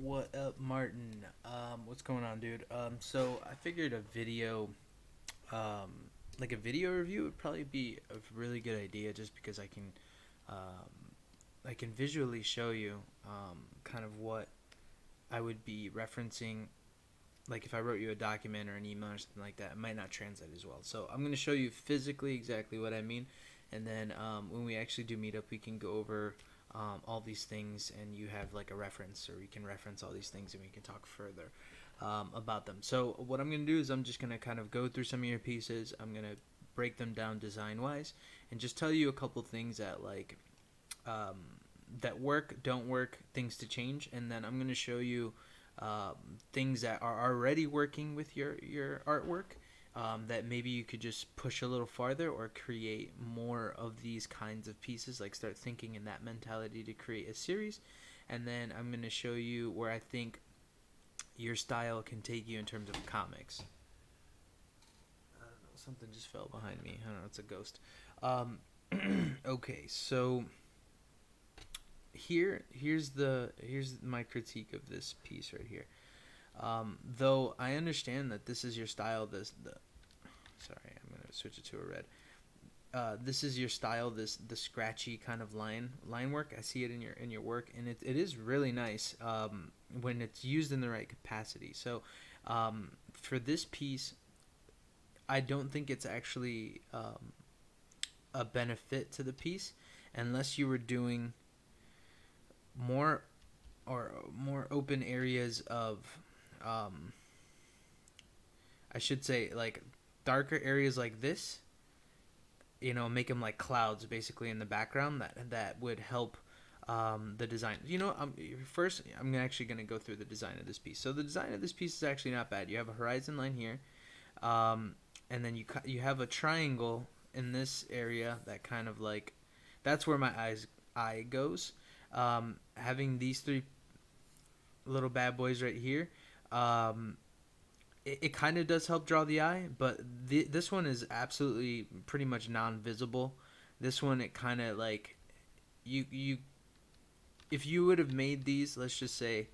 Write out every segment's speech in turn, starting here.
What up, Martin? What's going on, dude? So I figured a video, um, like a video review would probably be a really good idea, just because I can visually show you, kind of what I would be referencing. Like if I wrote you a document or an email or something like that, it might not translate as well. So I'm gonna show you physically exactly what I mean, and then when we actually do meet up, we can go over all these things, and you have like a reference, or we can reference all these things, and we can talk further about them. So what I'm gonna do is I'm just gonna kind of go through some of your pieces. I'm gonna break them down design wise, and just tell you a couple things that um, that work, don't work, things to change, and then I'm gonna show you things that are already working with your artwork, that maybe you could just push a little farther or create more of these kinds of pieces, like start thinking in that mentality to create a series. And then I'm going to show you where I think your style can take you in terms of comics. I don't know, something just fell behind me. I don't know, it's a ghost. um, okay, so here's my critique of this piece right here. Though I understand that this is your style, sorry, I'm gonna switch it to a red. This is your style, the scratchy kind of line work. I see it in your work, and it is really nice, when it's used in the right capacity. So for this piece, I don't think it's actually a benefit to the piece unless you were doing more more open areas of, um, I should say, like darker areas like this. Make them like clouds basically in the background. That would help the design. First, I'm actually going to go through the design of this piece. So the design of this piece is actually not bad. You have a horizon line here, and then you have a triangle in this area that kind of like, that's where my eye goes. Having these three little bad boys right here, um, it kind of does help draw the eye, but this one is absolutely pretty much non-visible. This one, it kind of like, you if you would have made these, let's just say,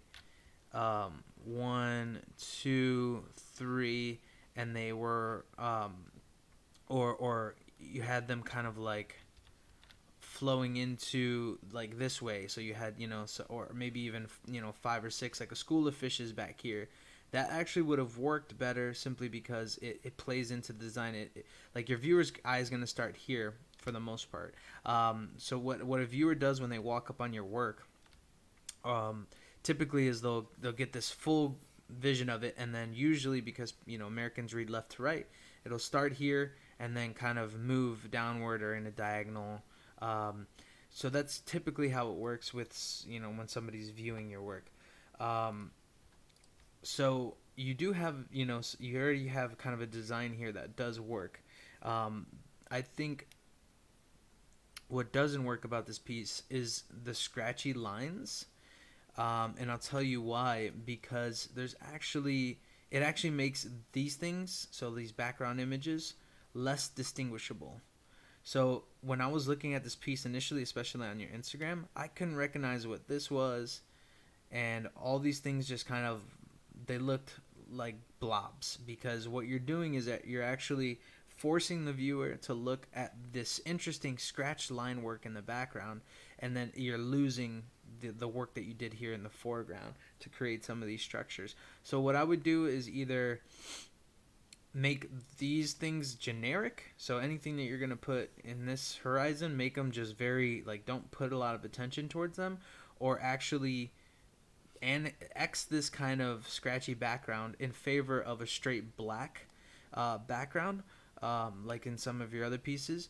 1, 2, 3, and they were, or you had them kind of like flowing into like this way, so you had, so, or maybe even 5 or 6, like a school of fishes back here. That actually would have worked better, simply because it plays into the design. Like your viewer's eye is going to start here for the most part. So what a viewer does when they walk up on your work, um, typically, is they'll get this full vision of it, and then usually, because Americans read left to right, it'll start here and then kind of move downward or in a diagonal. um, so that's typically how it works with, when somebody's viewing your work. um, so you do have, you already have kind of a design here that does work. um, I think what doesn't work about this piece is the scratchy lines. And I'll tell you why. Because it actually makes these things, so these background images, less distinguishable. So when I was looking at this piece initially, especially on your Instagram, I couldn't recognize what this was, and all these things just kind of, they looked like blobs, because what you're doing is that you're actually forcing the viewer to look at this interesting scratch line work in the background, and then you're losing the work that you did here in the foreground to create some of these structures. So what I would do is either make these things generic, so anything that you're going to put in this horizon, make them just very, like, don't put a lot of attention towards them, or actually and X this kind of scratchy background in favor of a straight black background, like in some of your other pieces.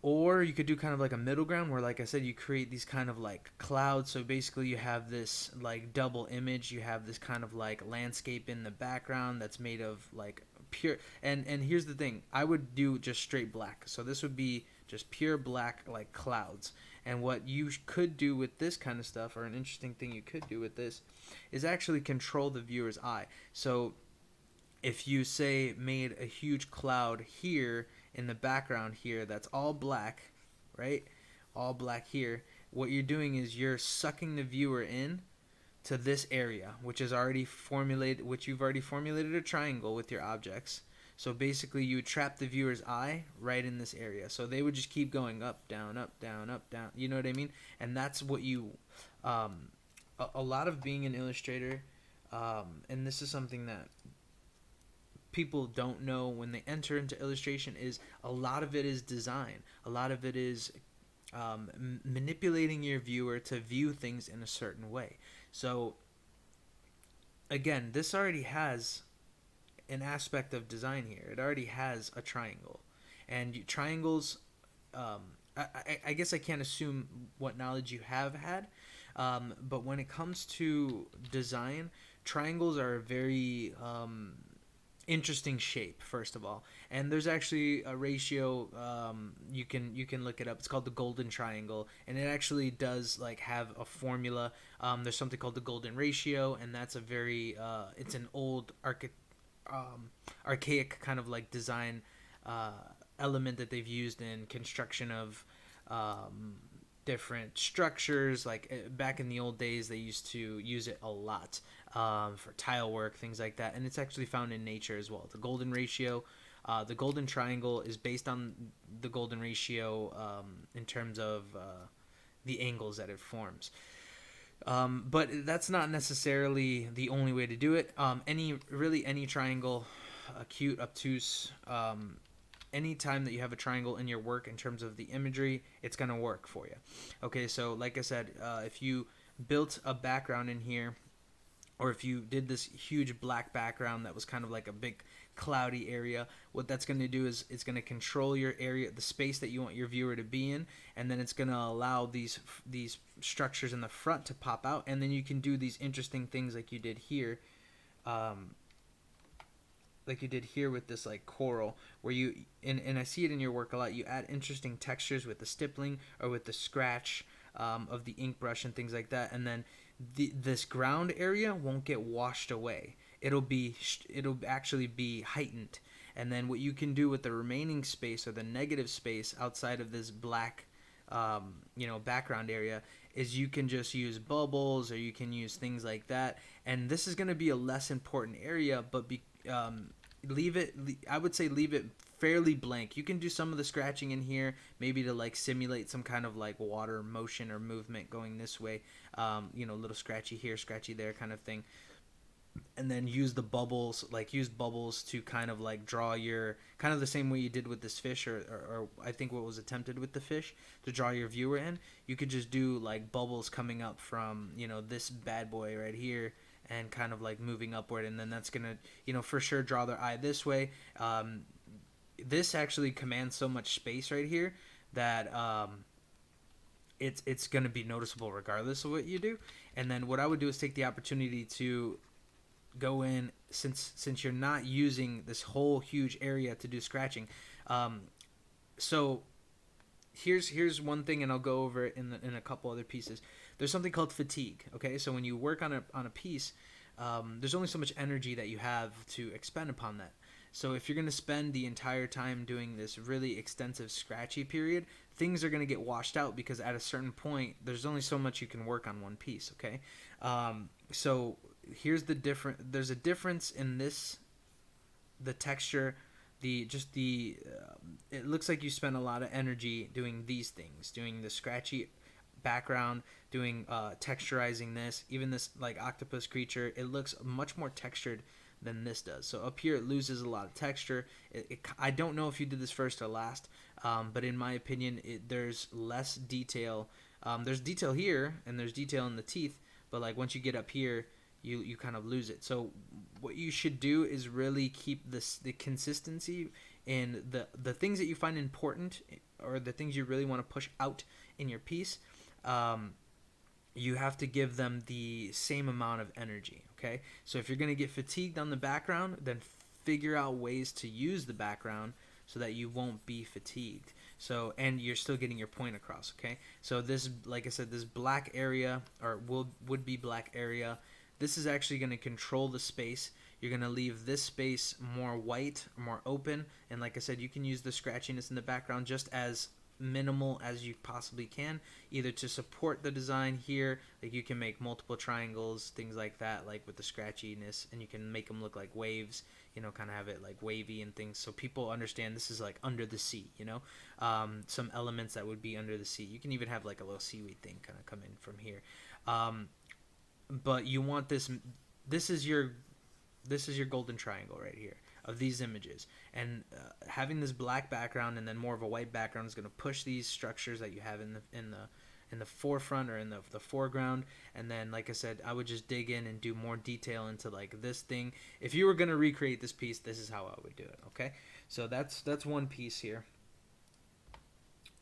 Or you could do kind of like a middle ground where, like I said, you create these kind of like clouds. So basically, you have this like double image. You have this kind of like landscape in the background that's made of like pure. And here's the thing: I would do just straight black. So this would be just pure black, like clouds. And what you could do with this kind of stuff, or an interesting thing you could do with this, is actually control the viewer's eye. So if you say made a huge cloud here in the background here that's all black, right? All black here. What you're doing is you're sucking the viewer in to this area, which is already formulated, which you've already formulated a triangle with your objects. So basically, you would trap the viewer's eye right in this area. So they would just keep going up, down, up, down, up, down. You know what I mean? And that's what you, a lot of being an illustrator, and this is something that people don't know when they enter into illustration, is a lot of it is design. A lot of it is manipulating your viewer to view things in a certain way. So again, this already has an aspect of design here. It already has a triangle, and triangles. I guess I can't assume what knowledge you have had, but when it comes to design, triangles are a very interesting shape, first of all. And there's actually a ratio, you can look it up. It's called the golden triangle, and it actually does like have a formula. There's something called the golden ratio, and that's a very it's an old archaic kind of like design element that they've used in construction of different structures. Like back in the old days, they used to use it a lot for tile work, things like that, and it's actually found in nature as well. The golden ratio, the golden triangle, is based on the golden ratio in terms of the angles that it forms. But that's not necessarily the only way to do it. Any triangle, acute, obtuse, anytime that you have a triangle in your work in terms of the imagery, it's going to work for you. Okay, so like I said, if you built a background in here, or if you did this huge black background that was kind of like a big cloudy area, what that's going to do is it's going to control your area, the space that you want your viewer to be in, and then it's going to allow these structures in the front to pop out, and then you can do these interesting things like you did here, with this like coral, where you and I see it in your work a lot. You add interesting textures with the stippling or with the scratch of the ink brush and things like that, and then this ground area won't get washed away. It'll actually be heightened. And then what you can do with the remaining space, or the negative space outside of this black background area, is you can just use bubbles, or you can use things like that. And this is going to be a less important area, but I would say leave it fairly blank. You can do some of the scratching in here, maybe to like simulate some kind of like water motion or movement going this way, little scratchy here, scratchy there kind of thing. And then use bubbles to kind of like draw your, kind of the same way you did with this fish, or I think what was attempted with the fish, to draw your viewer in. You could just do like bubbles coming up from, this bad boy right here, and kind of like moving upward, and then that's gonna, for sure draw their eye this way. This actually commands so much space right here that it's gonna be noticeable regardless of what you do. And then what I would do is take the opportunity to go in, since you're not using this whole huge area to do scratching. So here's one thing, and I'll go over it in a couple other pieces. There's something called fatigue. Okay, so when you work on a piece, there's only so much energy that you have to expend upon that. So if you're going to spend the entire time doing this really extensive scratchy period, things are going to get washed out, because at a certain point, there's only so much you can work on one piece. Okay, so here's there's a difference in the texture, it looks like you spend a lot of energy doing these things, doing the scratchy background, doing texturizing this, even this like octopus creature. It looks much more textured than this does. So up here it loses a lot of texture. I don't know if you did this first or last, but in my opinion, there's less detail. There's detail here, and there's detail in the teeth, but like once you get up here, you kind of lose it. So what you should do is really keep the consistency in the things that you find important, or the things you really want to push out in your piece. You have to give them the same amount of energy. Okay, so if you're going to get fatigued on the background, then figure out ways to use the background so that you won't be fatigued. So, and you're still getting your point across. Okay, so this, like I said, this black area, or would be black area, this is actually going to control the space. You're going to leave this space more white, more open, and like I said, you can use the scratchiness in the background just as minimal as you possibly can, either to support the design here, like you can make multiple triangles, things like that, like with the scratchiness, and you can make them look like waves, kind of have it like wavy and things, so people understand this is like under the sea, some elements that would be under the sea. You can even have like a little seaweed thing kind of come in from here, but you want this is your golden triangle right here of these images, and having this black background and then more of a white background is going to push these structures that you have in the forefront or in the foreground. And then, like I said, I would just dig in and do more detail into like this thing. If you were going to recreate this piece, this is how I would do it. Okay, so that's one piece here,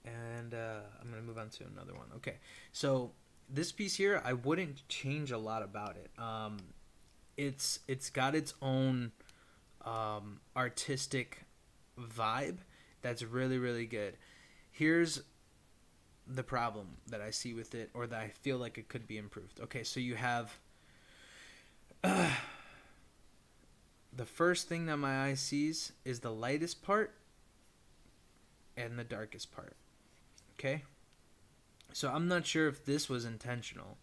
and I'm going to move on to another one. Okay, so this piece here, I wouldn't change a lot about it. It's got its own artistic vibe that's really, really good. Here's the problem that I see with it, or that I feel like it could be improved. Okay, so you have the first thing that my eye sees is the lightest part and the darkest part. Okay, so I'm not sure if this was intentional,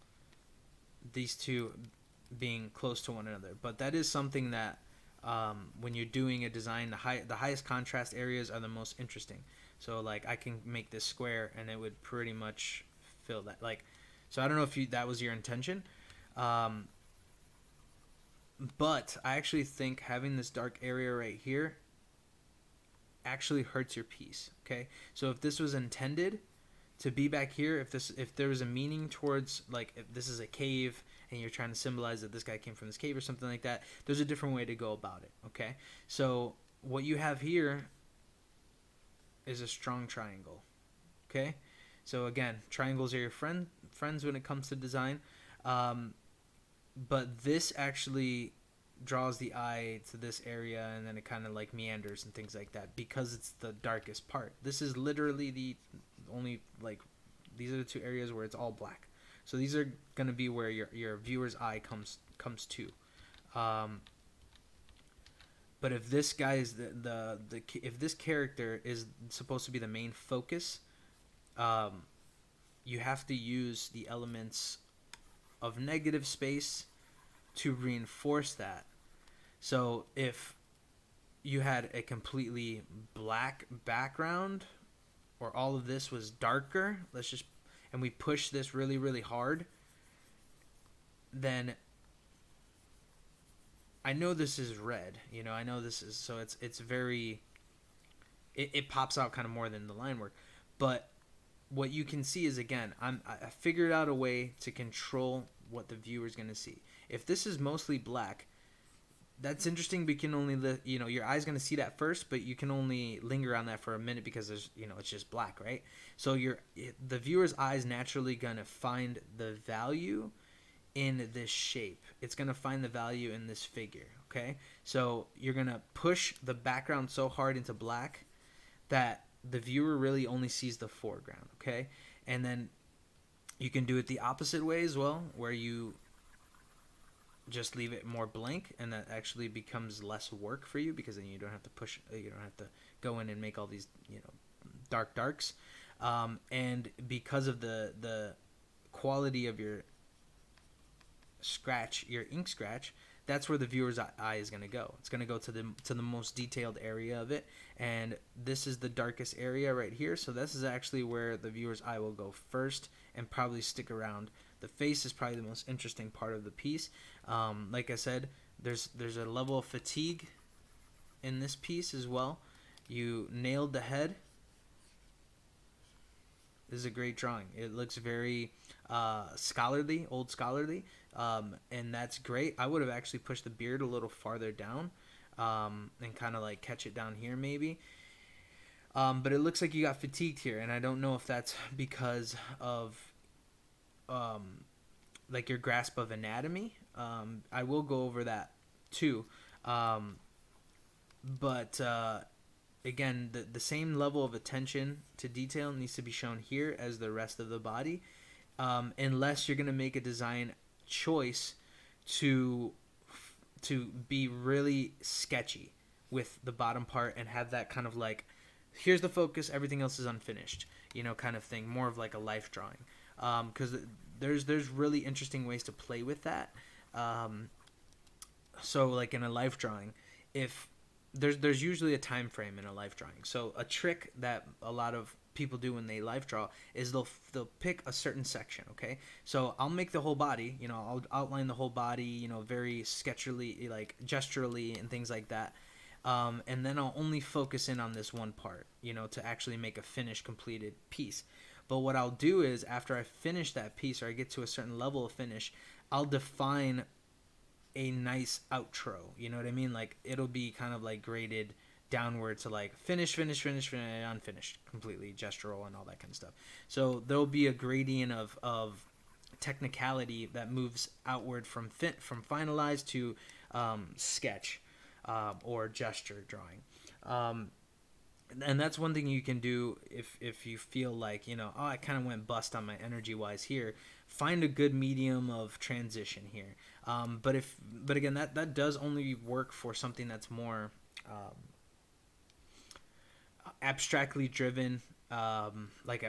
these two being close to one another, but that is something that when you're doing a design, the highest contrast areas are the most interesting. So like I can make this square and it would pretty much fill that. Like, so I don't know if that was your intention, but I actually think having this dark area right here actually hurts your piece. Okay, so if this was intended to be back here, if there was a meaning towards, like, if this is a cave and you're trying to symbolize that this guy came from this cave or something like that, there's a different way to go about it. Okay, so what you have here is a strong triangle. Okay, so again, triangles are your friends when it comes to design, but this actually draws the eye to this area, and then it kind of like meanders and things like that because it's the darkest part. This is literally the only, like, these are the two areas where it's all black. So these are going to be where your viewer's eye comes to. But if this guy is if this character is supposed to be the main focus, you have to use the elements of negative space to reinforce that. So if you had a completely black background, or all of this was darker, and we push this really, really hard, then I know this is red, I know this is, so it's very, it pops out kind of more than the line work. But what you can see is, again, I figured out a way to control what the viewer's going to see. If this is mostly black, that's interesting, but you can only, your eye's going to see that first, but you can only linger on that for a minute because there's, it's just black, right? So the viewer's eye is naturally going to find the value in this shape. It's going to find the value in this figure, okay? So you're going to push the background so hard into black that the viewer really only sees the foreground, okay? And then you can do it the opposite way as well, where you just leave it more blank, and that actually becomes less work for you, because then you don't have to go in and make all these darks, and because of the quality of your ink scratch, that's where the viewer's eye is going to go. It's going to go to the most detailed area of it, and this is the darkest area right here, so this is actually where the viewer's eye will go first and probably stick around. The face is probably the most interesting part of the piece. Like I said, there's a level of fatigue in this piece as well. You nailed the head. This is a great drawing. It looks very scholarly, old scholarly, and that's great. I would have actually pushed the beard a little farther down, and kind of like catch it down here maybe. But it looks like you got fatigued here, and I don't know if that's because of like your grasp of anatomy. I will go over that too, but again, the same level of attention to detail needs to be shown here as the rest of the body, unless you're going to make a design choice to be really sketchy with the bottom part and have that kind of like, here's the focus, everything else is unfinished. kind of thing, more of like a life drawing, because there's really interesting ways to play with that. Um, so like in a life drawing, if there's usually a time frame in a life drawing. So a trick that a lot of people do when they life draw is they'll pick a certain section. Okay, so I'll make the whole body. I'll outline the whole body. Very sketchily, like gesturally and things like that. And then I'll only focus in on this one part. To actually make a finished, completed piece. But what I'll do is after I finish that piece or I get to a certain level of finish, I'll define a nice outro. You know what I mean? Like it'll be kind of like graded downward to like finish, unfinished, completely gestural and all that kind of stuff. So there'll be a gradient of technicality that moves outward from finalized to sketch or gesture drawing. And that's one thing you can do if you feel like I kind of went bust on my energy wise here. Find a good medium of transition here. But again, that does only work for something that's more abstractly driven, like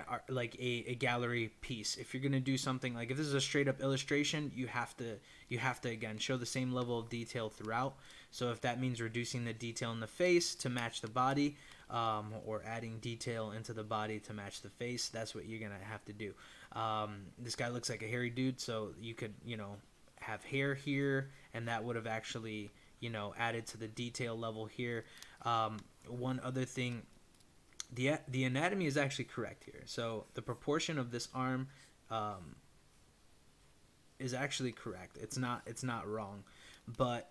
a gallery piece. If you're gonna do something like if this is a straight up illustration, you have to again show the same level of detail throughout. So if that means reducing the detail in the face to match the body, or adding detail into the body to match the face, that's what you're gonna have to do. This guy looks like a hairy dude, so you could have hair here, and that would have actually added to the detail level here. One other thing, the anatomy is actually correct here. So the proportion of this arm is actually correct. It's not wrong, but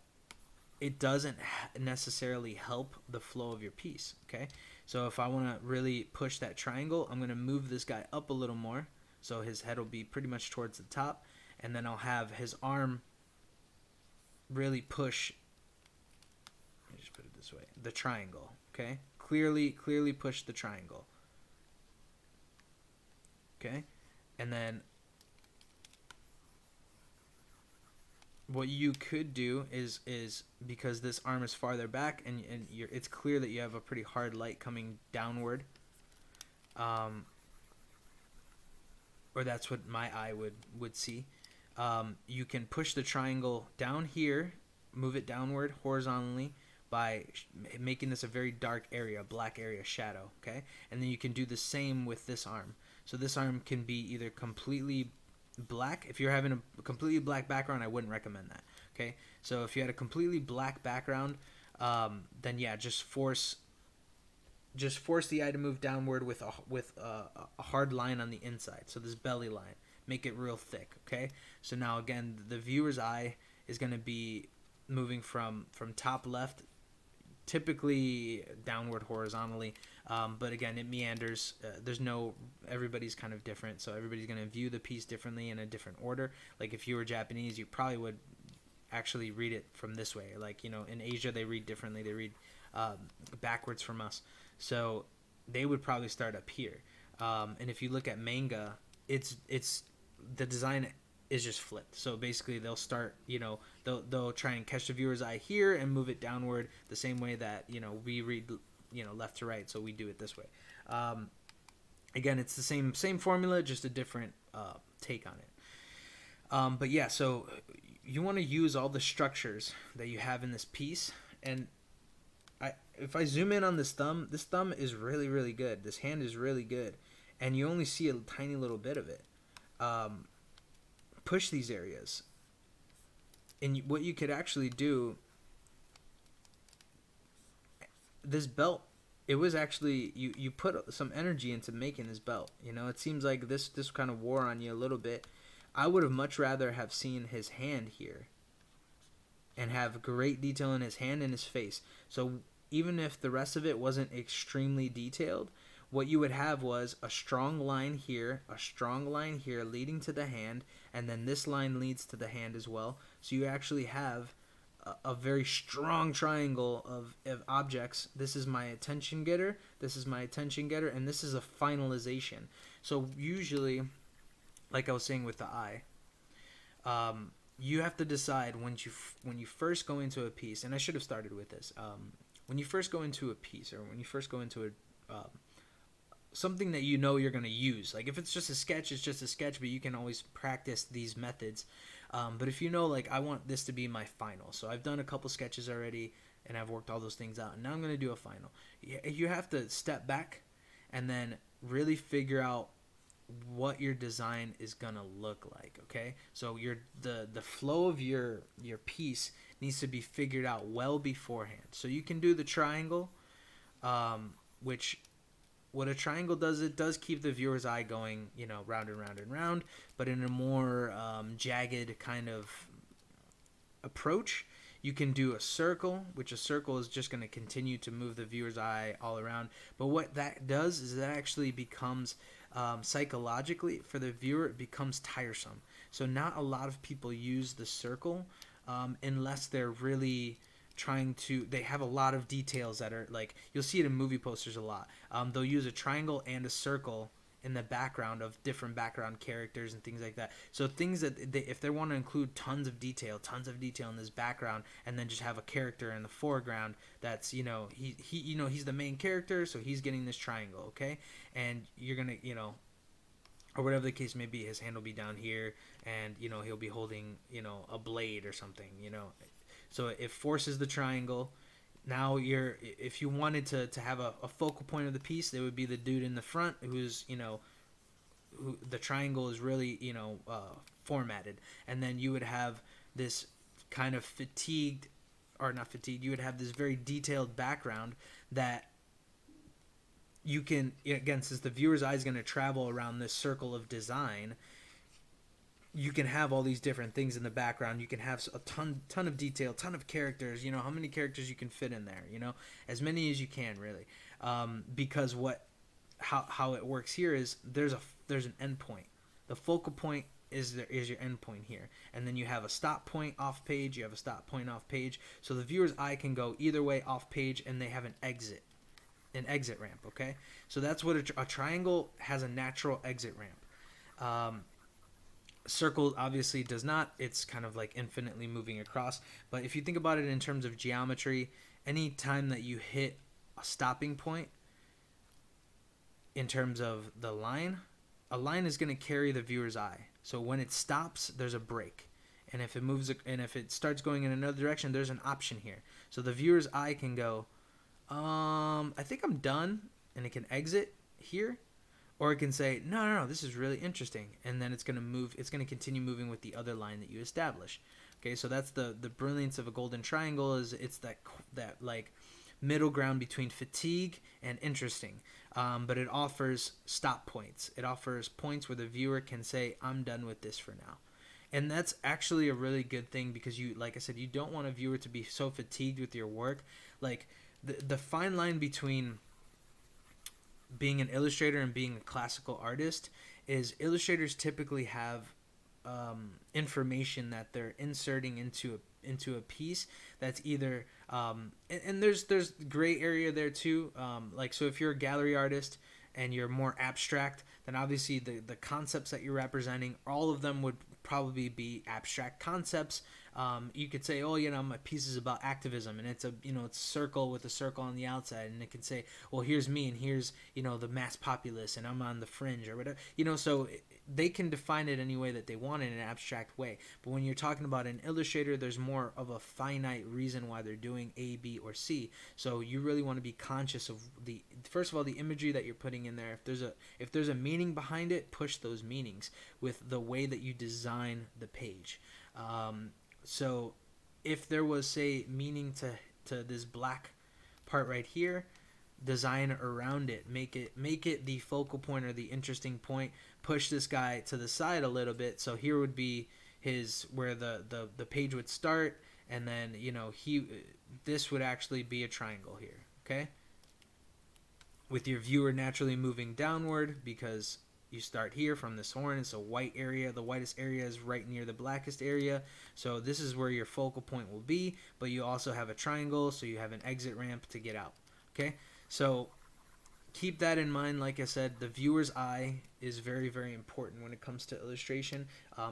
it doesn't necessarily help the flow of your piece. Okay, so if I want to really push that triangle, I'm going to move this guy up a little more, so his head will be pretty much towards the top, and then I'll have his arm really push. Let me just put it this way: the triangle. Okay, clearly push the triangle. Okay, and then what you could do is because this arm is farther back and it's clear that you have a pretty hard light coming downward, or that's what my eye would see. You can push the triangle down here, move it downward horizontally by making this a very dark area, black area shadow. Okay, and then you can do the same with this arm. So this arm can be either completely black. If you're having a completely black background, I wouldn't recommend that. Okay, so if you had a completely black background, then yeah, just force the eye to move downward with a hard line on the inside. So this belly line, make it real thick. Okay, so now again, the viewer's eye is going to be moving from top left, typically downward horizontally, but again, it meanders. Everybody's kind of different, so everybody's going to view the piece differently in a different order. Like if you were Japanese, you probably would actually read it from this way. Like in Asia, they read differently. They read backwards from us, so they would probably start up here. And if you look at manga, it's the design is just flipped. So basically they'll start, they'll try and catch the viewer's eye here and move it downward the same way that, we read, left to right. So we do it this way. Again, it's the same formula, just a different take on it. But yeah, so you want to use all the structures that you have in this piece. And if I zoom in on this thumb is really, really good. This hand is really good. And you only see a tiny little bit of it. Push these areas. And what you could actually do, this belt, it was actually, you put some energy into making this belt. It seems like this kind of wore on you a little bit. I would have much rather have seen his hand here and have great detail in his hand and his face. So even if the rest of it wasn't extremely detailed, what you would have was a strong line here leading to the hand, and then this line leads to the hand as well. So you actually have a very strong triangle of objects. This is my attention getter, this is my attention getter, and this is a finalization. So usually, like I was saying with the eye, you have to decide when you first go into a piece, and I should have started with this. When you first go into a piece, or when you first go into something that you know you're going to use. Like if it's just a sketch, it's just a sketch, but you can always practice these methods. But if you know, like, I want this to be my final, so I've done a couple sketches already and I've worked all those things out, and now I'm going to do a final. You have to step back and then really figure out what your design is going to look like. Okay, so the flow of your piece needs to be figured out well beforehand, so you can do the triangle, which what a triangle does, it does keep the viewer's eye going, round and round and round, but in a more jagged kind of approach. You can do a circle, which a circle is just going to continue to move the viewer's eye all around. But what that does is that actually becomes psychologically for the viewer, it becomes tiresome. So not a lot of people use the circle unless they're really trying to, they have a lot of details that are like, you'll see it in movie posters a lot. They'll use a triangle and a circle in the background of different background characters and things like that. So things that if they want to include tons of detail in this background, and then just have a character in the foreground that's, he he's the main character, so he's getting this triangle, okay? And you're gonna, or whatever the case may be, his hand will be down here, and he'll be holding, a blade or something, So it forces the triangle. Now if you wanted to have a focal point of the piece, it would be the dude in the front who's, who the triangle is really, formatted. And then you would have this kind of fatigued, or not fatigued, you would have this very detailed background that you can, again, since the viewer's eye is going to travel around this circle of design, you can have all these different things in the background. You can have a ton of detail, ton of characters. How many characters you can fit in there. As many as you can, really, because how it works here is there's an end point. The focal point is your end point here, and then you have a stop point off page. You have a stop point off page, so the viewer's eye can go either way off page, and they have an exit ramp. Okay, so that's what a triangle has, a natural exit ramp. Circle obviously does not. It's kind of like infinitely moving across. But if you think about it in terms of geometry, any time that you hit a stopping point in terms of the line, a line is going to carry the viewer's eye. So when it stops, there's a break. And if it moves, and if it starts going in another direction, there's an option here. So the viewer's eye can go, I think I'm done, and it can exit here. Or it can say, no, this is really interesting. And then it's going to move. It's going to continue moving with the other line that you establish. Okay, so that's the brilliance of a golden triangle, is it's that like middle ground between fatigue and interesting. But it offers stop points. It offers points where the viewer can say, I'm done with this for now. And that's actually a really good thing, because like I said, you don't want a viewer to be so fatigued with your work. Like the fine line between being an illustrator and being a classical artist is illustrators typically have information that they're inserting into a piece that's either and there's gray area there too, like, so if you're a gallery artist and you're more abstract, then obviously the concepts that you're representing, all of them would probably be abstract concepts. You could say, oh, my piece is about activism, and it's it's a circle with a circle on the outside, and it can say, well, here's me, and here's, the mass populace, and I'm on the fringe, or whatever, so they can define it any way that they want in an abstract way. But when you're talking about an illustrator, there's more of a finite reason why they're doing A, B, or C. So you really want to be conscious of first of all, the imagery that you're putting in there. If there's a meaning behind it, push those meanings with the way that you design the page. So if there was, say, meaning to this black part right here, design around it. Make it the focal point or the interesting point. Push this guy to the side a little bit. So here would be where the page would start, and then this would actually be a triangle here. Okay, with your viewer naturally moving downward, because you start here from this horn. It's a white area. The whitest area is right near the blackest area. So this is where your focal point will be, but you also have a triangle, so you have an exit ramp to get out. Okay, so keep that in mind. Like I said, the viewer's eye is very, very important when it comes to illustration,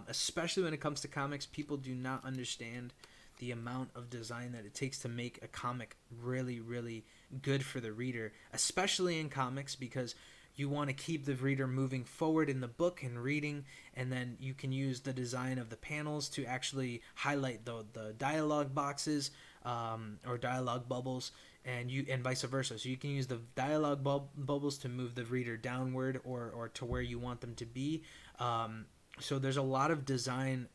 especially when it comes to comics. People do not understand the amount of design that it takes to make a comic really, really good for the reader, especially in comics, because you want to keep the reader moving forward in the book and reading, and then you can use the design of the panels to actually highlight the dialogue boxes, or dialogue bubbles, and vice versa. So you can use the dialogue bubbles to move the reader downward, or to where you want them to be. So there's a lot of design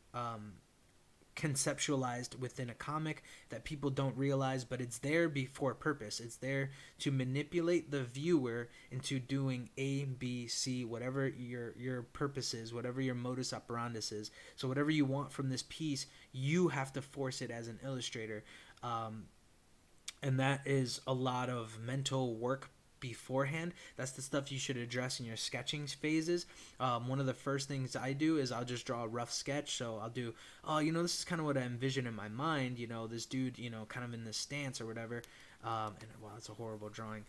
conceptualized within a comic that people don't realize, but it's there for purpose. It's there to manipulate the viewer into doing A, B, C, whatever your purpose is, whatever your modus operandus is. So whatever you want from this piece, you have to force it as an illustrator. And that is a lot of mental work beforehand. That's the stuff you should address in your sketching phases. One of the first things I do is I'll just draw a rough sketch. So I'll do, this is kind of what I envision in my mind, this dude, kind of in this stance or whatever. And wow, that's a horrible drawing.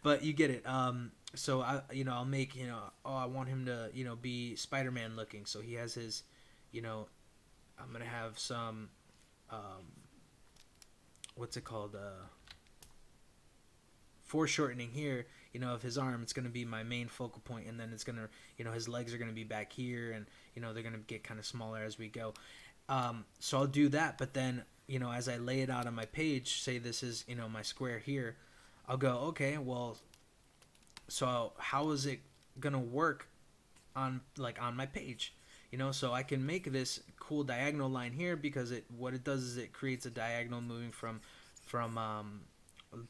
But you get it. So I'll make, I want him to, be Spider-Man looking. So he has his, I'm going to have some, what's it called? Foreshortening here, of his arm. It's going to be my main focal point, and then it's going to, his legs are going to be back here, and, they're going to get kind of smaller as we go. So I'll do that, but then, as I lay it out on my page, say this is, my square here, I'll go, okay, well, so how is it going to work on my page? So I can make this cool diagonal line here, because what it does is it creates a diagonal moving from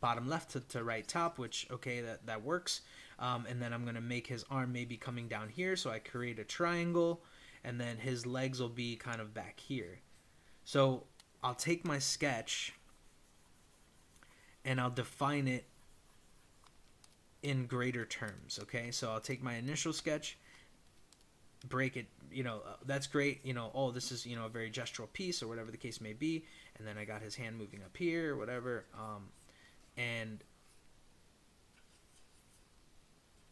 bottom left to right top, which, okay, that works. And then I'm going to make his arm maybe coming down here, so I create a triangle, and then his legs will be kind of back here. So I'll take my sketch and I'll define it in greater terms, okay? So I'll take my initial sketch, break it, that's great, this is, a very gestural piece, or whatever the case may be, and then I got his hand moving up here, or whatever, and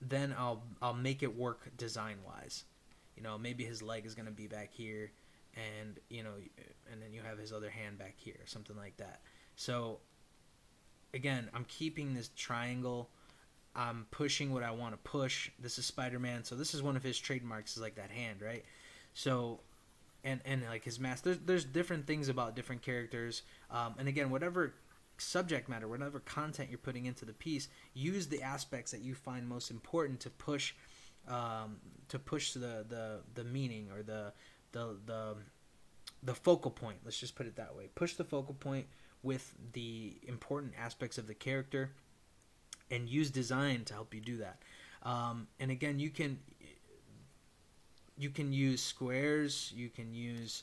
then I'll make it work design wise. Maybe his leg is going to be back here, and and then you have his other hand back here, something like that. So again, I'm keeping this triangle. I'm pushing what I want to push. This is Spider-Man, so this is one of his trademarks, is like that hand, right? So and like his mask, there's different things about different characters, and again, whatever subject matter, whatever content you're putting into the piece, use the aspects that you find most important to push the meaning, or the focal point. Let's just put it that way. Push the focal point with the important aspects of the character, and use design to help you do that. And again, you can use squares, you can use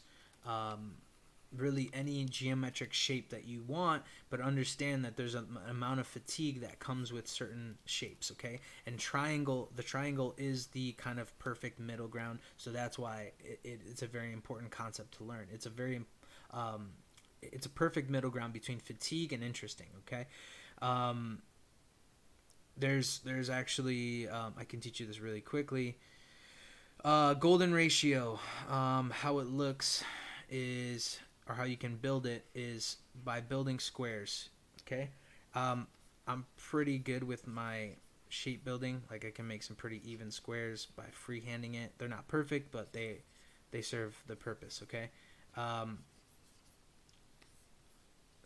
really any geometric shape that you want, but understand that there's an amount of fatigue that comes with certain shapes, okay? And the triangle is the kind of perfect middle ground, so that's why it's a very important concept to learn. It's a perfect middle ground between fatigue and interesting, okay? There's actually, I can teach you this really quickly. Golden ratio, how it looks is, or how you can build it, is by building squares, okay? I'm pretty good with my shape building. Like, I can make some pretty even squares by freehanding it. They're not perfect, but they serve the purpose, okay?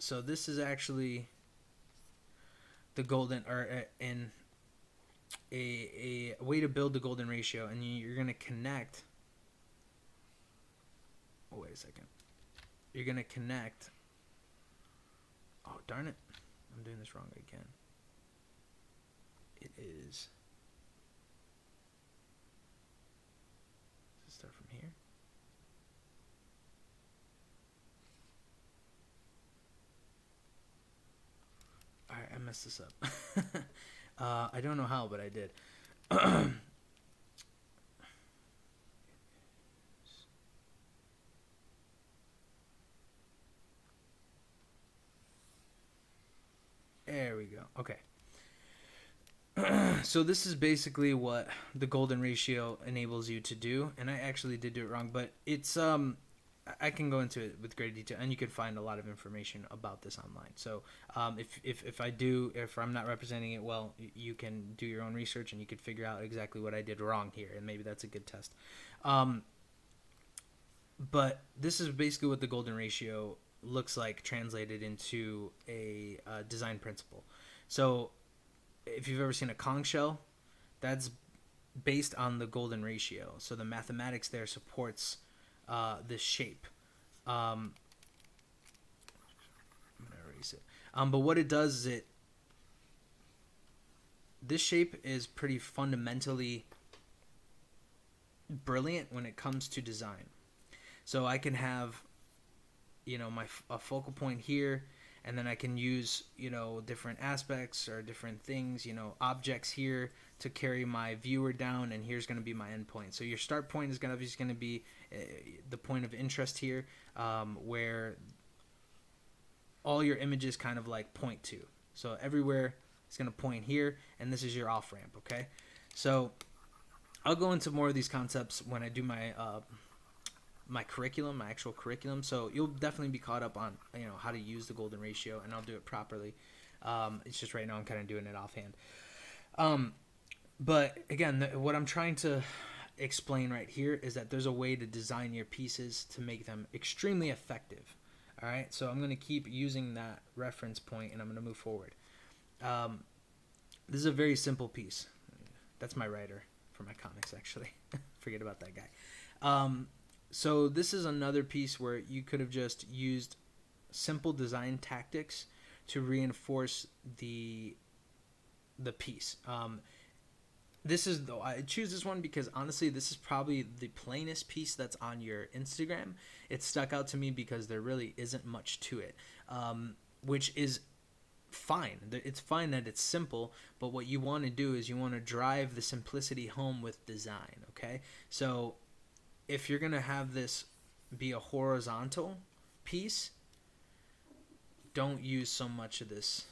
So this is actually the golden, or in a way to build the golden ratio, and you're going to connect. Oh, wait a second. You're going to connect. Oh, darn it. I'm doing this wrong again. It is. Does it start from here? Alright, I messed this up. I don't know how, but I did. There we go. Okay. So this is basically what the golden ratio enables you to do, and I actually did do it wrong, but it's I can go into it with great detail, and you can find a lot of information about this online. So if I'm not representing it well, you can do your own research and you can figure out exactly what I did wrong here, and maybe that's a good test. But this is basically what the golden ratio looks like translated into a design principle. So if you've ever seen a conch shell, that's based on the golden ratio. So the mathematics there supports this shape. I'm gonna erase it. But what it does is this shape is pretty fundamentally brilliant when it comes to design. So I can have, a focal point here, and then I can use, different aspects or different things, objects here to carry my viewer down, and here's going to be my end point. So your start point is going to be the point of interest here, where all your images kind of like point to. So everywhere it's going to point here, and this is your off ramp. Okay, so I'll go into more of these concepts when I do my my actual curriculum. So you'll definitely be caught up on how to use the golden ratio, and I'll do it properly. It's just right now I'm kind of doing it offhand. But again, what I'm trying to explain right here is that there's a way to design your pieces to make them extremely effective. All right, so I'm going to keep using that reference point, and I'm going to move forward. This is a very simple piece. That's my writer for my comics, actually. Forget about that guy. So this is another piece where you could have just used simple design tactics to reinforce the piece. I choose this one because honestly, this is probably the plainest piece that's on your Instagram. It stuck out to me because there really isn't much to it, which is fine. It's fine that it's simple, but what you want to do is you want to drive the simplicity home with design. Okay, so if you're gonna have this be a horizontal piece, don't use so much of this,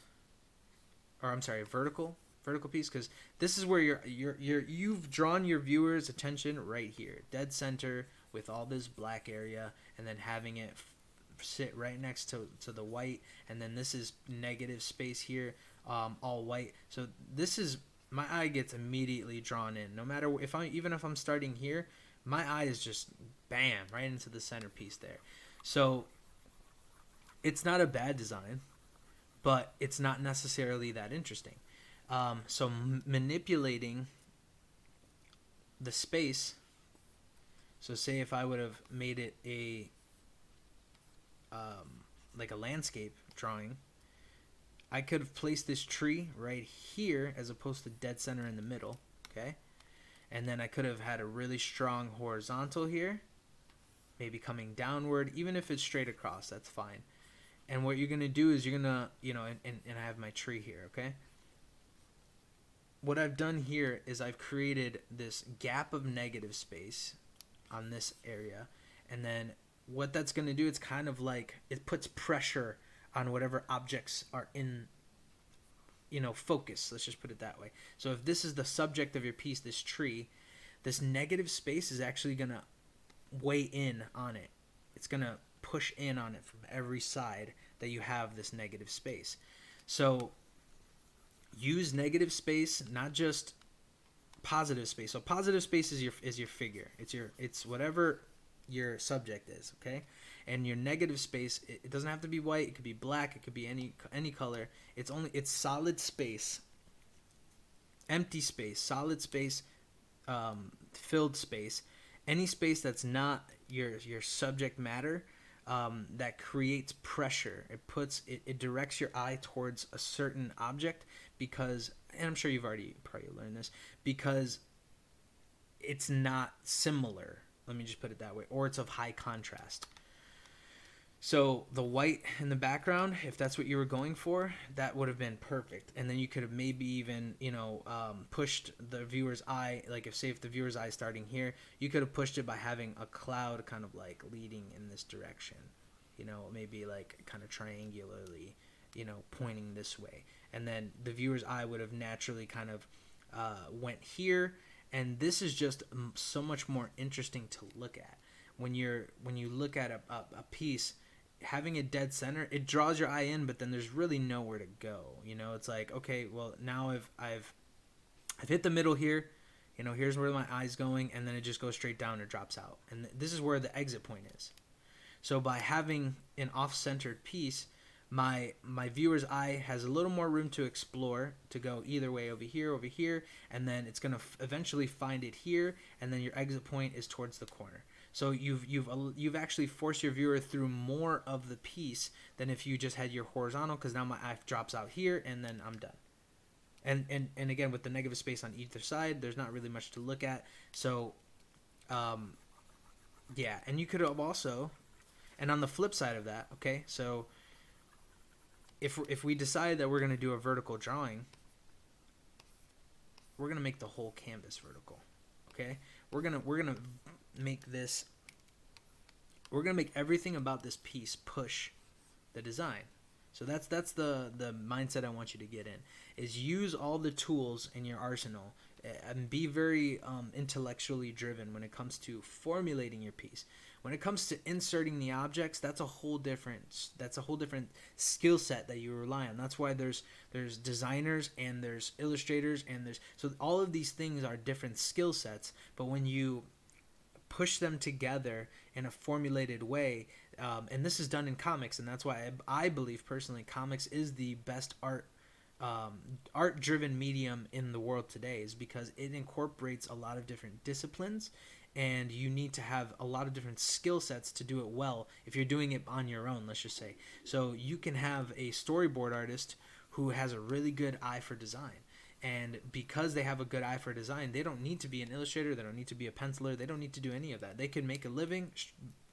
or I'm sorry, vertical piece, because this is where you've drawn your viewers' attention right here, dead center, with all this black area, and then having it sit right next to the white, and then this is negative space here, all white. So this is, my eye gets immediately drawn in. No matter if I'm starting here, my eye is just bam right into the centerpiece there. So it's not a bad design, but it's not necessarily that interesting. So manipulating the space. So say if I would have made it like a landscape drawing, I could have placed this tree right here as opposed to dead center in the middle. Okay. And then I could have had a really strong horizontal here, maybe coming downward. Even if it's straight across, that's fine. And what you're going to do is you're going to, and I have my tree here, okay? What I've done here is I've created this gap of negative space on this area. And then what that's going to do, it's kind of like it puts pressure on whatever objects are in focus. Let's just put it that way. So if this is the subject of your piece, this tree, this negative space is actually going to weigh in on it. It's going to push in on it from every side that you have this negative space. So use negative space, not just positive space. So positive space is your figure. It's whatever your subject is, okay? And your negative space, it doesn't have to be white, it could be black, it could be any color. It's solid space, empty space, solid space, filled space, any space that's not your subject matter, that creates pressure. It directs your eye towards a certain object because, and I'm sure you've already probably learned this, because it's not similar. Let me just put it that way, or it's of high contrast. So the white in the background, if that's what you were going for, that would have been perfect. And then you could have maybe even, pushed the viewer's eye, like if the viewer's eye is starting here, you could have pushed it by having a cloud kind of like leading in this direction, maybe like kind of triangularly, pointing this way. And then the viewer's eye would have naturally kind of went here. And this is just so much more interesting to look at. when you look at a piece, having a dead center, it draws your eye in, but then there's really nowhere to go. It's like, okay, well, now I've hit the middle here. Here's where my eye's going, and then it just goes straight down or drops out. And this is where the exit point is. So by having an off-centered piece, my viewer's eye has a little more room to explore, to go either way, over here, and then it's going to eventually find it here, and then your exit point is towards the corner. So you've actually forced your viewer through more of the piece than if you just had your horizontal, because now my eye drops out here, and then I'm done. And again, with the negative space on either side, there's not really much to look at. So, yeah, and you could have also, and on the flip side of that, okay, so if we decide that we're going to do a vertical drawing, we're going to make the whole canvas vertical, okay? We're going to make this, we're going to make everything about this piece push the design. So that's the mindset I want you to get in, is use all the tools in your arsenal and be very intellectually driven when it comes to formulating your piece. When it comes to inserting the objects, that's a whole different skill set that you rely on. That's why there's designers and there's illustrators and so all of these things are different skill sets, but when you push them together in a formulated way, and this is done in comics, and that's why I believe personally comics is the best art-driven medium in the world today, is because it incorporates a lot of different disciplines, and you need to have a lot of different skill sets to do it well if you're doing it on your own, let's just say. So you can have a storyboard artist who has a really good eye for design. And because they have a good eye for design, they don't need to be an illustrator, they don't need to be a penciler, they don't need to do any of that. They can make a living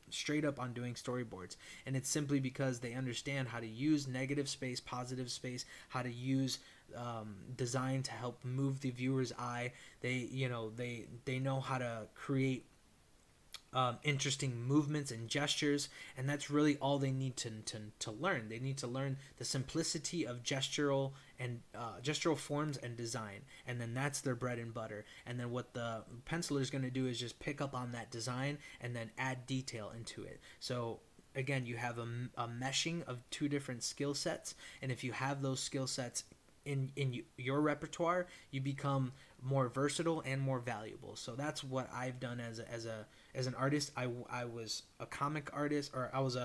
straight up on doing storyboards. And it's simply because they understand how to use negative space, positive space, how to use design to help move the viewer's eye. They know how to create interesting movements and gestures, and that's really all they need to learn. They need to learn the simplicity of gestural forms and design, and then that's their bread and butter. And then what the penciler is going to do is just pick up on that design and then add detail into it. So again, you have a meshing of two different skill sets, and if you have those skill sets in your repertoire, you become more versatile and more valuable. So that's what I've done as an artist. I was a comic artist, or I was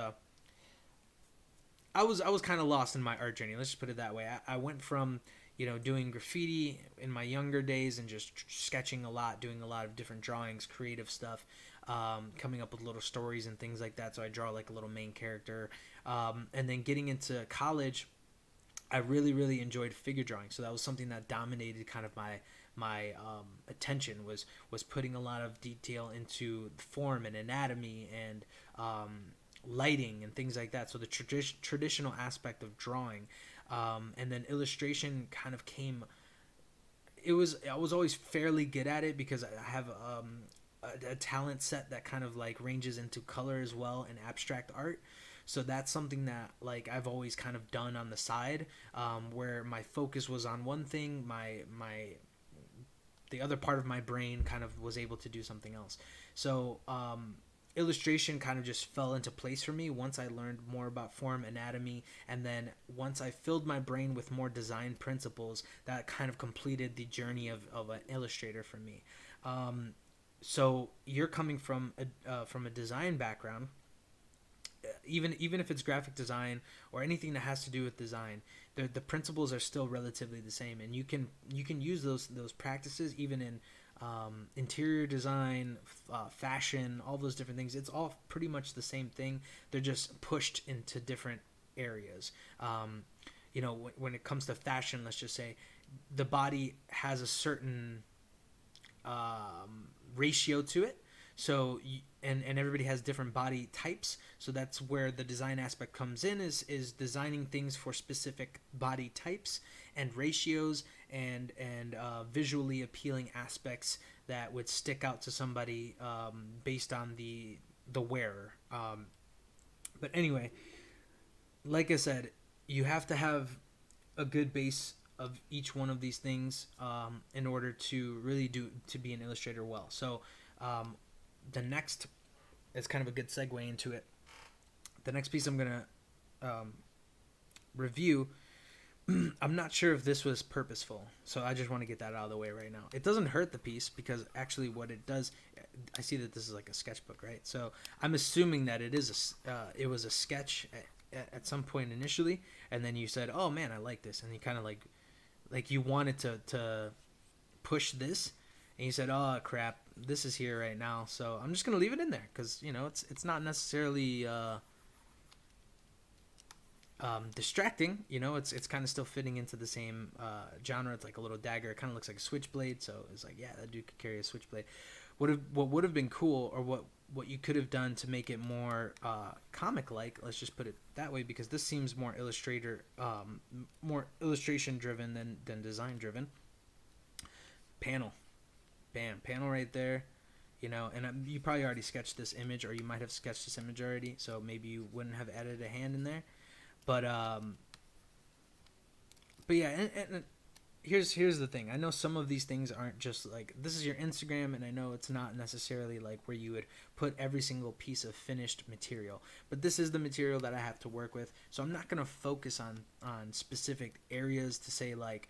kind of lost in my art journey. Let's just put it that way. I went from doing graffiti in my younger days and just sketching a lot, doing a lot of different drawings, creative stuff, coming up with little stories and things like that. So I draw like a little main character, and then getting into college, I really, really enjoyed figure drawing. So that was something that dominated kind of my attention, was putting a lot of detail into form and anatomy and lighting and things like that. So the traditional aspect of drawing, and then illustration kind of came. I was always fairly good at it because I have a talent set that kind of like ranges into color as well and abstract art. So that's something that like I've always kind of done on the side, where my focus was on one thing, the other part of my brain kind of was able to do something else. So illustration kind of just fell into place for me once I learned more about form, anatomy, and then once I filled my brain with more design principles, that kind of completed the journey of an illustrator for me. So you're coming from a design background. Even if it's graphic design or anything that has to do with design, the principles are still relatively the same, and you can use those practices even in interior design, fashion, all those different things. It's all pretty much the same thing. They're just pushed into different areas. When it comes to fashion, let's just say the body has a certain ratio to it. So and everybody has different body types, so that's where the design aspect comes in, is designing things for specific body types and ratios and visually appealing aspects that would stick out to somebody based on the wearer. But anyway, like I said, you have to have a good base of each one of these things in order to really to be an illustrator well. So the next it's kind of a good segue into it. The next piece I'm gonna review, I'm not sure if this was purposeful, so I just want to get that out of the way right now. It doesn't hurt the piece because actually what it does, I see that this is like a sketchbook, right? So I'm assuming that it was a sketch at some point initially, and then you said, "Oh man, I like this," and you kind of like you wanted to push this, and you said, "Oh crap, this is here right now," so I'm just gonna leave it in there because it's not necessarily distracting. It's kind of still fitting into the same genre. It's like a little dagger. It kind of looks like a switchblade, so it's like, yeah, that dude could carry a switchblade. What would have been cool, or what you could have done to make it more comic like, let's just put it that way, because this seems more illustration driven than design driven. Panel, bam, panel right there. And you probably already sketched this image, or you might have sketched this image already, so maybe you wouldn't have added a hand in there. But yeah, and here's the thing. I know some of these things aren't just like, this is your Instagram, and I know it's not necessarily like where you would put every single piece of finished material, but this is the material that I have to work with. So I'm not gonna focus on specific areas to say like,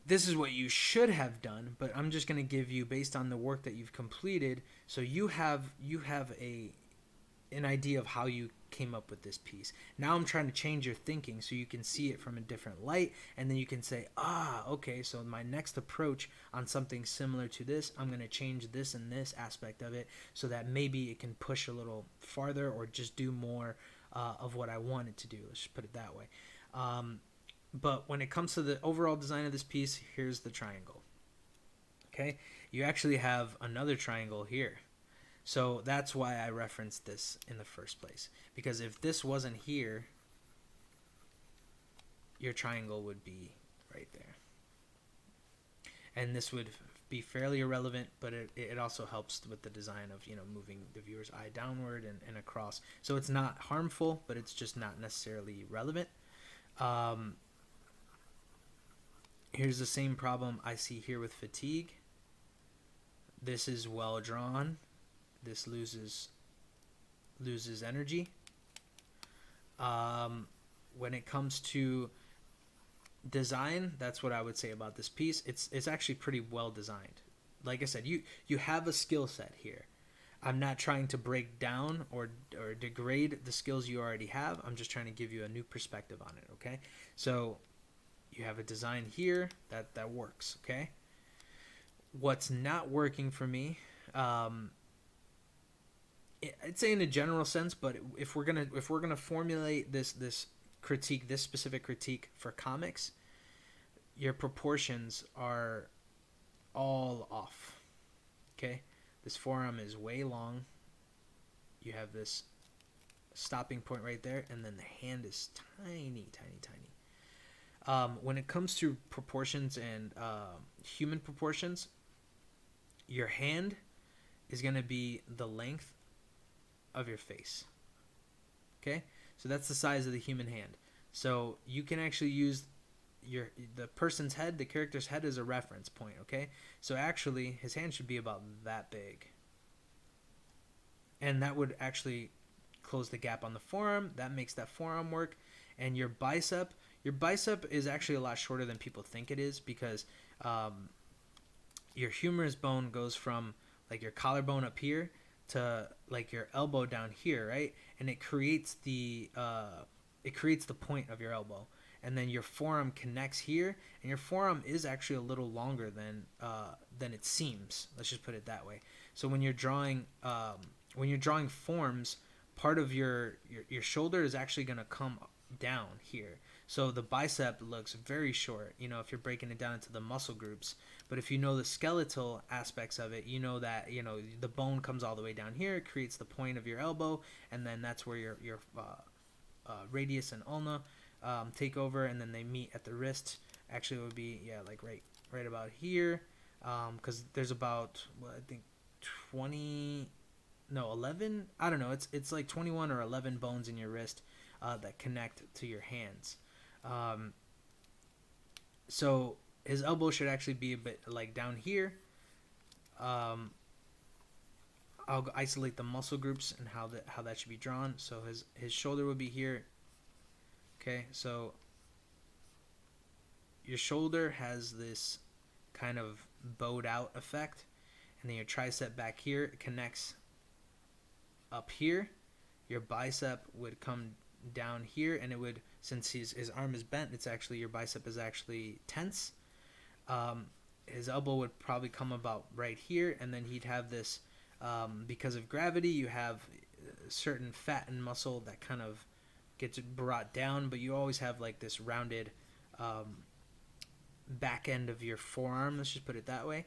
this is what you should have done, but I'm just gonna give you based on the work that you've completed, so you have an idea of how you came up with this piece. Now I'm trying to change your thinking so you can see it from a different light, and then you can say, okay, so my next approach on something similar to this, I'm going to change this and this aspect of it so that maybe it can push a little farther or just do more of what I want it to do. Let's just put it that way. But when it comes to the overall design of this piece, here's the triangle. Okay, you actually have another triangle here. So that's why I referenced this in the first place. Because if this wasn't here, your triangle would be right there. And this would be fairly irrelevant, but it also helps with the design of, moving the viewer's eye downward and across. So it's not harmful, but it's just not necessarily relevant. Here's the same problem I see here with fatigue. This is well drawn. This loses energy. When it comes to design, that's what I would say about this piece. It's actually pretty well designed. Like I said, you have a skill set here. I'm not trying to break down or degrade the skills you already have. I'm just trying to give you a new perspective on it, okay? So you have a design here that works, okay? What's not working for me, I'd say in a general sense, but if we're gonna formulate this specific critique for comics, your proportions are all off. Okay, this forearm is way long. You have this stopping point right there, and then the hand is tiny. When it comes to proportions and human proportions, your hand is gonna be the length of your face. Okay, so that's the size of the human hand. So you can actually use the person's head, the character's head, as a reference point. Okay, so actually his hand should be about that big, and that would actually close the gap on the forearm. That makes that forearm work. And your bicep is actually a lot shorter than people think it is, because your humerus bone goes from like your collarbone up here to like your elbow down here, right? And it creates the point of your elbow, and then your forearm connects here, and your forearm is actually a little longer than it seems. Let's just put it that way. So when you're drawing forms, part of your shoulder is actually going to come down here. So the bicep looks very short, if you're breaking it down into the muscle groups. But if you know the skeletal aspects of it, you know that, the bone comes all the way down here, it creates the point of your elbow, and then that's where your radius and ulna take over, and then they meet at the wrist. Actually, it would be, like right about here, because there's about, I think 11, I don't know, it's like 21 or 11 bones in your wrist that connect to your hands. So his elbow should actually be a bit like down here, I'll isolate the muscle groups and how that should be drawn. So his shoulder would be here. Okay, so your shoulder has this kind of bowed out effect, and then your tricep back here connects up here. Your bicep would come down here, and it would, since his arm is bent, it's actually, your bicep is actually tense. His elbow would probably come about right here, and then he'd have this, because of gravity, you have certain fat and muscle that kind of gets brought down, but you always have like this rounded back end of your forearm, let's just put it that way.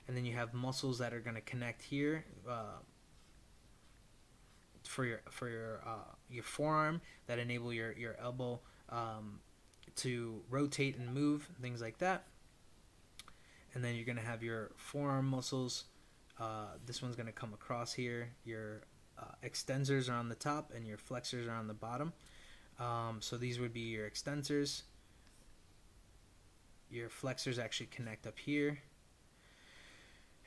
And then you have muscles that are going to connect here for your forearm, that enable your elbow to rotate and move, things like that. And then you're going to have your forearm muscles. This one's going to come across here. Your extensors are on the top and your flexors are on the bottom. So these would be your extensors. Your flexors actually connect up here.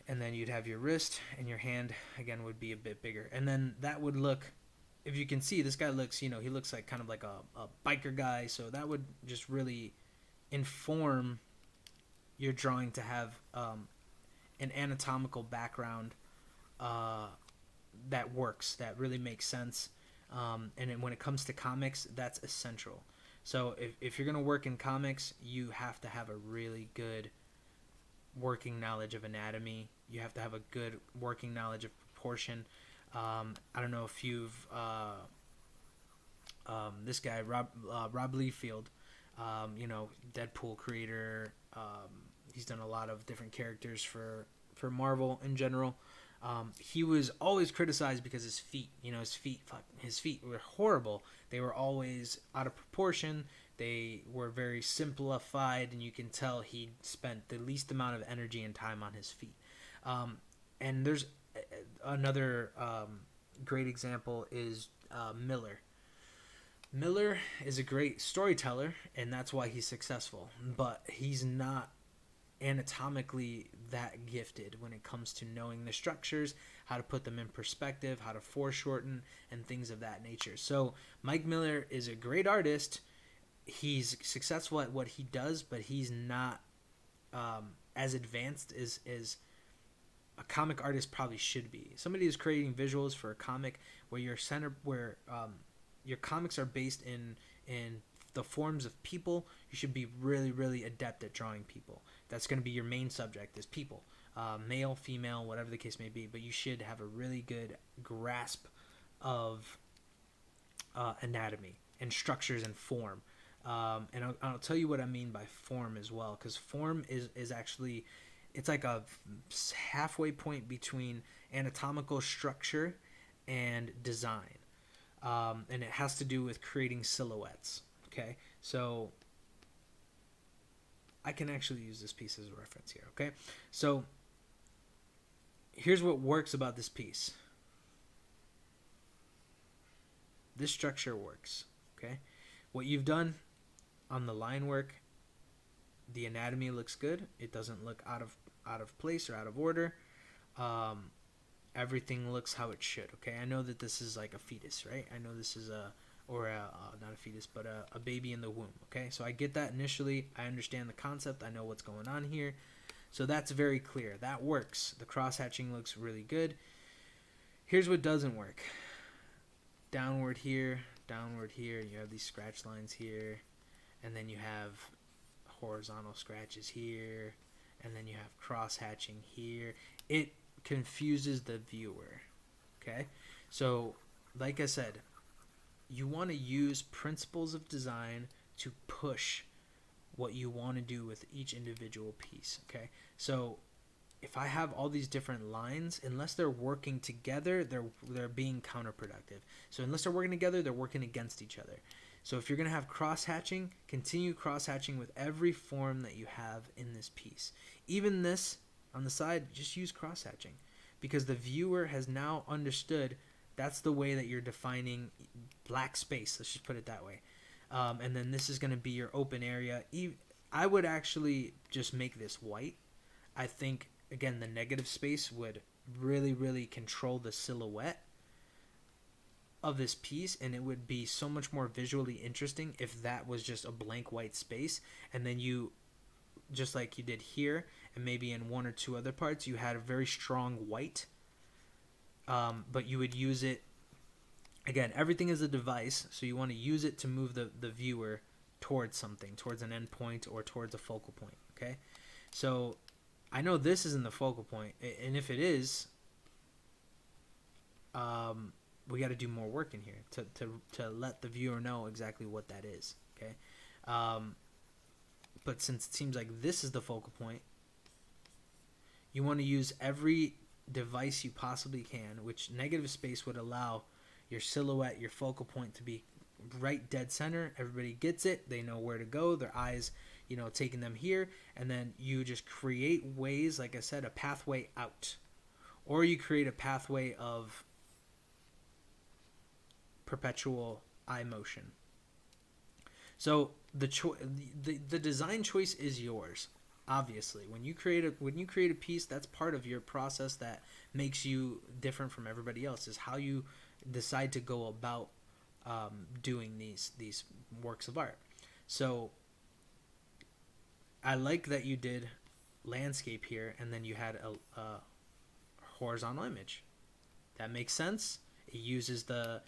And then you'd have your wrist, and your hand, again, would be a bit bigger. And then that would look, if you can see, this guy looks, he looks like kind of like a biker guy. So that would just really inform your drawing to have an anatomical background that works, that really makes sense. And then when it comes to comics, that's essential. So if you're going to work in comics, you have to have a really good working knowledge of anatomy. You have to have a good working knowledge of proportion. I don't know if you've this guy Rob Liefeld, Deadpool creator. He's done a lot of different characters for Marvel in general. He was always criticized because his feet were horrible. They were always out of proportion. They were very simplified, and you can tell he spent the least amount of energy and time on his feet. And there's another great example is Miller. Miller is a great storyteller, and that's why he's successful. But he's not anatomically that gifted when it comes to knowing the structures, how to put them in perspective, how to foreshorten, and things of that nature. So Mike Miller is a great artist. He's successful at what he does, but he's not as advanced as a comic artist probably should be. Somebody who's creating visuals for a comic where your comics are based in the forms of people, you should be really, really adept at drawing people. That's going to be your main subject, is people. Male, female, whatever the case may be. But you should have a really good grasp of anatomy and structures and form. And I'll tell you what I mean by form as well, because form is actually, it's like a halfway point between anatomical structure and design. And it has to do with creating silhouettes. Okay, so I can actually use this piece as a reference here. Okay, so here's what works about this piece. This structure works. Okay, what you've done on the line work, the anatomy looks good. It doesn't look out of place or out of order. Everything looks how it should. Okay, I know that this is like a fetus, right? I know this is not a fetus, but a baby in the womb. Okay, so I get that initially. I understand the concept. I know what's going on here. So that's very clear. That works. The cross-hatching looks really good. Here's what doesn't work. Downward here. You have these scratch lines here. And then you have horizontal scratches here. And then you have cross-hatching here. It confuses the viewer. Okay? So, like I said, you want to use principles of design to push what you want to do with each individual piece. Okay, so if I have all these different lines, unless they're working together, they're being counterproductive. So unless they're working together, they're working against each other. So if you're going to have cross-hatching, continue cross-hatching with every form that you have in this piece. Even this on the side, just use cross-hatching, because the viewer has now understood that's the way that you're defining black space. Let's just put it that way. And then this is going to be your open area. I would actually just make this white. I think, again, the negative space would really control the silhouette of this piece, and it would be so much more visually interesting if that was just a blank white space, and then you, just like you did here and maybe in one or two other parts, you had a very strong white, but you would use it, again, everything is a device, so you want to use it to move the viewer towards something, towards an endpoint or towards a focal point. Okay, so I know this isn't the focal point, and if it is, we got to do more work in here to let the viewer know exactly what that is. Okay, but since it seems like this is the focal point, you want to use every device you possibly can, which negative space would allow your silhouette, your focal point to be right dead center. Everybody gets it. They know where to go. Their eyes, taking them here. And then you just create ways, like I said, a pathway out. Or you create a pathway of perpetual eye motion. So the design choice is yours. Obviously, when you create a piece, that's part of your process that makes you different from everybody else. Is how you decide to go about doing these works of art. So I like that you did landscape here, and then you had a horizontal image. That makes sense. It uses the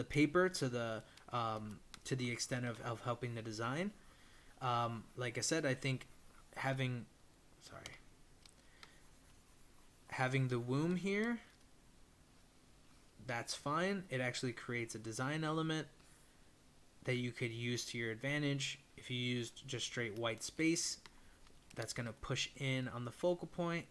paper to the extent of helping the design. Like I said, I think having the womb here, that's fine. It actually creates a design element that you could use to your advantage. If you used just straight white space, that's going to push in on the focal point,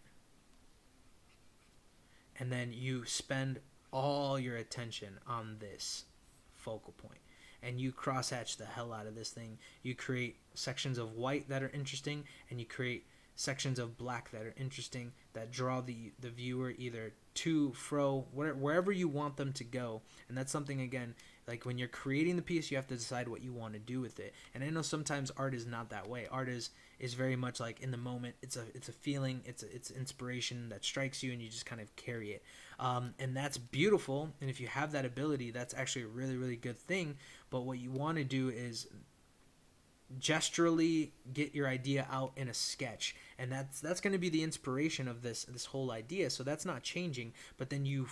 and then you spend all your attention on this focal point, and you crosshatch the hell out of this thing. You create sections of white that are interesting, and you create sections of black that are interesting, that draw the viewer either to, fro, wherever you want them to go. And that's something, again, like when you're creating the piece, you have to decide what you want to do with it. And I know sometimes art is not that way. Art is very much like in the moment. It's a feeling, it's inspiration that strikes you, and you just kind of carry it. And that's beautiful. And if you have that ability, that's actually a really good thing. But what you want to do is gesturally get your idea out in a sketch, and that's going to be the inspiration of this whole idea. So that's not changing, but then you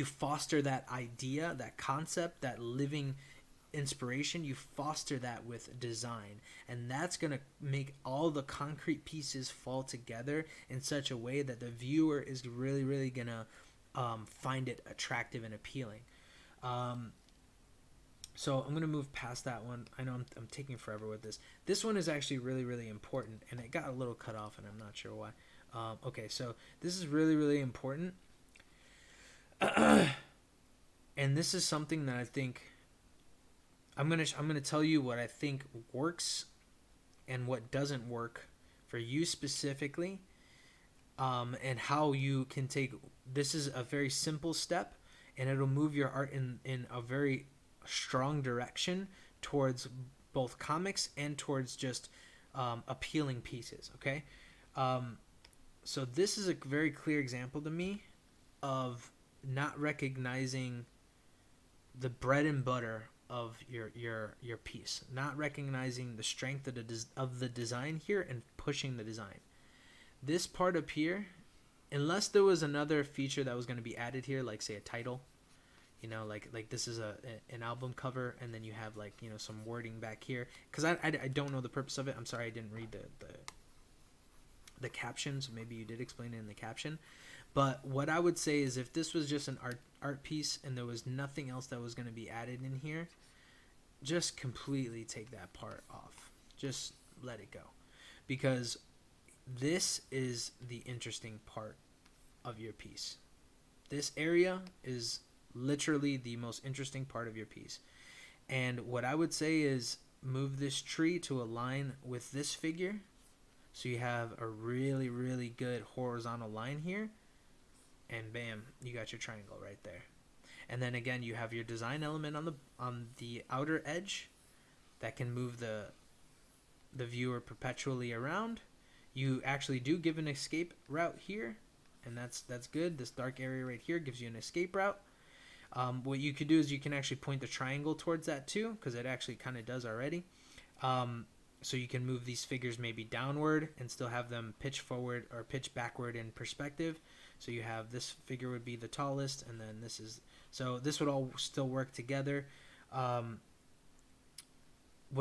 foster that idea, that concept, that living inspiration. You foster that with design, and that's going to make all the concrete pieces fall together in such a way that the viewer is really going to find it attractive and appealing. So I'm going to move past that one. I know I'm taking forever with this. This one is actually really important, and it got a little cut off, and I'm not sure why. Okay, so this is really important. And this is something that I think I'm going to tell you what I think works and what doesn't work for you specifically, and how you can take. This is a very simple step, and it'll move your art in a very strong direction towards both comics and towards just appealing pieces. Okay, so this is a very clear example to me of not recognizing the bread and butter of your piece, not recognizing the strength of the design here and pushing the design. This part up here, unless there was another feature that was going to be added here, like say a title, like this is an album cover, and then you have some wording back here, because I don't know the purpose of it. I'm sorry, I didn't read the caption, so maybe you did explain it in the caption. But what I would say is, if this was just an art piece and there was nothing else that was going to be added in here, just completely take that part off. Just let it go, because this is the interesting part of your piece. This area is literally the most interesting part of your piece. And what I would say is, move this tree to align with this figure, so you have a really good horizontal line here, and bam, you got your triangle right there. And then again, you have your design element on the outer edge that can move the viewer perpetually around. You actually do give an escape route here, and that's good. This dark area right here gives you an escape route. What you could do is you can actually point the triangle towards that too, because it actually kind of does already. So you can move these figures maybe downward and still have them pitch forward or pitch backward in perspective. So you have this figure would be the tallest, and then this is, so this would all still work together. What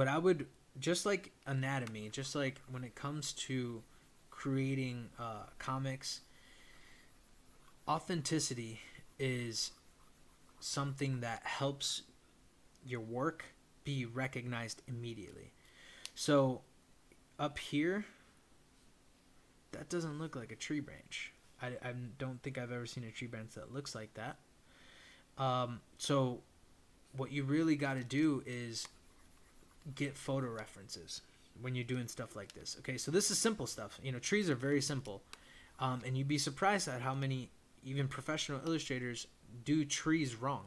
I would, just like anatomy, just like when it comes to creating comics, authenticity is something that helps your work be recognized immediately. So up here, that doesn't look like a tree branch. I don't think I've ever seen a tree branch that looks like that. So what you really got to do is get photo references when you're doing stuff like this. Okay, so this is simple stuff. You know, trees are very simple. And you'd be surprised at how many even professional illustrators do trees wrong.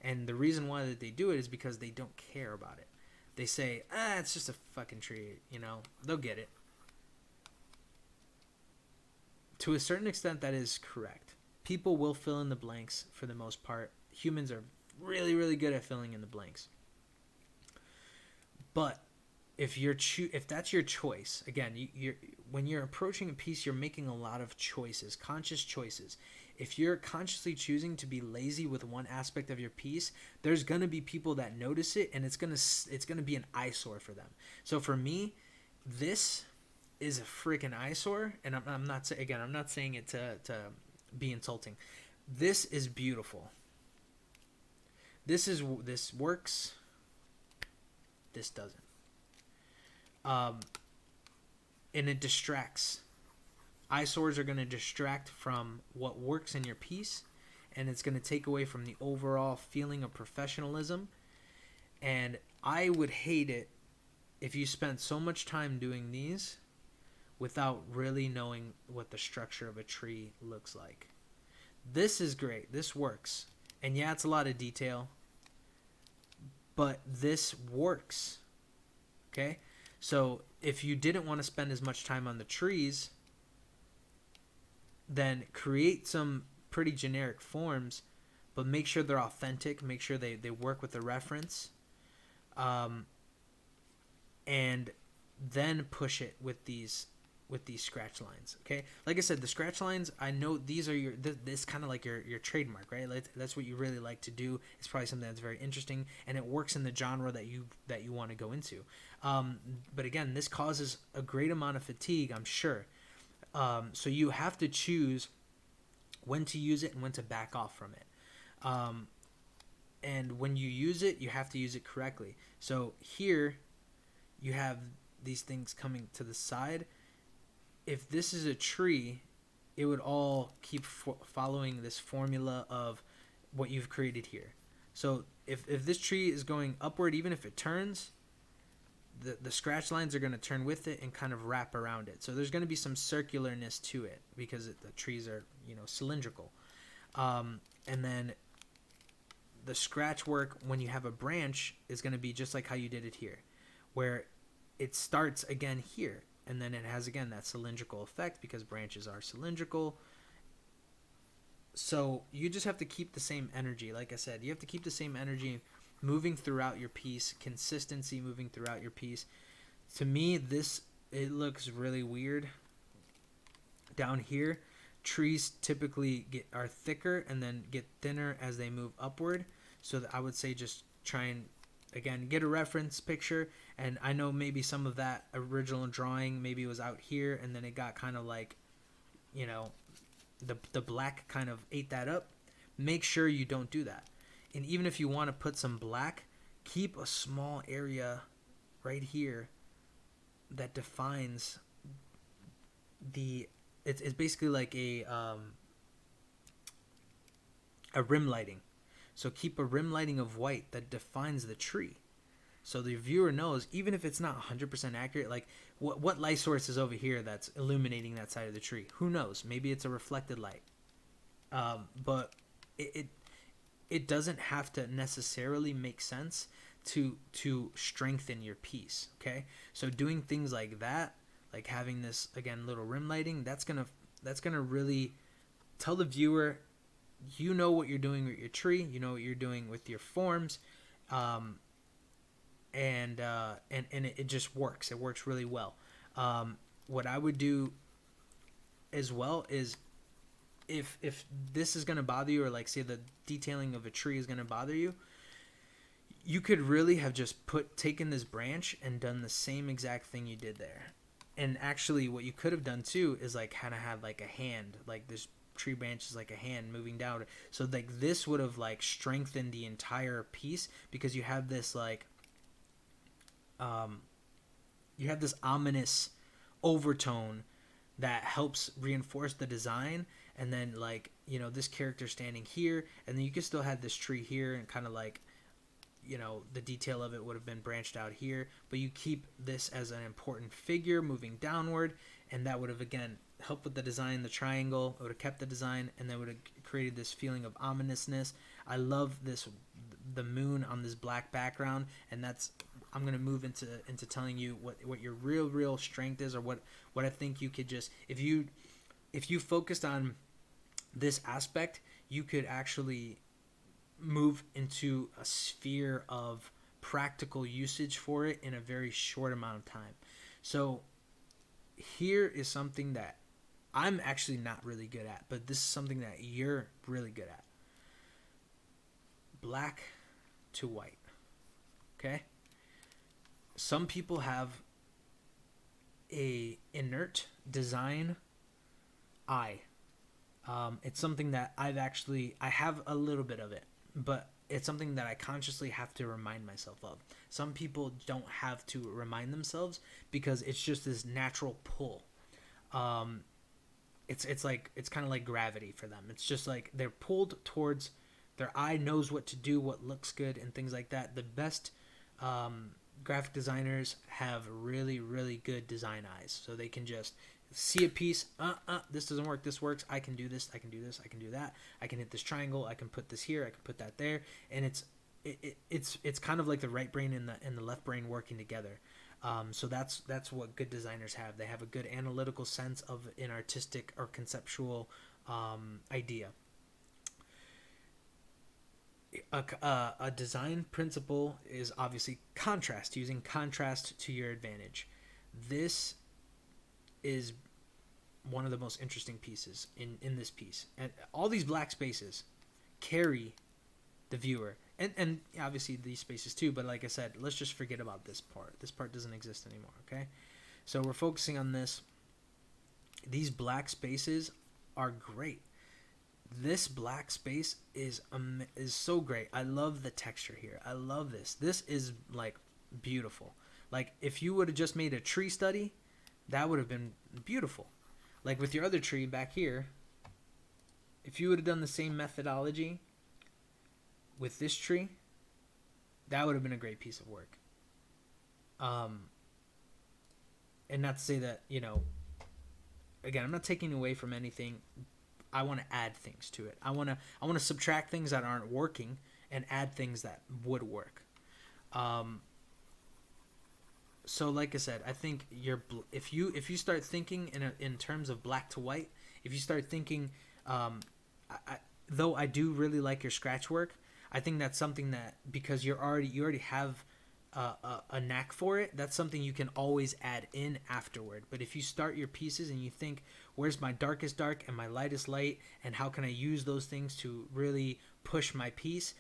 And the reason why that they do it is because they don't care about it. They say, it's just a fucking tree, you know, they'll get it. To a certain extent, that is correct. People will fill in the blanks for the most part. Humans are really, really good at filling in the blanks. But if that's your choice, again, when you're approaching a piece, you're making a lot of choices, conscious choices. If you're consciously choosing to be lazy with one aspect of your piece, there's gonna be people that notice it, and it's gonna be an eyesore for them. So for me, this is a freaking eyesore, and I'm not saying it to be insulting. This is beautiful. This works. This doesn't. And it distracts. Eyesores are going to distract from what works in your piece, and it's going to take away from the overall feeling of professionalism. And I would hate it if you spent so much time doing these without really knowing what the structure of a tree looks like. This is great. This works. And yeah, it's a lot of detail, but this works. Okay? So if you didn't want to spend as much time on the trees, then create some pretty generic forms, but make sure they're authentic. Make sure they work with the reference. And then push it with these scratch lines. Okay, like I said, the scratch lines, I know these are this kind of like your trademark, right? Like, that's what you really like to do. It's probably something that's very interesting, and it works in the genre that you want to go into. But again, this causes a great amount of fatigue, I'm sure. So you have to choose when to use it and when to back off from it. And when you use it, you have to use it correctly. So here you have these things coming to the side. If this is a tree, it would all keep following this formula of what you've created here. So if this tree is going upward, even if it turns, the scratch lines are going to turn with it and kind of wrap around it. So there's going to be some circularness to it because the trees are, cylindrical. And then the scratch work when you have a branch is going to be just like how you did it here, where it starts again here. And then it has, again, that cylindrical effect because branches are cylindrical. So you just have to keep the same energy. Like I said, you have to keep the same energy moving throughout your piece, consistency moving throughout your piece. To me, it looks really weird. Down here, trees typically are thicker and then get thinner as they move upward. So I would say just try and, again, get a reference picture. And I know maybe some of that original drawing maybe was out here, and then it got kind of like, the black kind of ate that up. Make sure you don't do that. And even if you want to put some black, keep a small area right here that defines it's basically like a rim lighting. So keep a rim lighting of white that defines the tree. So the viewer knows, even if it's not 100% accurate, like what light source is over here that's illuminating that side of the tree? Who knows? Maybe it's a reflected light. But it doesn't have to necessarily make sense to strengthen your piece, okay? So doing things like that like having this again little rim lighting, that's gonna really tell the viewer, you know what you're doing with your tree, you know what you're doing with your forms, um, and it just works. It works really well. What I would do as well is, if this is gonna bother you, or like say the detailing of a tree is gonna bother you, you could really have just taken this branch and done the same exact thing you did there. And actually, what you could have done too is like kind of had like a hand, like this tree branch is like a hand moving down. So like this would have like strengthened the entire piece, because you have this like you have this ominous overtone that helps reinforce the design. And then like, you know, this character standing here, and then you can still have this tree here, and kind of like, you know, the detail of it would have been branched out here, but you keep this as an important figure moving downward, and that would have again helped with the design. The triangle, it would have kept the design, and that would have created this feeling of ominousness. I love this, the moon on this black background, and that's, I'm going to move into telling you what your real strength is, or what I think you could just, if you focused on this aspect, you could actually move into a sphere of practical usage for it in a very short amount of time. So here is something that I'm actually not really good at, but this is something that you're really good at. Black to white. Okay? Some people have a inert design eye. It's something that I have a little bit of it, but it's something that I consciously have to remind myself of. Some people don't have to remind themselves, because it's just this natural pull. It's like, it's kind of like gravity for them. It's just like they're pulled towards, their eye knows what to do, what looks good, and things like that. The best graphic designers have really good design eyes, so they can just see a piece, this doesn't work, this works, I can do this, I can do this, I can do that, I can hit this triangle, I can put this here, I can put that there. And it's kind of like the right brain and the left brain working together. So that's what good designers have. They have a good analytical sense of an artistic or conceptual idea. A design principle is obviously contrast, using contrast to your advantage. This is one of the most interesting pieces in this piece. And all these black spaces carry the viewer. And obviously these spaces too, but like I said, let's just forget about this part. This part doesn't exist anymore, okay? So we're focusing on this. These black spaces are great. This black space is so great. I love the texture here. I love this. This is like beautiful. Like if you would have just made a tree study, that would have been beautiful. Like with your other tree back here, if you would have done the same methodology with this tree, that would have been a great piece of work. And not to say that, you know, again, I'm not taking away from anything. I want to add things to it. I want to subtract things that aren't working and add things that would work. So like I said, I think if you start thinking in terms of black to white, if you start thinking, though I do really like your scratch work, I think that's something that, because you already have a knack for it, that's something you can always add in afterward. But if you start your pieces and you think, where's my darkest dark and my lightest light, and how can I use those things to really push my piece,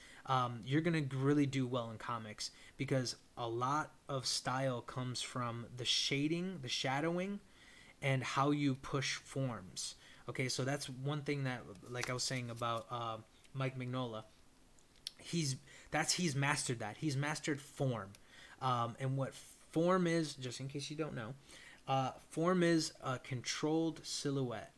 you're gonna really do well in comics, because a lot of style comes from the shading, the shadowing, and how you push forms. Okay, so that's one thing that, like I was saying about Mike Mignola, he's mastered that. He's mastered form. And what form is, just in case you don't know, form is a controlled silhouette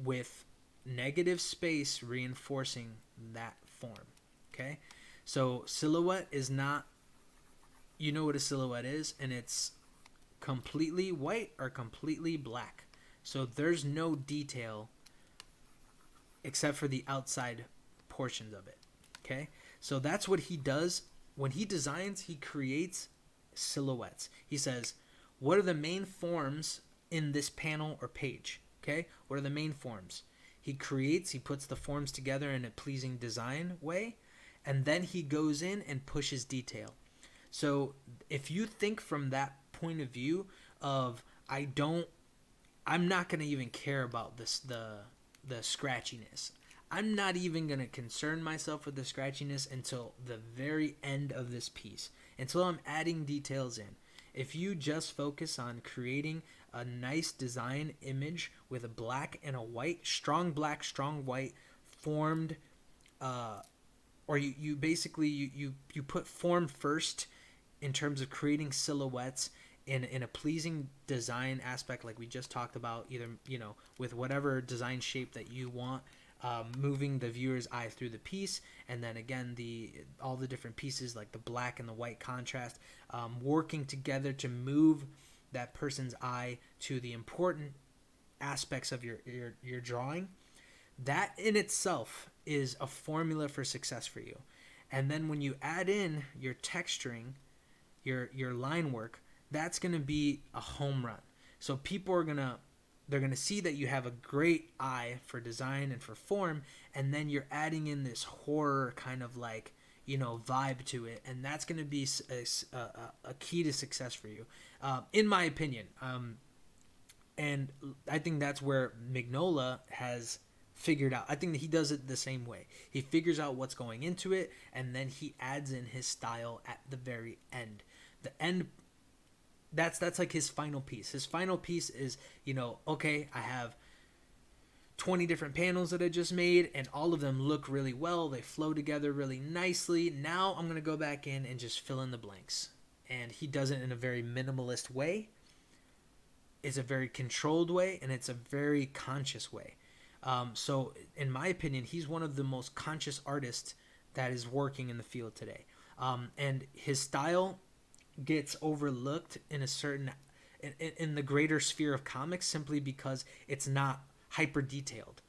with negative space reinforcing that form. Okay? So silhouette is not, you know what a silhouette is, and it's completely white or completely black. So there's no detail except for the outside portions of it. Okay? So that's what he does. When he designs, he creates silhouettes. He says, what are the main forms in this panel or page? Okay, what are the main forms? He puts the forms together in a pleasing design way, and then he goes in and pushes detail. So if you think from that point of view of I'm not going to even care about the scratchiness. I'm not even going to concern myself with the scratchiness until the very end of this piece, until I'm adding details in. If you just focus on creating a nice design image with a black and a white, strong black, strong white, formed, or you basically you put form first in terms of creating silhouettes in a pleasing design aspect, like we just talked about, either with whatever design shape that you want, moving the viewer's eye through the piece, and then again all the different pieces like the black and the white contrast, working together to move that person's eye to the important aspects of your drawing. That in itself is a formula for success for you. And then when you add in your texturing, your line work, that's going to be a home run. So people are they're going to see that you have a great eye for design and for form, and then you're adding in this horror kind of like, vibe to it, and that's going to be a key to success for you, in my opinion. And I think that's where Mignola has figured out. I think that he does it the same way. He figures out what's going into it, and then he adds in his style at the very end. The end, that's like his final piece. His final piece is, okay, I have 20 different panels that I just made, and all of them look really well. They flow together really nicely. Now I'm going to go back in and just fill in the blanks. And he does it in a very minimalist way. It's a very controlled way, and it's a very conscious way. So in my opinion, he's one of the most conscious artists that is working in the field today. And his style gets overlooked in in the greater sphere of comics simply because it's not hyper detailed.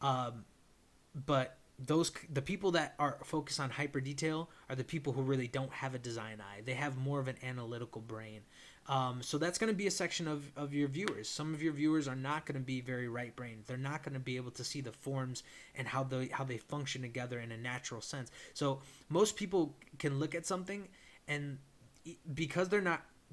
But the people that are focused on hyper detail are the people who really don't have a design eye. They have more of an analytical brain. So that's going to be a section of your viewers. Some of your viewers are not going to be very right brained. They're not going to be able to see the forms and how they function together in a natural sense. So most people can look at something, and because they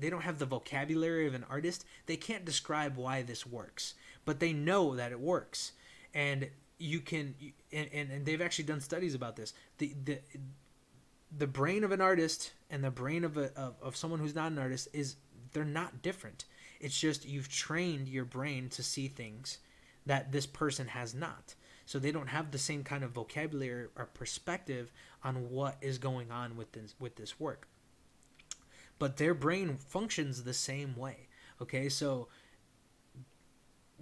don't have the vocabulary of an artist, they can't describe why this works, but they know that it works. And you can, and they've actually done studies about this. The brain of an artist and the brain of someone who's not an artist they're not different. It's just you've trained your brain to see things that this person has not. So they don't have the same kind of vocabulary or perspective on what is going on with this work. But their brain functions the same way. Okay, so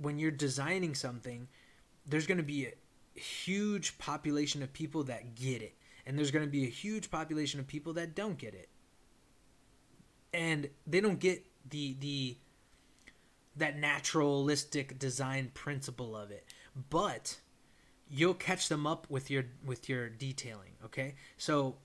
when you're designing something, there's going to be a huge population of people that get it, and there's going to be a huge population of people that don't get it. And they don't get that naturalistic design principle of it, but you'll catch them up with your detailing. Okay, so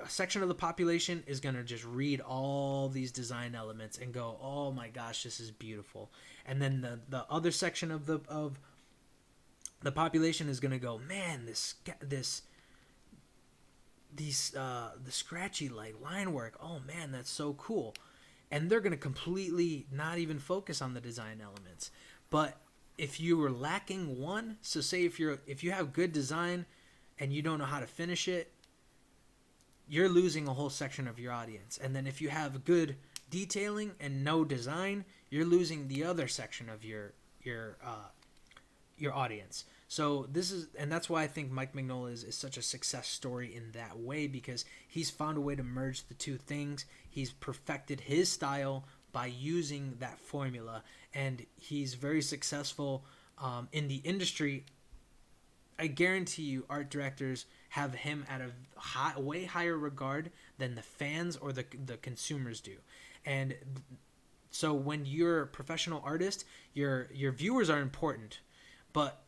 a section of the population is going to just read all these design elements and go, oh my gosh, this is beautiful. And then the other section of the population is going to go, man, the scratchy like line work, oh man, that's so cool. And they're going to completely not even focus on the design elements. But if you were lacking one, so say if you have good design and you don't know how to finish it, you're losing a whole section of your audience. And then if you have good detailing and no design, you're losing the other section of your audience. So that's why I think Mike Mignola is such a success story in that way, because he's found a way to merge the two things. He's perfected his style by using that formula, and he's very successful in the industry. I guarantee you art directors have him at a way higher regard than the fans or the consumers do. And so when you're a professional artist, your viewers are important, but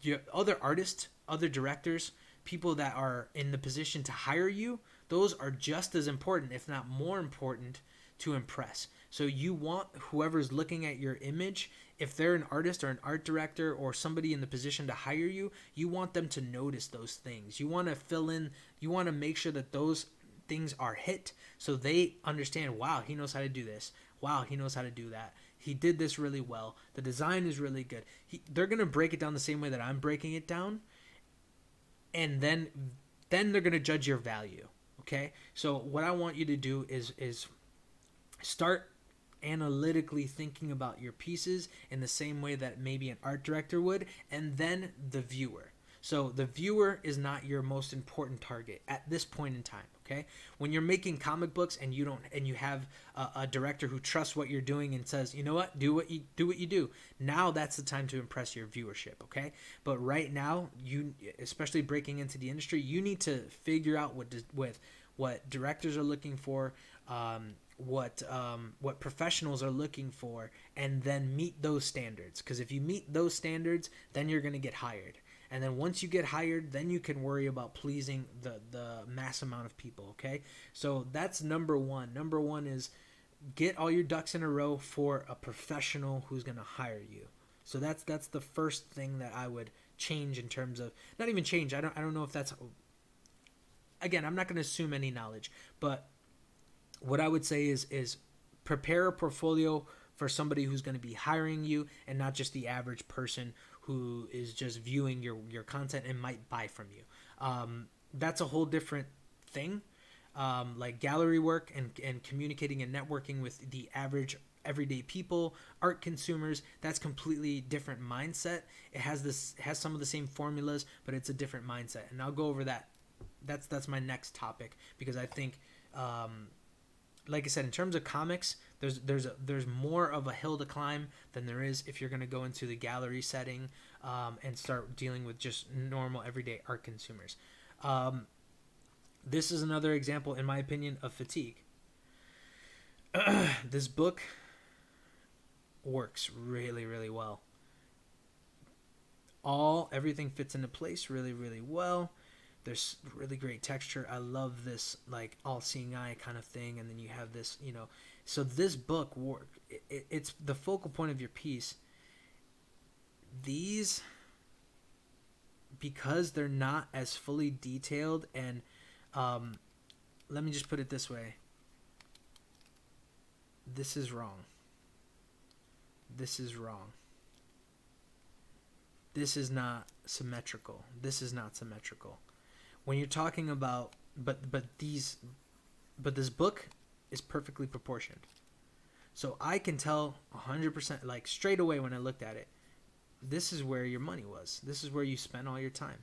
your other artists, other directors, people that are in the position to hire you, those are just as important, if not more important, to impress. So you want whoever's looking at your image, if they're an artist or an art director or somebody in the position to hire you, you want them to notice those things. You want to fill in, you want to make sure that those things are hit so they understand, wow, he knows how to do this. Wow, he knows how to do that. He did this really well. The design is really good. They're going to break it down the same way that I'm breaking it down. And then they're going to judge your value. Okay? So what I want you to do is start analytically thinking about your pieces in the same way that maybe an art director would, and then the viewer. So the viewer is not your most important target at this point in time. Okay, when you're making comic books and you have a director who trusts what you're doing and says, you know what, do what you do. Now that's the time to impress your viewership. Okay, but right now, you, especially breaking into the industry, you need to figure out what directors are looking for, what professionals are looking for, and then meet those standards. Because if you meet those standards, then you're going to get hired. And then once you get hired, then you can worry about pleasing the mass amount of people, okay? So that's number one. Number one is get all your ducks in a row for a professional who's going to hire you. So that's the first thing that I would change in terms of, not even change, I don't know if that's, again, I'm not going to assume any knowledge, but what I would say is prepare a portfolio for somebody who's going to be hiring you and not just the average person who is just viewing your content and might buy from you. That's a whole different thing. Like gallery work and communicating and networking with the average everyday people, art consumers, that's completely different mindset. It has some of the same formulas, but it's a different mindset. And I'll go over that. That's my next topic, because I think, like I said, in terms of comics, there's more of a hill to climb than there is if you're going to go into the gallery setting and start dealing with just normal everyday art consumers. This is another example, in my opinion, of fatigue. This book works really, really well. Everything fits into place really, really well. There's really great texture. I love this like all-seeing eye kind of thing, and then you have this, so this book it's the focal point of your piece. These, because they're not as fully detailed, and let me just put it this way. This is wrong. This is wrong. This is not symmetrical. This is not symmetrical. When you're talking about, but this book is perfectly proportioned. So I can tell 100%, like straight away when I looked at it, this is where your money was. This is where you spent all your time.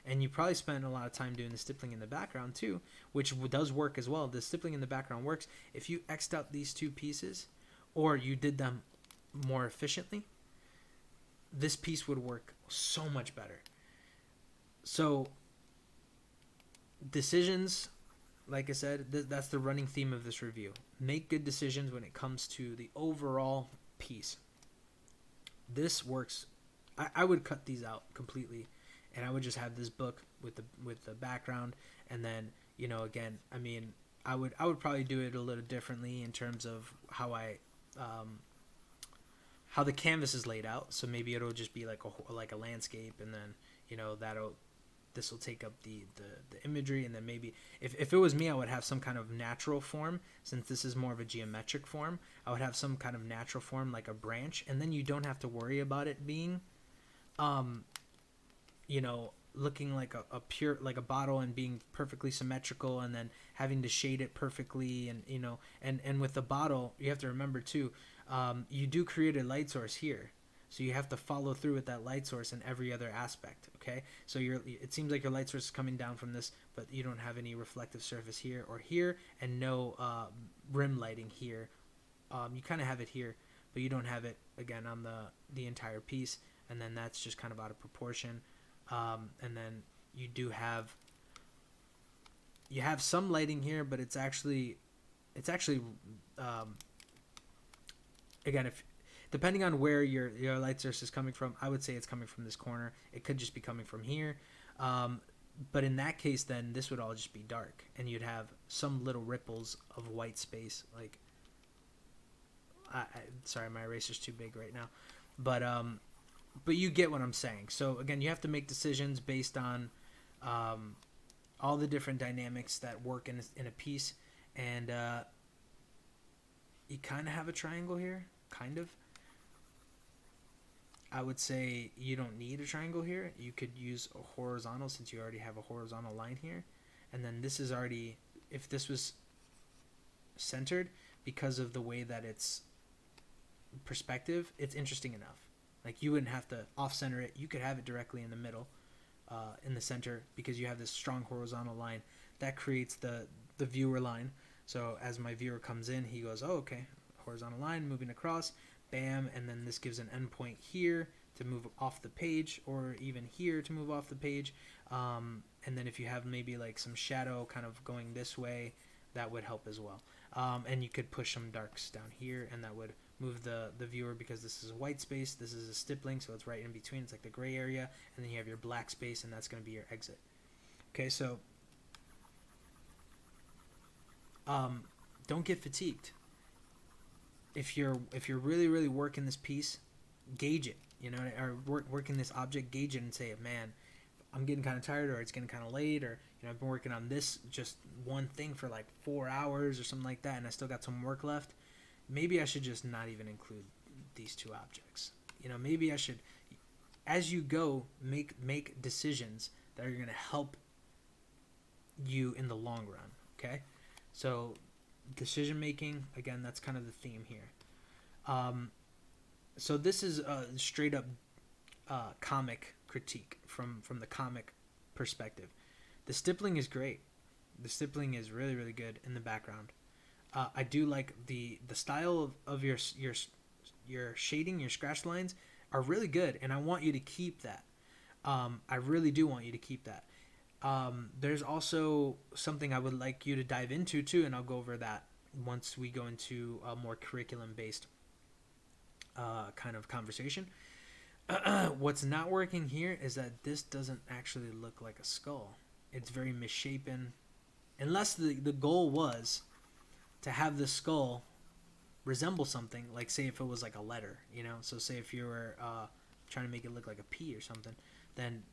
And you probably spent a lot of time doing the stippling in the background too, which does work as well. The stippling in the background works. If you X'd out these two pieces, or you did them more efficiently, this piece would work so much better. So decisions, like I said, that's the running theme of this review. Make good decisions when it comes to the overall piece. This works. I would cut these out completely, and I would just have this book with the background, and then again, I mean, I would probably do it a little differently in terms of how how the canvas is laid out. So maybe it'll just be like a landscape, and then this will take up the imagery, and then maybe if it was me, I would have some kind of natural form. Since this is more of a geometric form, I would have some kind of natural form like a branch, and then you don't have to worry about it being looking like a pure, like a bottle, and being perfectly symmetrical, and then having to shade it perfectly, and and with the bottle, you have to remember too, you do create a light source here. So you have to follow through with that light source in every other aspect, okay? So it seems like your light source is coming down from this, but you don't have any reflective surface here or here, and no rim lighting here. You kind of have it here, but you don't have it, again, on the entire piece, and then that's just kind of out of proportion. And then you do have some lighting here, but it's actually again, if depending on where your light source is coming from, I would say it's coming from this corner. It could just be coming from here. But in that case, then this would all just be dark, and you'd have some little ripples of white space. Like, sorry, my eraser's too big right now, but you get what I'm saying. So again, you have to make decisions based on all the different dynamics that work in a piece, and you kind of have a triangle here, kind of. I would say you don't need a triangle here. You could use a horizontal since you already have a horizontal line here. And then this is already, if this was centered, because of the way that it's perspective, it's interesting enough. Like you wouldn't have to off-center it. You could have it directly in the middle, in the center, because you have this strong horizontal line. That creates the viewer line. So as my viewer comes in, he goes, oh, okay, horizontal line, moving across. Bam, and then this gives an endpoint here to move off the page, or even here to move off the page. And then if you have maybe like some shadow kind of going this way, that would help as well. And you could push some darks down here, and that would move the viewer, because this is a white space, this is a stippling, so it's right in between. It's like the gray area, and then you have your black space, and that's going to be your exit. Okay, so don't get fatigued. If you're really working this piece, gauge it, or working this object, gauge it and say, man, I'm getting kind of tired, or it's getting kind of late, or I've been working on this just one thing for like 4 hours or something like that, and I still got some work left. Maybe I should just not even include these two objects. Maybe I should, as you go, make decisions that are going to help you in the long run. Okay, so decision making, again, that's kind of the theme here. So this is a straight up comic critique from the comic perspective. The stippling is great. The stippling is really good in the background. I do like the style of your shading, your scratch lines are really good, and I want you to keep that. I really do want you to keep that. There's also something I would like you to dive into too, and I'll go over that once we go into a more curriculum-based kind of conversation. What's not working here is that this doesn't actually look like a skull. It's very misshapen. Unless the goal was to have the skull resemble something, like say if it was like a letter, so say if you were trying to make it look like a P or something, then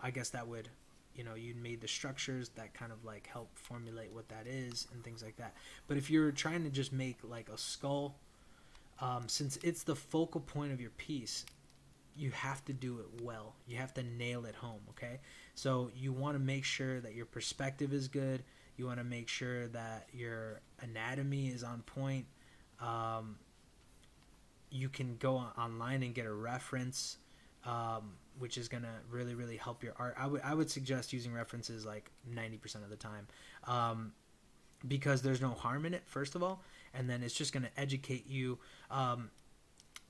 I guess that would, you made the structures that kind of like help formulate what that is and things like that. But if you're trying to just make like a skull, since it's the focal point of your piece, you have to do it well. You have to nail it home, okay? So you want to make sure that your perspective is good. You want to make sure that your anatomy is on point. You can go online and get a reference, which is going to really help your art. I would suggest using references like 90% of the time, because there's no harm in it, first of all, and then it's just going to educate you.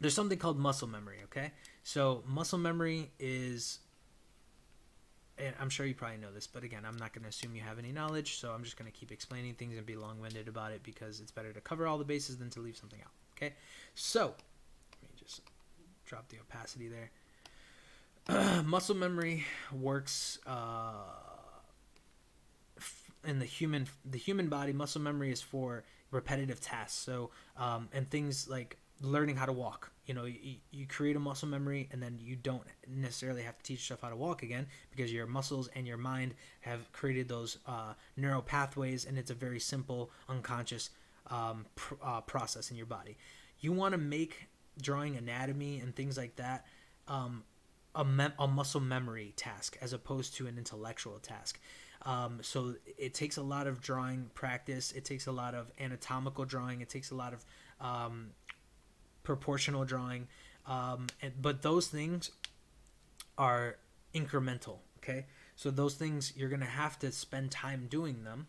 There's something called muscle memory, okay? So muscle memory is, and I'm sure you probably know this, but again, I'm not going to assume you have any knowledge, so I'm just going to keep explaining things and be long-winded about it, because it's better to cover all the bases than to leave something out, okay? So let me just drop the opacity there. Muscle memory works in the human body. Muscle memory is for repetitive tasks. So and things like learning how to walk. You create a muscle memory, and then you don't necessarily have to teach yourself how to walk again, because your muscles and your mind have created those neural pathways, and it's a very simple unconscious process in your body. You want to make drawing anatomy and things like that a muscle memory task as opposed to an intellectual task. So it takes a lot of drawing practice. It takes a lot of anatomical drawing. It takes a lot of proportional drawing. But those things are incremental, okay? So those things, you're going to have to spend time doing them.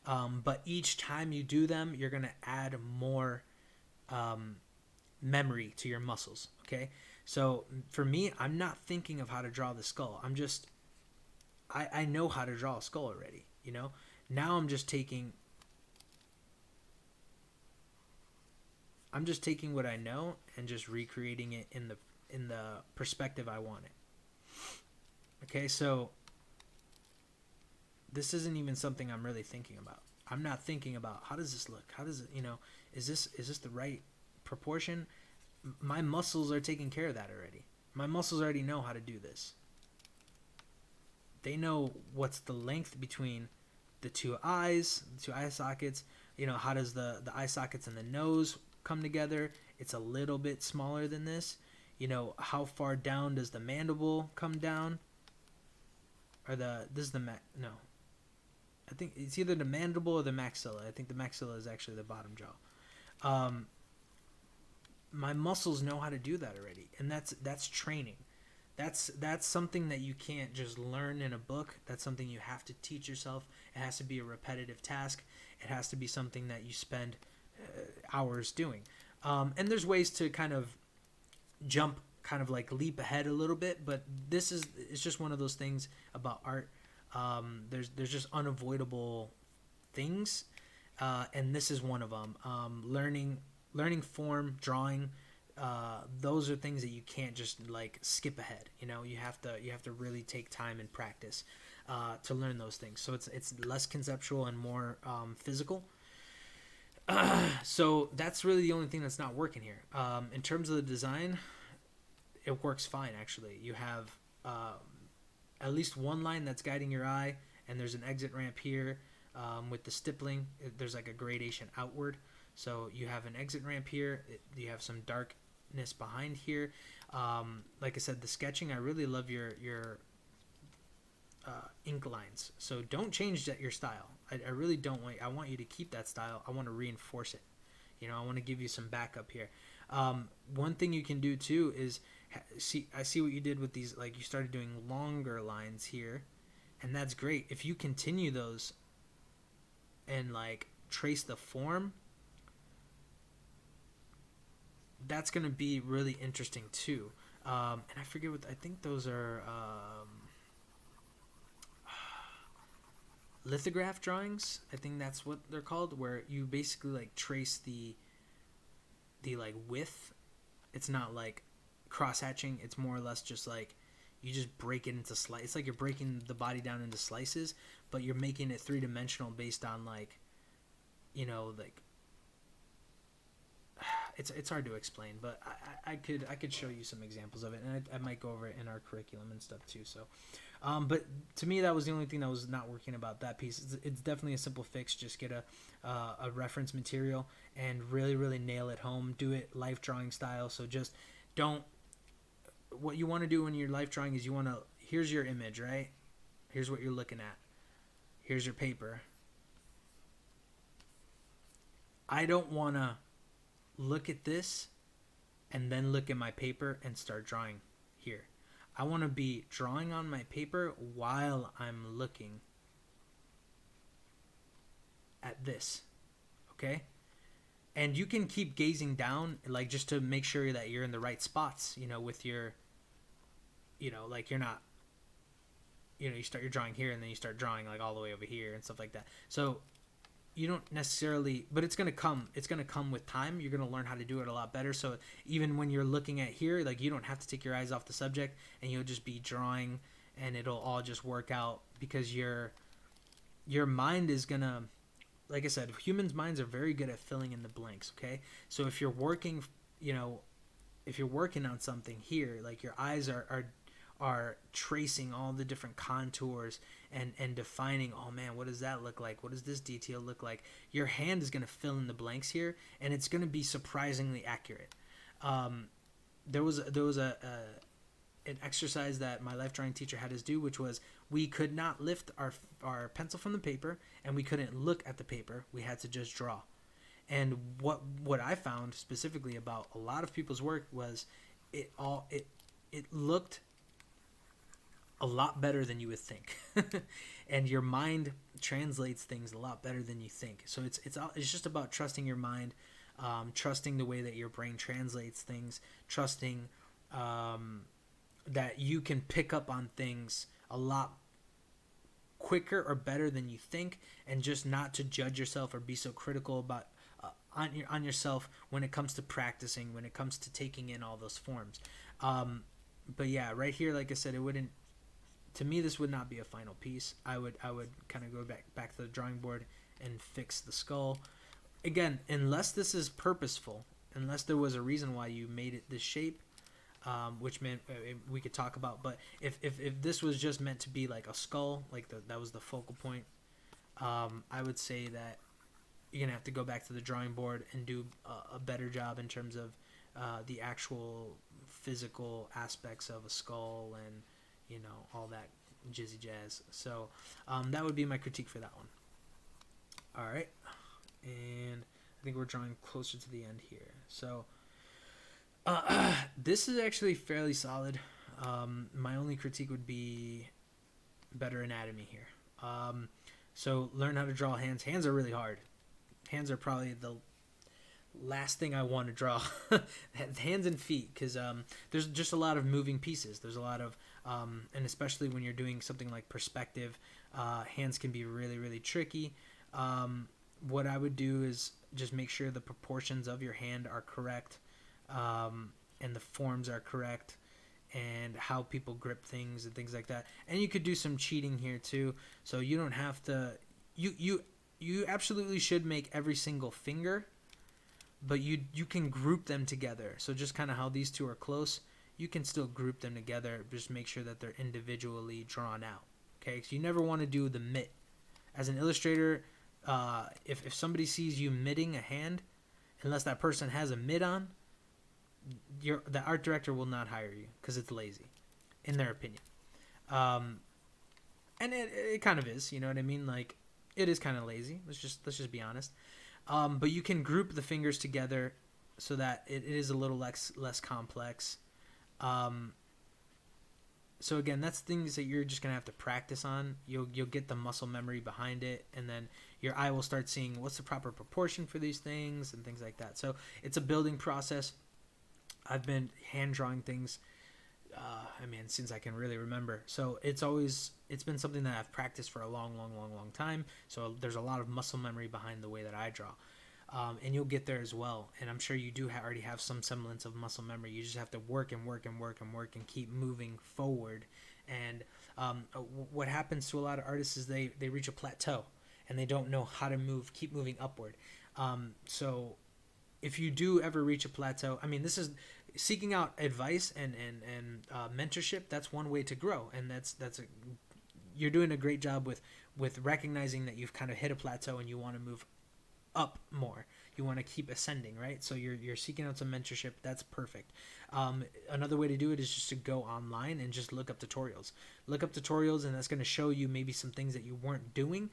But each time you do them, you're going to add more memory to your muscles, okay? So for me, I'm not thinking of how to draw the skull. I know how to draw a skull already, Now I'm just taking what I know and just recreating it in the perspective I want it. Okay, so this isn't even something I'm really thinking about. I'm not thinking about how does this look? How does it, is this the right proportion? My muscles are taking care of that already. My muscles already know how to do this. They know what's the length between the two eyes, the two eye sockets. How does the eye sockets and the nose come together? It's a little bit smaller than this. How far down does the mandible come down? Or this is the no. I think it's either the mandible or the maxilla. I think the maxilla is actually the bottom jaw. My muscles know how to do that already, and that's training. That's something that you can't just learn in a book. That's something you have to teach yourself. It has to be a repetitive task. It has to be something that you spend hours doing. And there's ways to kind of jump, kind of like leap ahead a little bit, but it's just one of those things about art. There's just unavoidable things, and this is one of them. Learning form, drawing. Those are things that you can't just like skip ahead. You have to really take time and practice to learn those things. So it's less conceptual and more physical. So that's really the only thing that's not working here. In terms of the design, it works fine actually. You have at least one line that's guiding your eye, and there's an exit ramp here with the stippling. There's like a gradation outward. So you have an exit ramp here. You have some darkness behind here. Like I said, the sketching, I really love your ink lines. So don't change your style. I really don't want. I want you to keep that style. I want to reinforce it. I want to give you some backup here. One thing you can do too is I see what you did with these. Like you started doing longer lines here, and that's great. If you continue those and like trace the form, that's going to be really interesting too. And I forget I think those are lithograph drawings. I think that's what they're called, where you basically like trace the like width. It's not like cross hatching. It's more or less just like you just break it into slices. It's like you're breaking the body down into slices, but you're making it three-dimensional based on like like it's hard to explain, but I could show you some examples of it, and I might go over it in our curriculum and stuff too. So, but to me, that was the only thing that was not working about that piece. It's definitely a simple fix. Just get a reference material and really nail it home. Do it life drawing style. So just don't. What you want to do when you're life drawing is you want to. Here's your image, right? Here's what you're looking at. Here's your paper. I don't want to look at this and then look at my paper and start drawing here. I want to be drawing on my paper while I'm looking at this. Okay? And you can keep gazing down, like just to make sure that you're in the right spots, with your, like you're not, you start your drawing here and then you start drawing like all the way over here and stuff like that. So you don't necessarily, but it's going to come with time. You're going to learn how to do it a lot better. So even when you're looking at here, like you don't have to take your eyes off the subject, and you'll just be drawing and it'll all just work out, because your mind is going to, like I said, humans' minds are very good at filling in the blanks. Okay. So if you're working, if you're working on something here, like your eyes are tracing all the different contours and defining, oh man, what does that look like? What does this detail look like? Your hand is going to fill in the blanks here, and it's going to be surprisingly accurate. There was an exercise that my life drawing teacher had us do, which was we could not lift our pencil from the paper, and we couldn't look at the paper. We had to just draw. And what I found specifically about a lot of people's work was it looked a lot better than you would think. And your mind translates things a lot better than you think. So it's just about trusting your mind, trusting the way that your brain translates things, trusting that you can pick up on things a lot quicker or better than you think, and just not to judge yourself or be so critical about on yourself when it comes to practicing, when it comes to taking in all those forms. But yeah, right here, like I said, to me, this would not be a final piece. I would kind of go back to the drawing board and fix the skull. Again, unless this is purposeful, unless there was a reason why you made it this shape, which meant we could talk about. But if this was just meant to be like a skull, like that was the focal point, I would say that you're gonna have to go back to the drawing board and do a better job in terms of the actual physical aspects of a skull and all that jizzy jazz. So that would be my critique for that one. All right, and I think we're drawing closer to the end here. So this is actually fairly solid. My only critique would be better anatomy here. So learn how to draw hands. Hands are really hard. Hands are probably the last thing I want to draw. Hands and feet, because there's just a lot of moving pieces. There's a lot of, and especially when you're doing something like perspective, hands can be really, really tricky. What I would do is just make sure the proportions of your hand are correct, and the forms are correct, and how people grip things and things like that. And you could do some cheating here too, so you don't have to. You absolutely should make every single finger, but you can group them together. So just kind of how these two are close, you can still group them together. Just make sure that they're individually drawn out. Okay, so you never want to do the mitt. As an illustrator, if somebody sees you mitting a hand, unless that person has a mitt on, the art director will not hire you because it's lazy, in their opinion. And it kind of is, you know what I mean? Like, it is kind of lazy. Let's just be honest. But you can group the fingers together so that it is a little less complex. So again, that's things that you're just gonna have to practice on. You'll get the muscle memory behind it, and then your eye will start seeing what's the proper proportion for these things and things like that. So it's a building process. I've been hand drawing things, since I can really remember. So it's been something that I've practiced for a long time. So there's a lot of muscle memory behind the way that I draw. And you'll get there as well. And I'm sure you do already have some semblance of muscle memory. You just have to work and keep moving forward. And what happens to a lot of artists is they reach a plateau and they don't know how to keep moving upward. So if you do ever reach a plateau, this is seeking out advice and mentorship. That's one way to grow, and you're doing a great job with recognizing that you've kind of hit a plateau and you want to move up more. You want to keep ascending, right? So you're seeking out some mentorship. That's perfect. Another way to do it is just to go online and just look up tutorials. And that's going to show you maybe some things that you weren't doing.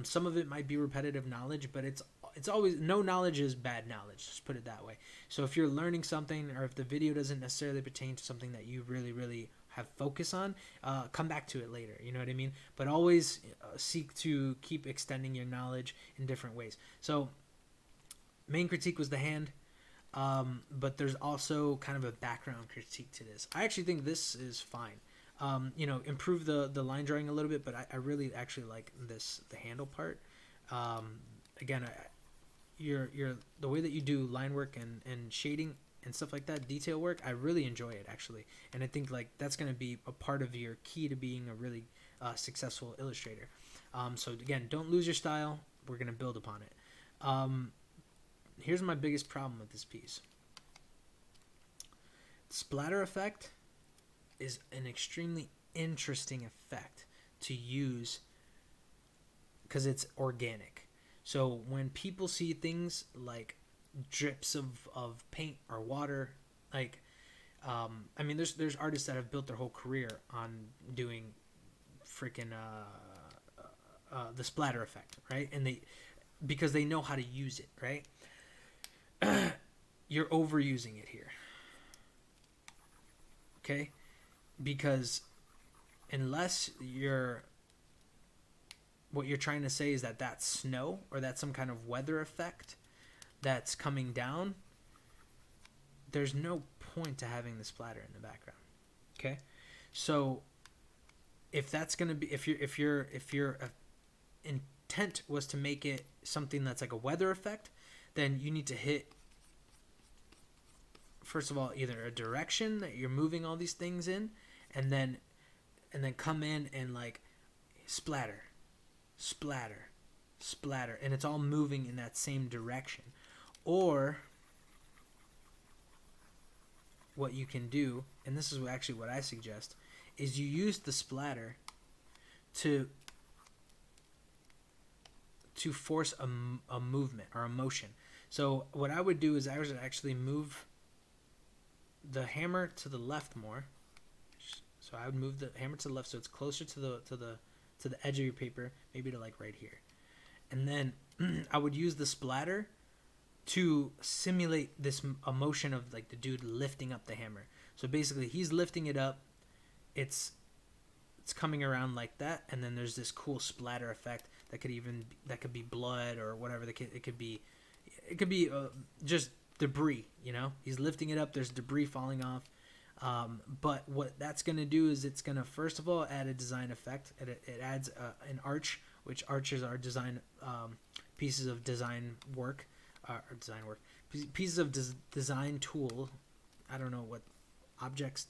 Some of it might be repetitive knowledge, but it's always, no knowledge is bad knowledge. Just put it that way. So if you're learning something, or if the video doesn't necessarily pertain to something that you really, really have focus on, come back to it later. You know what I mean? But always seek to keep extending your knowledge in different ways. So main critique was the hand, but there's also kind of a background critique to this. I actually think this is fine. Improve the line drawing a little bit, but I really actually like the handle part. Again, the way that you do line work and shading and stuff like that, detail work, I really enjoy it actually, and I think like that's going to be a part of your key to being a really successful illustrator. So again, don't lose your style. We're going to build upon it. Here's my biggest problem with this piece. Splatter effect is an extremely interesting effect to use because it's organic. So when people see things like drips of paint or water, like there's artists that have built their whole career on doing freaking the splatter effect, right? And because they know how to use it, right? You're overusing it here, okay? Because unless what you're trying to say is that that's snow or that's some kind of weather effect that's coming down, there's no point to having the splatter in the background. Okay, so if that's gonna be, if your intent was to make it something that's like a weather effect, then you need to hit, first of all, either a direction that you're moving all these things in, and then and then come in and like splatter, splatter, splatter, and it's all moving in that same direction. Or what you can do, and this is actually what I suggest, is you use the splatter to force a movement or a motion. So what I would do is I would actually move the hammer to the left more. So I would move the hammer to the left so it's closer to the edge of your paper, maybe to like right here. And then I would use the splatter to simulate this emotion of like the dude lifting up the hammer. So basically he's lifting it up, it's coming around like that, and then there's this cool splatter effect that could be blood or whatever. It could be just debris. He's lifting it up. There's debris falling off. But what that's gonna do is it's gonna first of all add a design effect. It adds an arch, which arches are design pieces of design work, pieces of design tool. I don't know what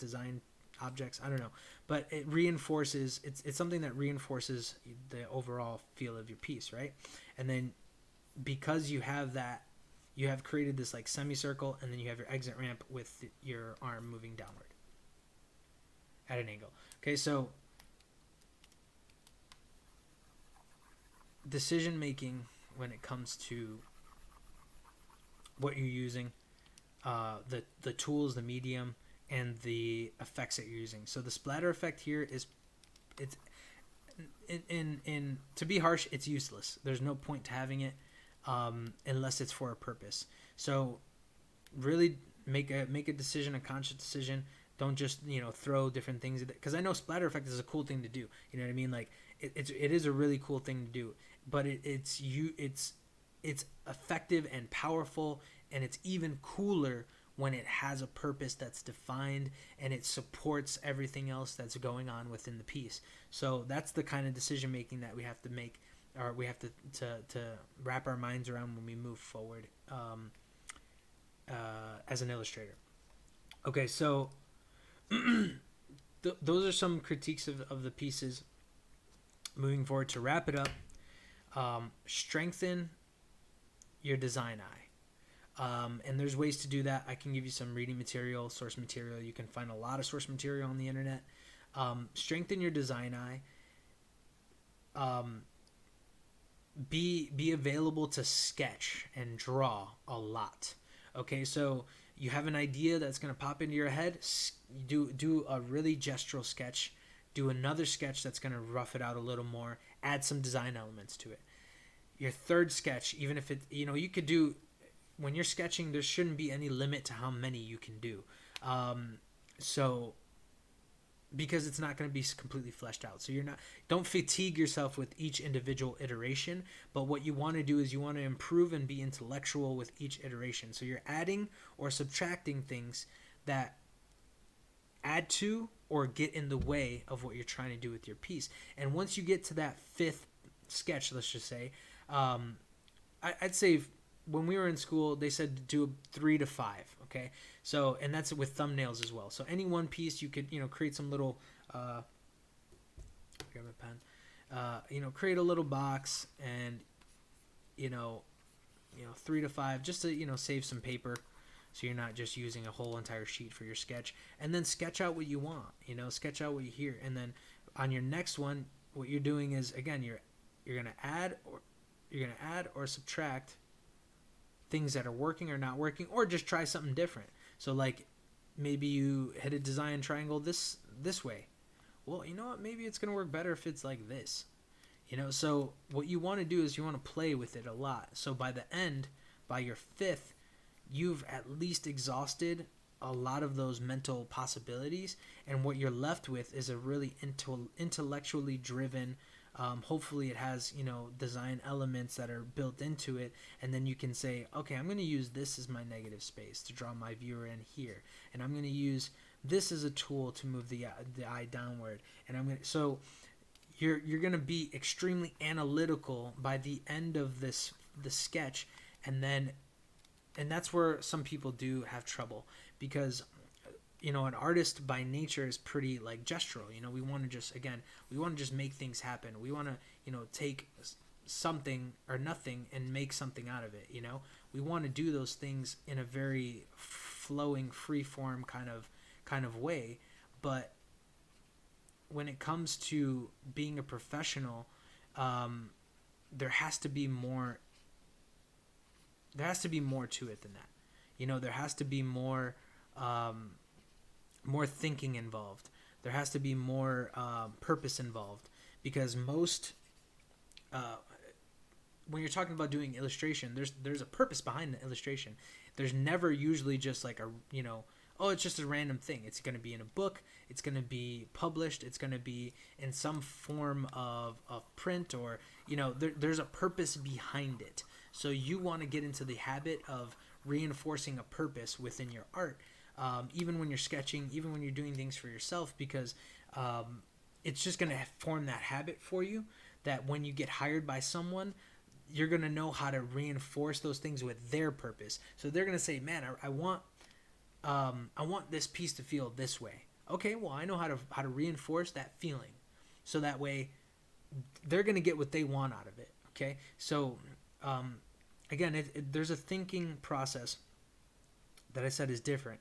design objects, I don't know, but it reinforces, it's something that reinforces the overall feel of your piece, right? And then because you have that, you have created this like semicircle, and then you have your exit ramp with your arm moving downward at an angle. Okay, so decision making when it comes to what you're using, the tools, the medium, and the effects that you're using. So the splatter effect here it's in to be harsh, it's useless. There's no point to having it unless it's for a purpose. So really make a decision, a conscious decision. Don't just throw different things, because I know splatter effect is a cool thing to do. You know what I mean? Like it is a really cool thing to do, but it's effective and powerful, and it's even cooler when it has a purpose that's defined and it supports everything else that's going on within the piece. So that's the kind of decision making that we have to make, or we have to wrap our minds around when we move forward as an illustrator. Okay, so those are some critiques of the pieces. Moving forward, to wrap it up, strengthen your design eye. And there's ways to do that. I can give you some reading material, source material. You can find a lot of source material on the internet. Strengthen your design eye. Be available to sketch and draw a lot. Okay, so you have an idea that's going to pop into your head. Do a really gestural sketch. Do another sketch that's going to rough it out a little more. Add some design elements to it. Your third sketch, even if it, you could do, when you're sketching, there shouldn't be any limit to how many you can do. So because it's not going to be completely fleshed out. So don't fatigue yourself with each individual iteration, but what you want to do is you want to improve and be intellectual with each iteration. So you're adding or subtracting things that add to or get in the way of what you're trying to do with your piece. And once you get to that fifth sketch, let's just say, I'd say when we were in school, they said to do 3 to 5. Okay, so, and that's with thumbnails as well. So any one piece, you could create some little grab a pen, create a little box, and 3 to 5, just to save some paper, so you're not just using a whole entire sheet for your sketch. And then sketch out what you want, sketch out what you hear, and then on your next one, what you're doing is, again, you're gonna add or subtract things that are working or not working, or just try something different. So like maybe you hit a design triangle this way. Well, you know what? Maybe it's going to work better if it's like this. So what you want to do is you want to play with it a lot. So by the end, by your fifth, you've at least exhausted a lot of those mental possibilities, and what you're left with is a really intellectually driven, hopefully it has design elements that are built into it, and then you can say, okay, I'm going to use this as my negative space to draw my viewer in here, and I'm going to use this as a tool to move the eye downward, and so you're going to be extremely analytical by the end of the sketch, and that's where some people do have trouble, because an artist by nature is pretty like gestural. We want to just, again, we want to just make things happen. We want to, take something or nothing and make something out of it. We want to do those things in a very flowing, free form kind of way. But when it comes to being a professional, there has to be more. There has to be more to it than that. There has to be more, more thinking involved. There has to be more purpose involved, because most, when you're talking about doing illustration, there's a purpose behind the illustration. There's never usually just like a, oh, it's just a random thing. It's going to be in a book. It's going to be published. It's going to be in some form of print, or, there's a purpose behind it. So you want to get into the habit of reinforcing a purpose within your art, even when you're sketching, even when you're doing things for yourself, because it's just going to form that habit for you, that when you get hired by someone, you're going to know how to reinforce those things with their purpose. So they're going to say, man, I want this piece to feel this way. Okay, well, I know how to reinforce that feeling, so that way they're going to get what they want out of it. Okay, so again, there's a thinking process that I said is different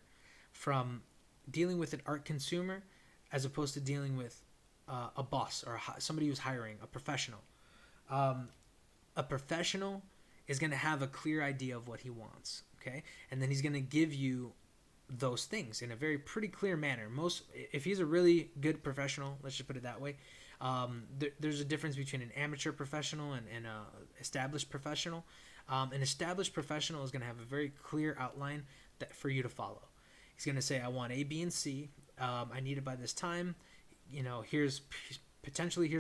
from dealing with an art consumer as opposed to dealing with a boss or somebody who's hiring a professional. A professional is going to have a clear idea of what he wants, okay? And then he's going to give you those things in a very pretty clear manner. If he's a really good professional, let's just put it that way, there's a difference between an amateur professional and an established professional. An established professional is going to have a very clear outline for you to follow. He's going to say, I want A, B, and C. I need it by this time. Here's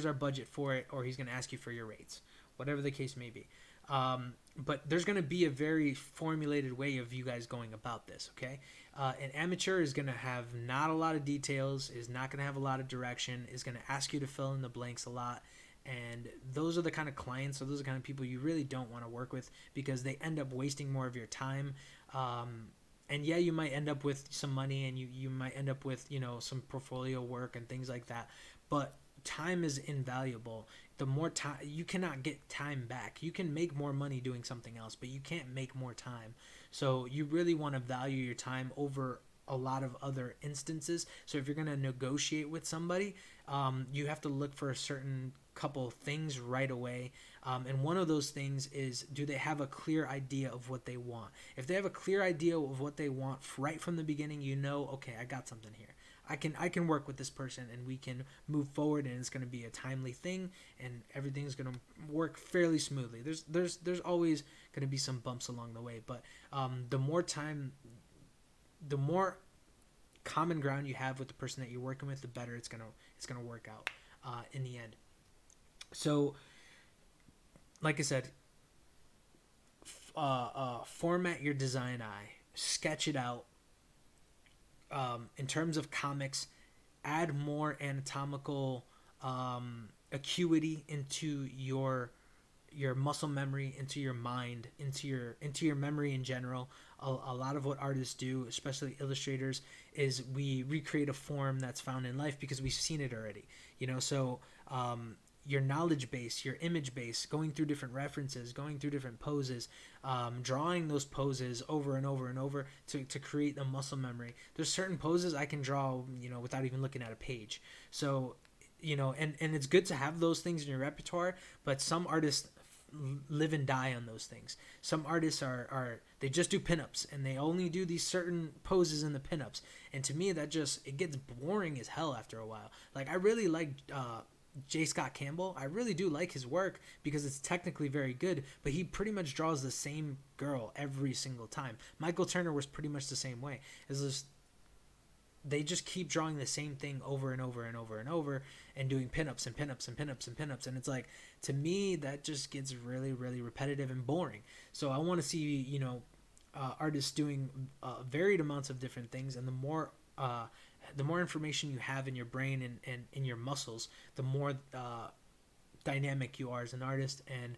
our budget for it, or he's going to ask you for your rates, whatever the case may be. But there's going to be a very formulated way of you guys going about this, okay? An amateur is going to have not a lot of details, is not going to have a lot of direction, is going to ask you to fill in the blanks a lot. And those are the kind of clients, or those are the kind of people you really don't want to work with, because they end up wasting more of your time. And yeah, you might end up with some money, and you might end up with, some portfolio work and things like that. But time is invaluable. The more time, you cannot get time back. You can make more money doing something else, but you can't make more time. So you really want to value your time over a lot of other instances. So if you're going to negotiate with somebody, you have to look for a certain couple things right away. And one of those things is, do they have a clear idea of what they want? If they have a clear idea of what they want right from the beginning, okay, I got something here. I can work with this person, and we can move forward, and it's going to be a timely thing, and everything's going to work fairly smoothly. There's always going to be some bumps along the way, but the more common ground you have with the person that you're working with, the better it's gonna work out in the end. So, like I said, format your design eye, sketch it out. In terms of comics, add more anatomical acuity into your muscle memory, into your mind, into your memory in general. A lot of what artists do, especially illustrators, is we recreate a form that's found in life because we've seen it already. So your knowledge base, your image base, going through different references, going through different poses, drawing those poses over and over and over to create the muscle memory. There's certain poses I can draw, without even looking at a page. So, and it's good to have those things in your repertoire, but some artists live and die on those things. Some artists they just do pinups, and they only do these certain poses in the pinups. And to me, it gets boring as hell after a while. Like, I really like J. Scott Campbell. I really do like his work because it's technically very good, but he pretty much draws the same girl every single time. Michael Turner was pretty much the same way. They just keep drawing the same thing over and over and over and over, and doing pinups and pinups and pinups and pinups. And it's like, to me, that just gets really, really repetitive and boring. So I want to see, artists doing varied amounts of different things. And the more information you have in your brain and in your muscles, the more dynamic you are as an artist. And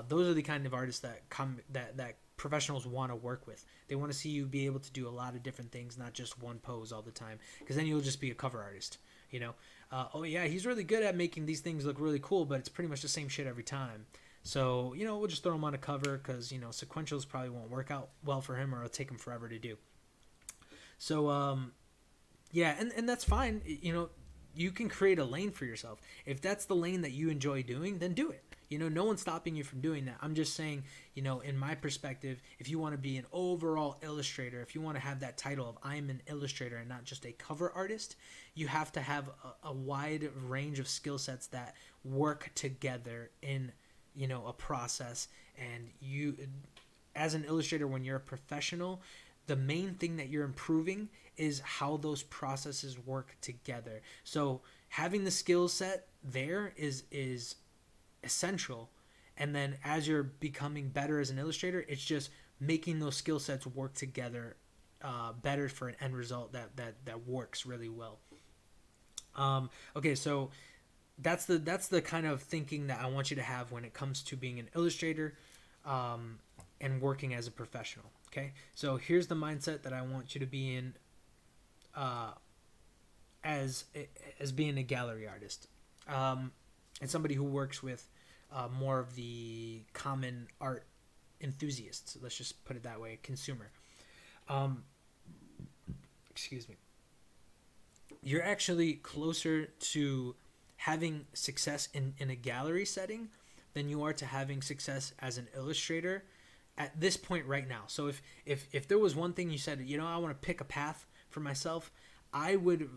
those are the kind of artists that professionals want to work with. They want to see you be able to do a lot of different things, not just one pose all the time, because then you'll just be a cover artist, you know. Oh yeah, he's really good at making these things look really cool, but it's pretty much the same shit every time. So, you know, we'll just throw him on a cover because, you know, sequentials probably won't work out well for him, or it'll take him forever to do. So, yeah, and that's fine. You know, you can create a lane for yourself. If that's the lane that you enjoy doing, then do it. You know, no one's stopping you from doing that. I'm just saying, you know, in my perspective, if you want to be an overall illustrator, if you want to have that title of I'm an illustrator and not just a cover artist, you have to have a wide range of skill sets that work together in, you know, a process. And you, as an illustrator, when you're a professional, the main thing that you're improving is how those processes work together. So having the skill set there is essential, and then as you're becoming better as an illustrator, it's just making those skill sets work together better for an end result that works really well. Okay, so that's the kind of thinking that I want you to have when it comes to being an illustrator and working as a professional. Okay, so here's the mindset that I want you to be in as being a gallery artist, and somebody who works with more of the common art enthusiasts. Let's just put it that way, consumer. Excuse me. You're actually closer to having success in a gallery setting than you are to having success as an illustrator at this point right now. So if there was one thing you said, you know, I want to pick a path for myself, I would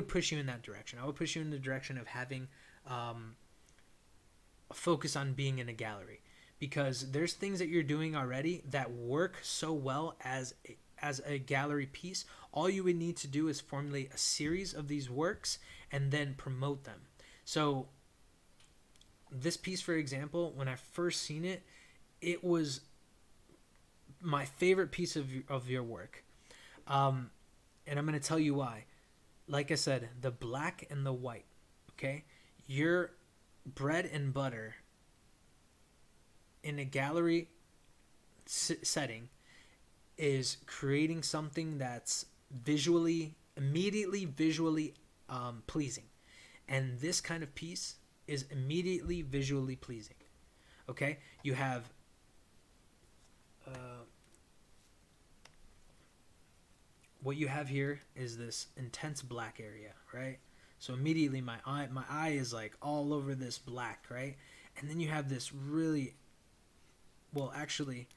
push you in that direction. I would push you in the direction of having a focus on being in a gallery, because there's things that you're doing already that work so well as a gallery piece. All you would need to do is formulate a series of these works and then promote them. So this piece, for example, when I first seen it, it was my favorite piece of your work. And I'm going to tell you why. Like I said, the black and the white, okay? Your bread and butter in a gallery setting is creating something that's immediately visually pleasing. And this kind of piece is immediately visually pleasing. Okay? You have what you have here is this intense black area, right? So immediately my eye is like all over this black, right? And then you have this really, well, actually,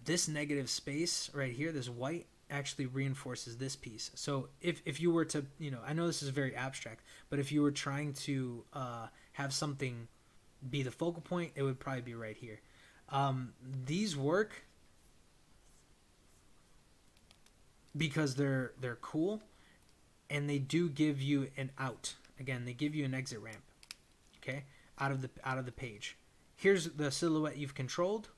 this negative space right here, this white, actually reinforces this piece. So if you were to, you know, I know this is very abstract, but if you were trying to have something be the focal point, it would probably be right here. These work because they're cool, and they do give you an out. Again, they give you an exit ramp, okay, out of the page. Here's the silhouette you've controlled.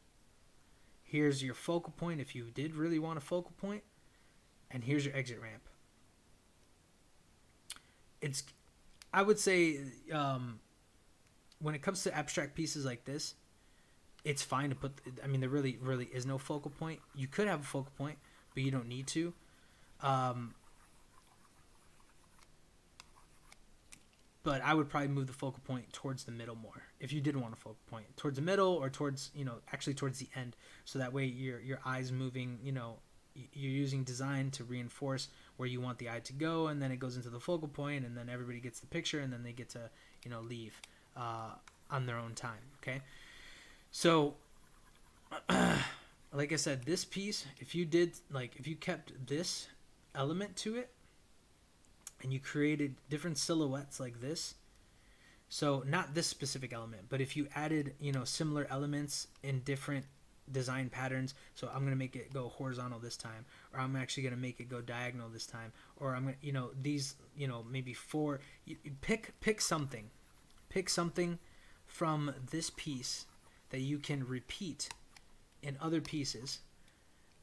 Here's your focal point if you did really want a focal point, and here's your exit ramp. It's, I would say, when it comes to abstract pieces like this, it's fine to put. I mean, there really is no focal point. You could have a focal point, but you don't need to. But I would probably move the focal point towards the middle more if you did want a focal point towards the middle, or towards, you know, actually towards the end, so that way your eye's moving. You know, you're using design to reinforce where you want the eye to go, and then it goes into the focal point, and then everybody gets the picture, and then they get to, you know, leave on their own time. Okay, so like I said, this piece, if you kept this element to it, and you created different silhouettes like this, so not this specific element, but if you added, you know, similar elements in different design patterns, so I'm going to make it go horizontal this time, or I'm actually going to make it go diagonal this time, or I'm going to, you know, these, you know, maybe four, pick something from this piece that you can repeat in other pieces,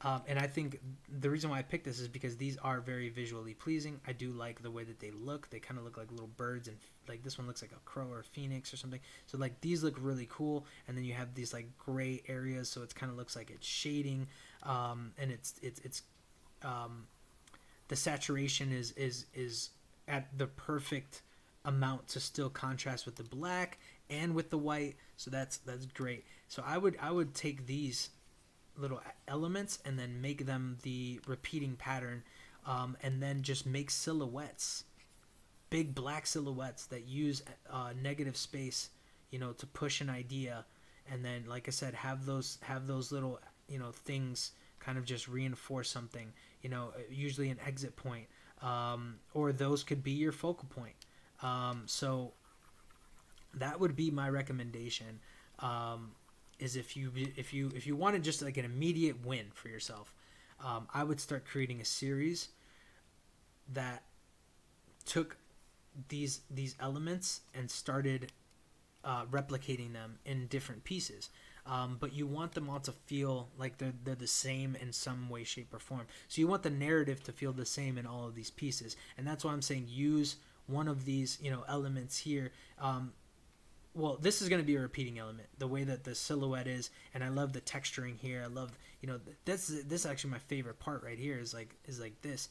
And I think the reason why I picked this is because these are very visually pleasing. I do like the way that they look. They kind of look like little birds, and like this one looks like a crow or a phoenix or something. So like these look really cool. And then you have these like gray areas, so it kind of looks like it's shading, and it's the saturation is at the perfect amount to still contrast with the black and with the white. So that's great. So I would take these little elements and then make them the repeating pattern, and then just make silhouettes, big black silhouettes that use negative space, to push an idea. And then, like I said, have those little things kind of just reinforce something, usually an exit point, or those could be your focal point. So that would be my recommendation. Is if you wanted just like an immediate win for yourself, I would start creating a series that took these elements and started replicating them in different pieces. But you want them all to feel like they're the same in some way, shape, or form. So you want the narrative to feel the same in all of these pieces, and that's why I'm saying use one of these elements here. Well, this is going to be a repeating element, the way that the silhouette is, and I love the texturing here. I love, this is actually my favorite part right here is like this,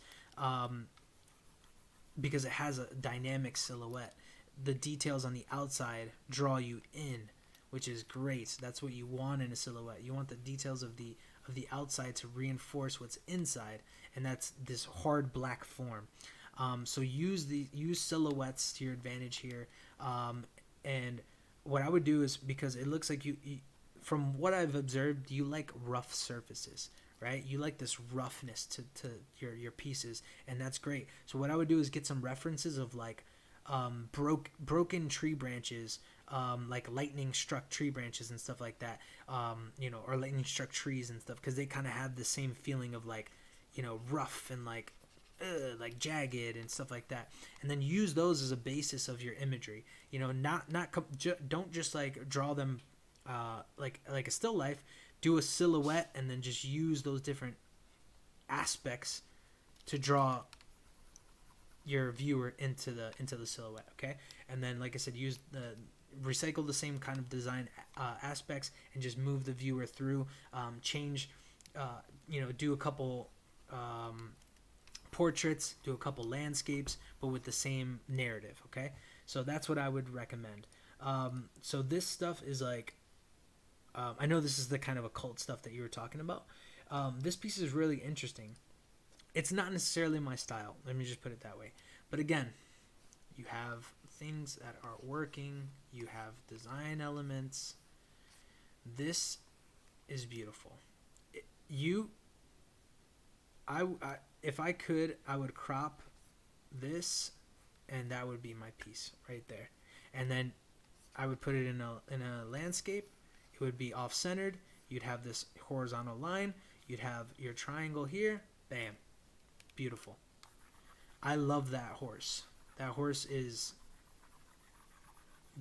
because it has a dynamic silhouette. The details on the outside draw you in, which is great. That's what you want in a silhouette. You want the details of the outside to reinforce what's inside, and that's this hard black form. So use silhouettes to your advantage here, and what I would do is, because it looks like you from what I've observed, you like rough surfaces, right? You like this roughness to your pieces, and that's great. So what I would do is get some references of like broken tree branches, like lightning struck tree branches and stuff like that, or lightning struck trees and stuff, because they kind of have the same feeling of like, rough and like jagged and stuff like that, and then use those as a basis of your imagery. Don't just like draw them like a still life. Do a silhouette and then just use those different aspects to draw your viewer into the silhouette. Okay, and then like I said, recycle the same kind of design aspects and just move the viewer through. Change, do a couple portraits, do a couple landscapes, but with the same narrative. Okay, so that's what I would recommend. So this stuff is like, I know this is the kind of occult stuff that you were talking about. This piece is really interesting. It's not necessarily my style, let me just put it that way, but again, you have things that are working, you have design elements. This is beautiful. If I could, I would crop this, and that would be my piece right there. And then I would put it in a landscape. It would be off-centered. You'd have this horizontal line. You'd have your triangle here. Bam. Beautiful. I love that horse. That horse is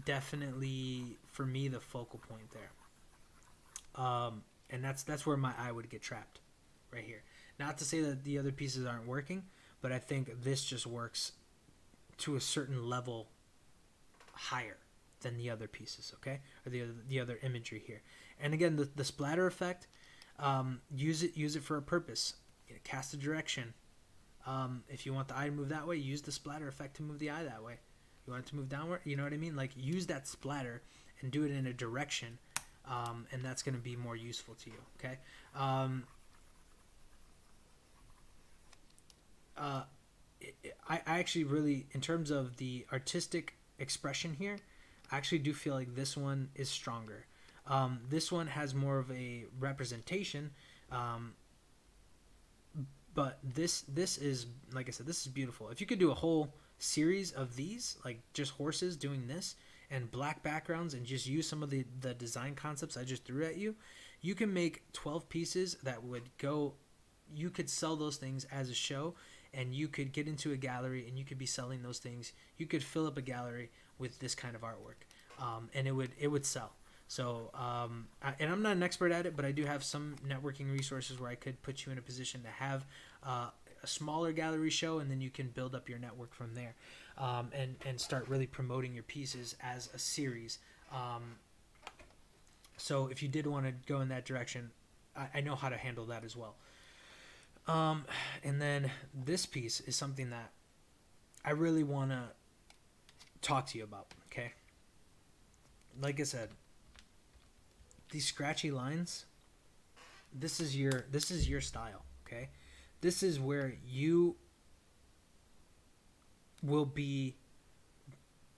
definitely, for me, the focal point there. And that's where my eye would get trapped, right here. Not to say that the other pieces aren't working, but I think this just works to a certain level higher than the other pieces, okay? Or the other imagery here. And again, the splatter effect, use it for a purpose. Cast a direction. If you want the eye to move that way, use the splatter effect to move the eye that way. You want it to move downward, you know what I mean? Like, use that splatter and do it in a direction, and that's going to be more useful to you, okay? I actually really, in terms of the artistic expression here, I actually do feel like this one is stronger. This one has more of a representation, but this is, like I said, this is beautiful. If you could do a whole series of these, like just horses doing this and black backgrounds, and just use some of the design concepts I just threw at you, you can make 12 pieces that would go, you could sell those things as a show, and you could get into a gallery and you could be selling those things. You could fill up a gallery with this kind of artwork, and it would sell. So, and I'm not an expert at it, but I do have some networking resources where I could put you in a position to have a smaller gallery show, and then you can build up your network from there, and start really promoting your pieces as a series. So if you did want to go in that direction, I know how to handle that as well. And then this piece is something that I really want to talk to you about. Okay, like I said, these scratchy lines. This is your style. Okay, this is where you will be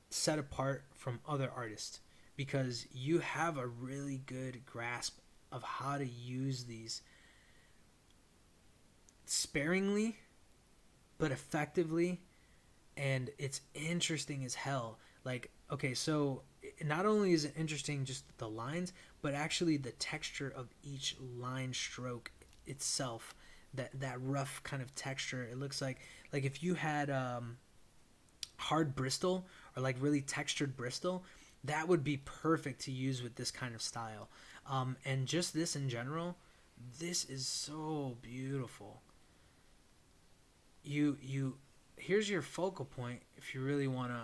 set apart from other artists because you have a really good grasp of how to use these sparingly but effectively, and it's interesting as hell. Like, okay, so not only is it interesting just the lines, but actually the texture of each line stroke itself, that rough kind of texture. It looks like if you had hard Bristol or like really textured Bristol, that would be perfect to use with this kind of style. And just this in general, this is so beautiful. You here's your focal point if you really want to.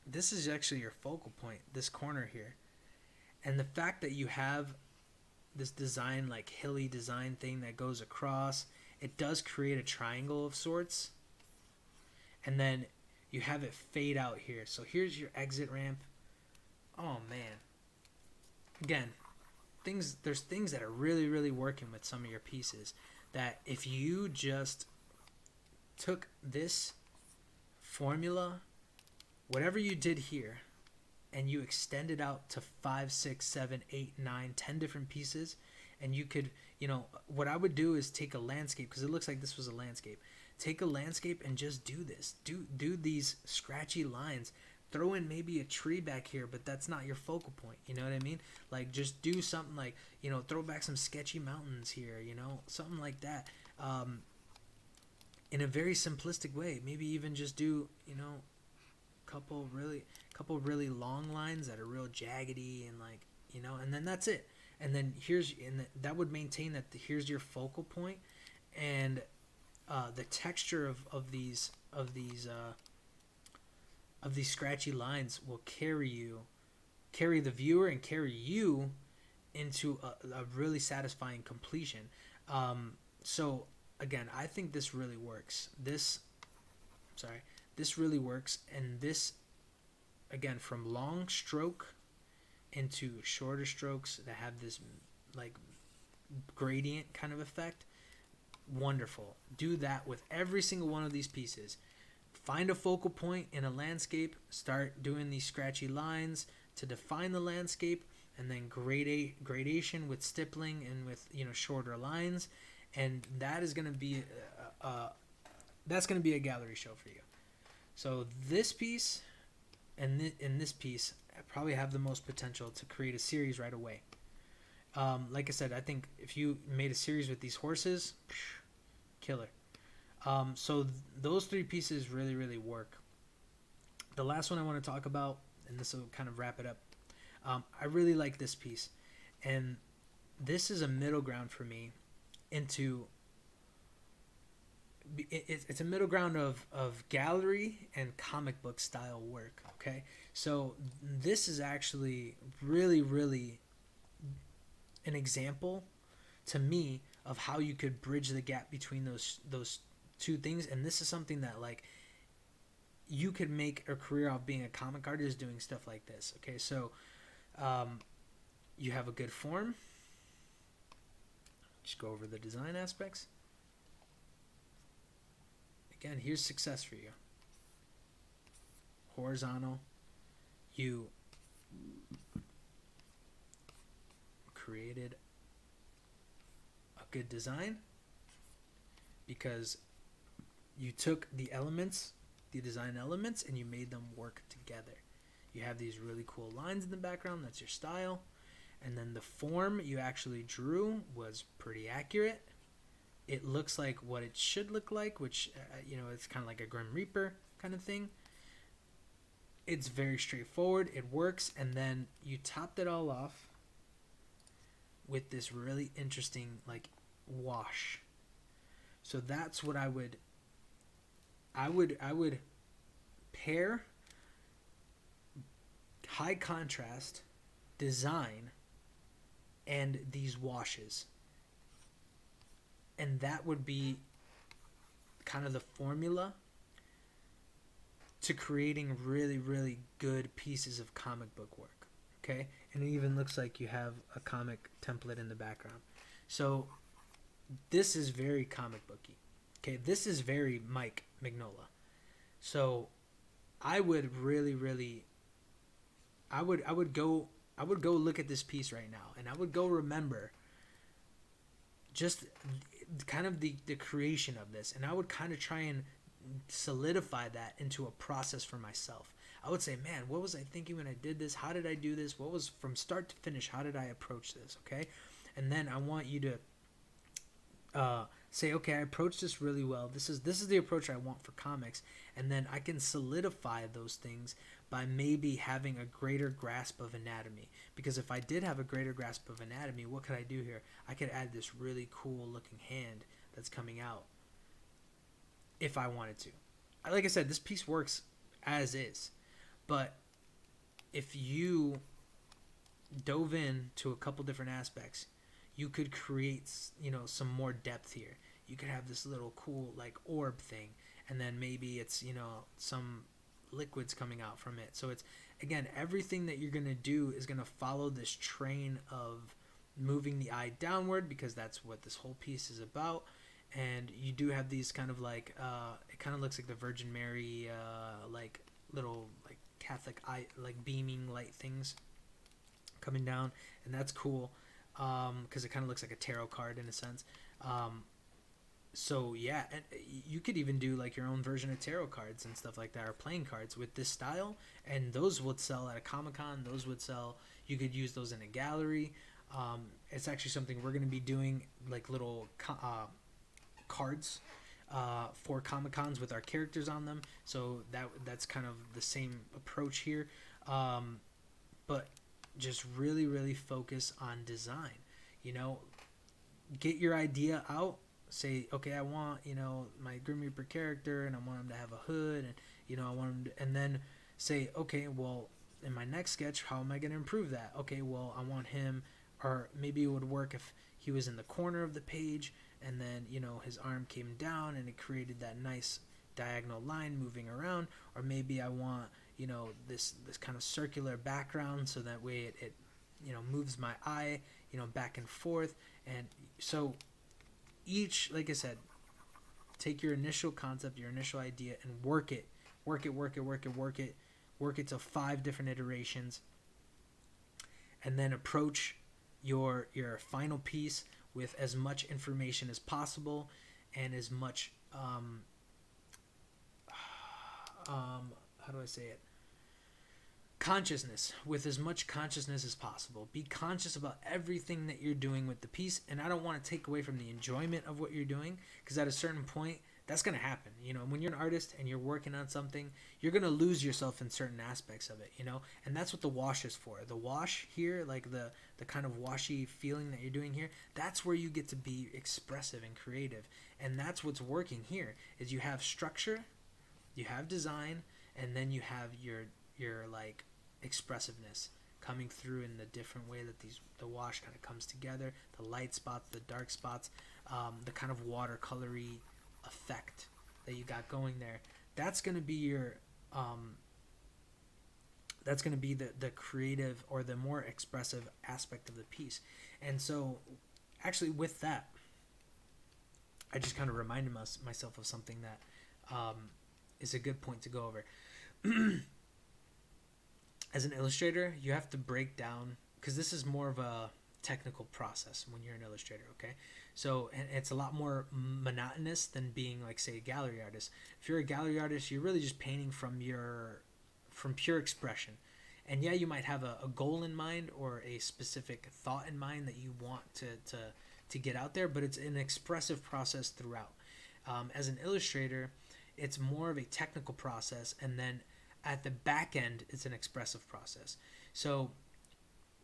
This is actually your focal point, this corner here. And the fact that you have this design, like hilly design thing that goes across, it does create a triangle of sorts. And then you have it fade out here. So here's your exit ramp. Oh man. Again, there's things that are really working with some of your pieces that if you just took this formula, whatever you did here, and you extended out to 5, 6, 7, 8, 9, 10 different pieces, and you could, what I would do is take a landscape, because it looks like this was a landscape. Take a landscape and just do this. Do these scratchy lines. Throw in maybe a tree back here, but that's not your focal point. You know what I mean? Like, just do something like, throw back some sketchy mountains here, something like that. In a very simplistic way. Maybe even just do, couple really long lines that are real jaggedy and like, and then that's it. And then that would maintain that here's your focal point, and the texture of these scratchy lines will carry the viewer and carry you into a really satisfying completion. So again, I think this really works. This really works, and this, again, from long stroke into shorter strokes that have this like gradient kind of effect, wonderful. Do that with every single one of these pieces. Find a focal point in a landscape, start doing these scratchy lines to define the landscape, and then gradation with stippling and with shorter lines, and that is going to be that's going to be a gallery show for you. So this piece and this piece probably have the most potential to create a series right away. Like I said, I think if you made a series with these horses, killer. So those three pieces really work. The last one I want to talk about, and this will kind of wrap it up. I really like this piece, and this is a middle ground for me into. It's a middle ground of gallery and comic book style work. Okay, so this is actually really an example to me of how you could bridge the gap between those two things, and this is something that like you could make a career of being a comic artist doing stuff like this. Okay, so you have a good form. Just go over the design aspects. Again, here's success for you. Horizontal. You created a good design because you took the design elements, and you made them work together. You have these really cool lines in the background. That's your style. And then the form you actually drew was pretty accurate. It looks like what it should look like, which, it's kind of like a Grim Reaper kind of thing. It's very straightforward. It works, and then you topped it all off with this really interesting like wash. So that's what I would pair high contrast design and these washes. And that would be kind of the formula to creating really, really good pieces of comic book work. Okay? And it even looks like you have a comic template in the background. So this is very comic booky. Okay? This is very Mike Mignola. So I would really, really I would go look at this piece right now, and I would go remember just kind of the creation of this, and I would kind of try and solidify that into a process for myself. I would say, man, what was I thinking when I did this? How did I do this? What was from start to finish? How did I approach this? Okay, and then I want you to say, okay, I approached this really well. This is the approach I want for comics, and then I can solidify those things by maybe having a greater grasp of anatomy. Because if I did have a greater grasp of anatomy, what could I do here? I could add this really cool looking hand that's coming out if I wanted to. Like I said, this piece works as is, but if you dove in to a couple different aspects, you could create, some more depth here. You could have this little cool like orb thing, and then maybe it's, some liquids coming out from it. So it's, again, everything that you're going to do is going to follow this train of moving the eye downward, because that's what this whole piece is about. And you do have these kind of like it kind of looks like the Virgin Mary like little like Catholic eye, like beaming light things coming down, and that's cool because it kind of looks like a tarot card in a sense. So yeah, and you could even do like your own version of tarot cards and stuff like that, or playing cards with this style, and those would sell at a Comic-Con. Those would sell. You could use those in a gallery. It's actually something we're going to be doing, like little cards for Comic-Cons with our characters on them. So that's kind of the same approach here, but just really, really focus on design. Get your idea out. Say, okay, I want, my Grim Reaper character, and I want him to have a hood, and, I want him to, and then say, okay, well, in my next sketch, how am I going to improve that? Okay, well, I want him, or maybe it would work if he was in the corner of the page, and then, his arm came down, and it created that nice diagonal line moving around, or maybe I want, this kind of circular background, so that way it moves my eye, back and forth, and so each, like I said, take your initial concept, your initial idea, and work it to 5 different iterations, and then approach your final piece with as much information as possible, and as much how do I say it? Consciousness, with as much consciousness as possible. Be conscious about everything that you're doing with the piece, and I don't want to take away from the enjoyment of what you're doing, because at a certain point that's going to happen. When you're an artist and you're working on something, you're going to lose yourself in certain aspects of it, and that's what the wash is for. The wash here, like the kind of washy feeling that you're doing here, that's where you get to be expressive and creative, and that's what's working here. Is you have structure, you have design, and then you have your like expressiveness coming through in the different way that the wash kind of comes together, the light spots, the dark spots, the kind of watercolory effect that you got going there. That's going to be your that's going to be the creative, or the more expressive aspect of the piece. And so actually with that, I just kind of reminded myself of something that is a good point to go over. As an illustrator, you have to break down, because this is more of a technical process when you're an illustrator, okay? So, and it's a lot more monotonous than being, like, say, a gallery artist. If you're a gallery artist, you're really just painting from pure expression. And yeah, you might have a goal in mind, or a specific thought in mind that you want to get out there, but it's an expressive process throughout. As an illustrator, it's more of a technical process, and then At the back end, it's an expressive process. So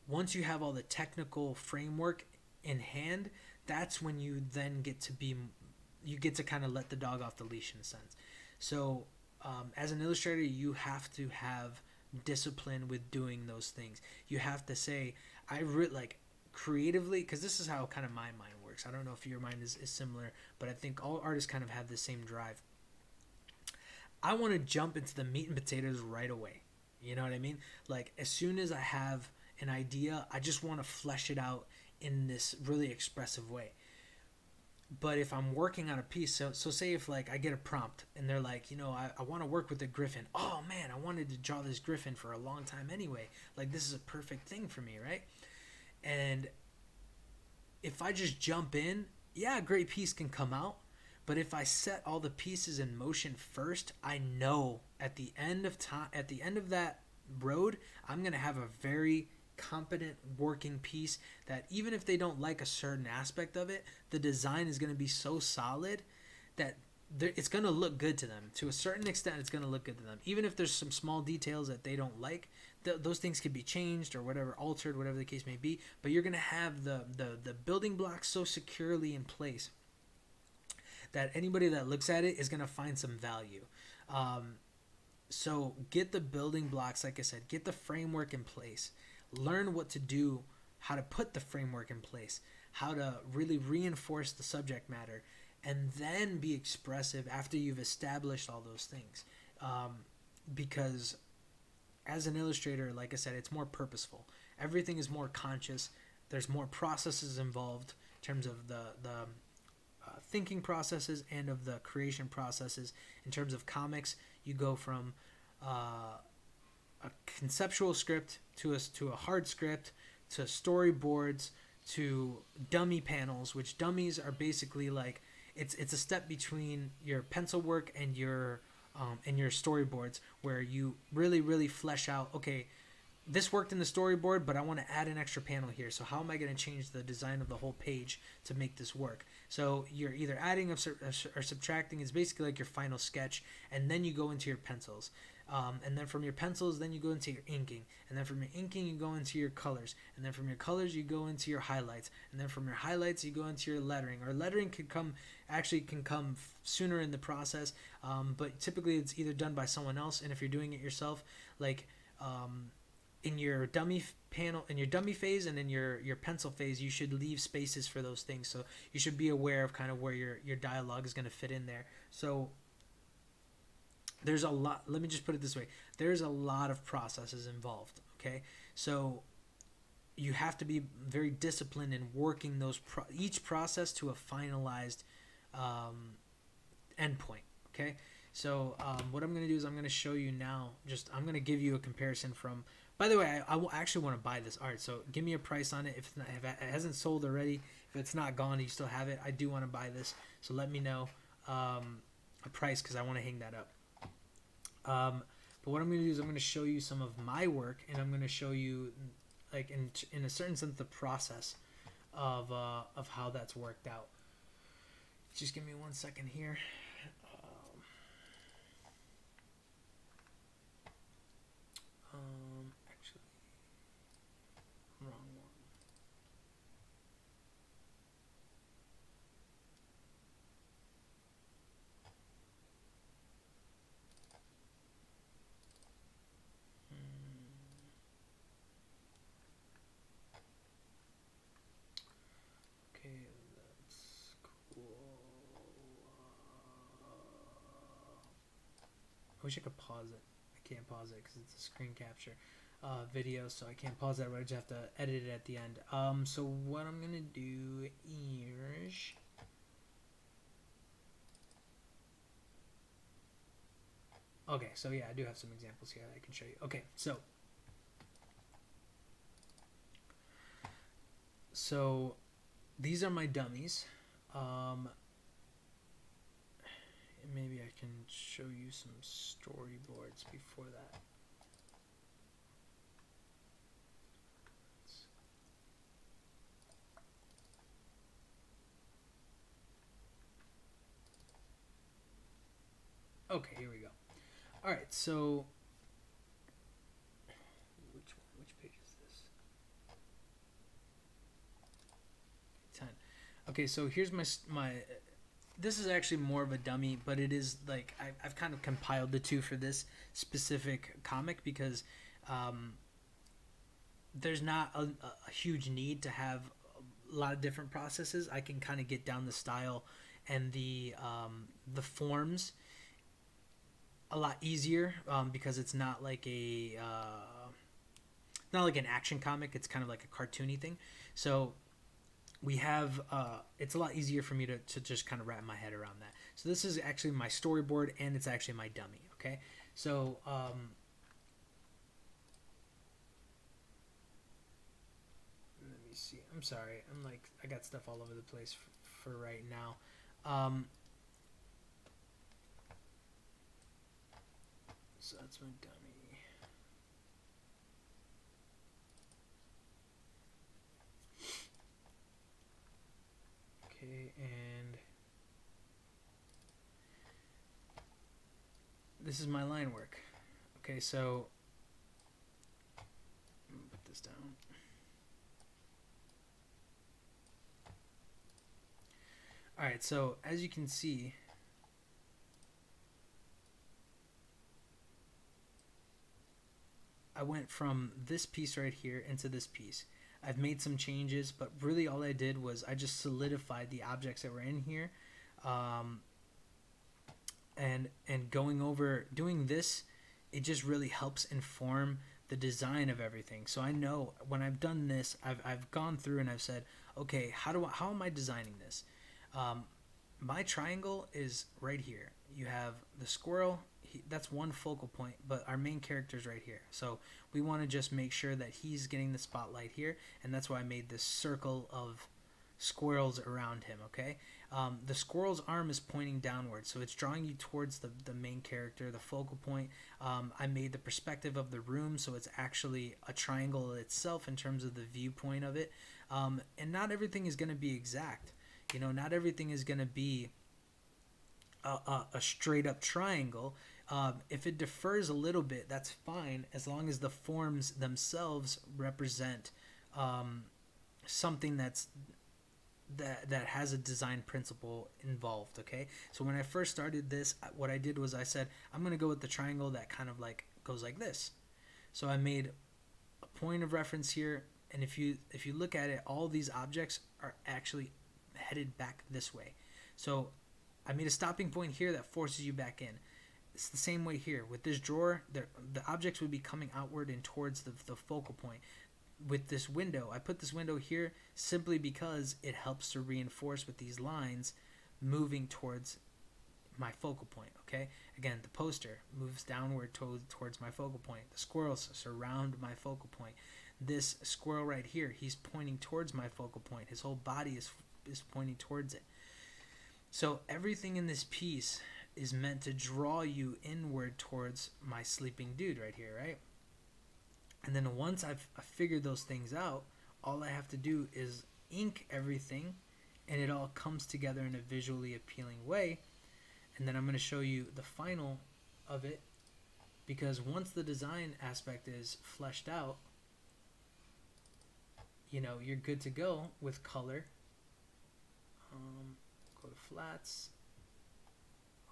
once you have all the technical framework in hand, that's when you then get to be, you get to kind of let the dog off the leash in a sense. So as an illustrator, you have to have discipline with doing those things. You have to say, like creatively, because this is how kind of my mind works. I don't know if your mind is similar, but I think all artists kind of have the same drive. I want to jump into the meat and potatoes right away. You know what I mean? Like as soon as I have an idea, I just want to flesh it out in this really expressive way. But if I'm working on a piece, so say if like I get a prompt and they're like, I want to work with a griffin. Oh man, I wanted to draw this griffin for a long time anyway. Like this is a perfect thing for me, right? And if I just jump in, yeah, a great piece can come out. But if I set all the pieces in motion first, I know at the end of time, at the end of that road, I'm gonna have a very competent working piece that even if they don't like a certain aspect of it, the design is gonna be so solid that it's gonna look good to them. To a certain extent, it's gonna look good to them. Even if there's some small details that they don't like, those things can be changed or whatever, altered, whatever the case may be. But you're gonna have the building blocks so securely in place that anybody that looks at it is going to find some value. So get the building blocks, like I said, get the framework in place. Learn what to do, how to put the framework in place, how to really reinforce the subject matter, and then be expressive after you've established all those things. Because as an illustrator, like I said, it's more purposeful. Everything is more conscious. There's more processes involved in terms of the thinking processes and of the creation processes. In terms of comics, you go from a conceptual script to a hard script to storyboards to dummy panels, which dummies are basically like it's a step between your pencil work and your storyboards, where you really flesh out, okay, this worked in the storyboard, but I want to add an extra panel here. So how am I going to change the design of the whole page to make this work? So you're either adding or subtracting. Is basically like your final sketch, and then you go into your pencils. And then from your pencils, then you go into your inking. And then from your inking, you go into your colors. And then from your colors, you go into your highlights. And then from your highlights, you go into your lettering. Or lettering can come sooner in the process, but typically it's either done by someone else. And if you're doing it yourself, like in your dummy phase and in your pencil phase, you should leave spaces for those things. So you should be aware of kind of where your dialogue is going to fit in there. So there's a lot, let me just put it this way. There's a lot of processes involved, okay? So you have to be very disciplined in working each process to a finalized endpoint, okay? So what I'm going to do is I'm going to show you now, I'm going to give you a comparison from, by the way, I actually want to buy this art, so give me a price on it. If it hasn't sold already, if it's not gone, you still have it, I do want to buy this. So let me know a price, because I want to hang that up. But what I'm going to do is I'm going to show you some of my work, and I'm going to show you, like in a certain sense, the process of how that's worked out. Just give me 1 second here. Actually, wrong one. Okay, that's cool. I wish I could pause it. I can't pause it because it's a screen capture video, so I can't pause that. But I just have to edit it at the end. So what I'm gonna do is okay. So yeah, I do have some examples here that I can show you. Okay, so these are my dummies. Maybe I can show you some storyboards before that. Okay, here we go. All right, so Okay, so here's my. This is actually more of a dummy, but it is like I've kind of compiled the two for this specific comic because there's not a huge need to have a lot of different processes. I can kind of get down the style and the forms a lot easier because it's not like a not like an action comic. It's kind of like a cartoony thing. So we have it's a lot easier for me to just kind of wrap my head around that. So this is actually my storyboard and it's actually my dummy. Okay, so let me see. I'm sorry. I got stuff all over the place for right now. So that's my dummy. Okay, and this is my line work. Okay, so I'm gonna put this down. All right, so as you can see, I went from this piece right here into this piece. I've made some changes, but really all I did was I just solidified the objects that were in here. And going over doing this, it just really helps inform the design of everything. So I know when I've done this, I've gone through and I've said, okay, how am I designing this? My triangle is right here. You have the squirrel. That's one focal point, but our main character is right here. So we want to just make sure that he's getting the spotlight here, and that's why I made this circle of squirrels around him. Okay, the squirrel's arm is pointing downward, so it's drawing you towards the main character, the focal point. I made the perspective of the room, so it's actually a triangle itself in terms of the viewpoint of it. And not everything is going to be exact. You know, not everything is going to be a straight up triangle. If it differs a little bit, that's fine, as long as the forms themselves represent something that has a design principle involved. Okay, so when I first started this, what I did was I said I'm going to go with the triangle that kind of like goes like this. So I made a point of reference here, and if you look at it, all these objects are actually headed back this way. So I made a stopping point here that forces you back in. It's the same way here. With this drawer, the objects would be coming outward and towards the focal point. With this window, I put this window here simply because it helps to reinforce with these lines moving towards my focal point. Okay, again, the poster moves downward towards my focal point. The squirrels surround my focal point. This squirrel right here, he's pointing towards my focal point. His whole body is pointing towards it. So everything in this piece is meant to draw you inward towards my sleeping dude right here, right? And then once I've figured those things out, all I have to do is ink everything, and it all comes together in a visually appealing way. And then I'm going to show you the final of it, because once the design aspect is fleshed out, you know, you're good to go with color. Go to flats.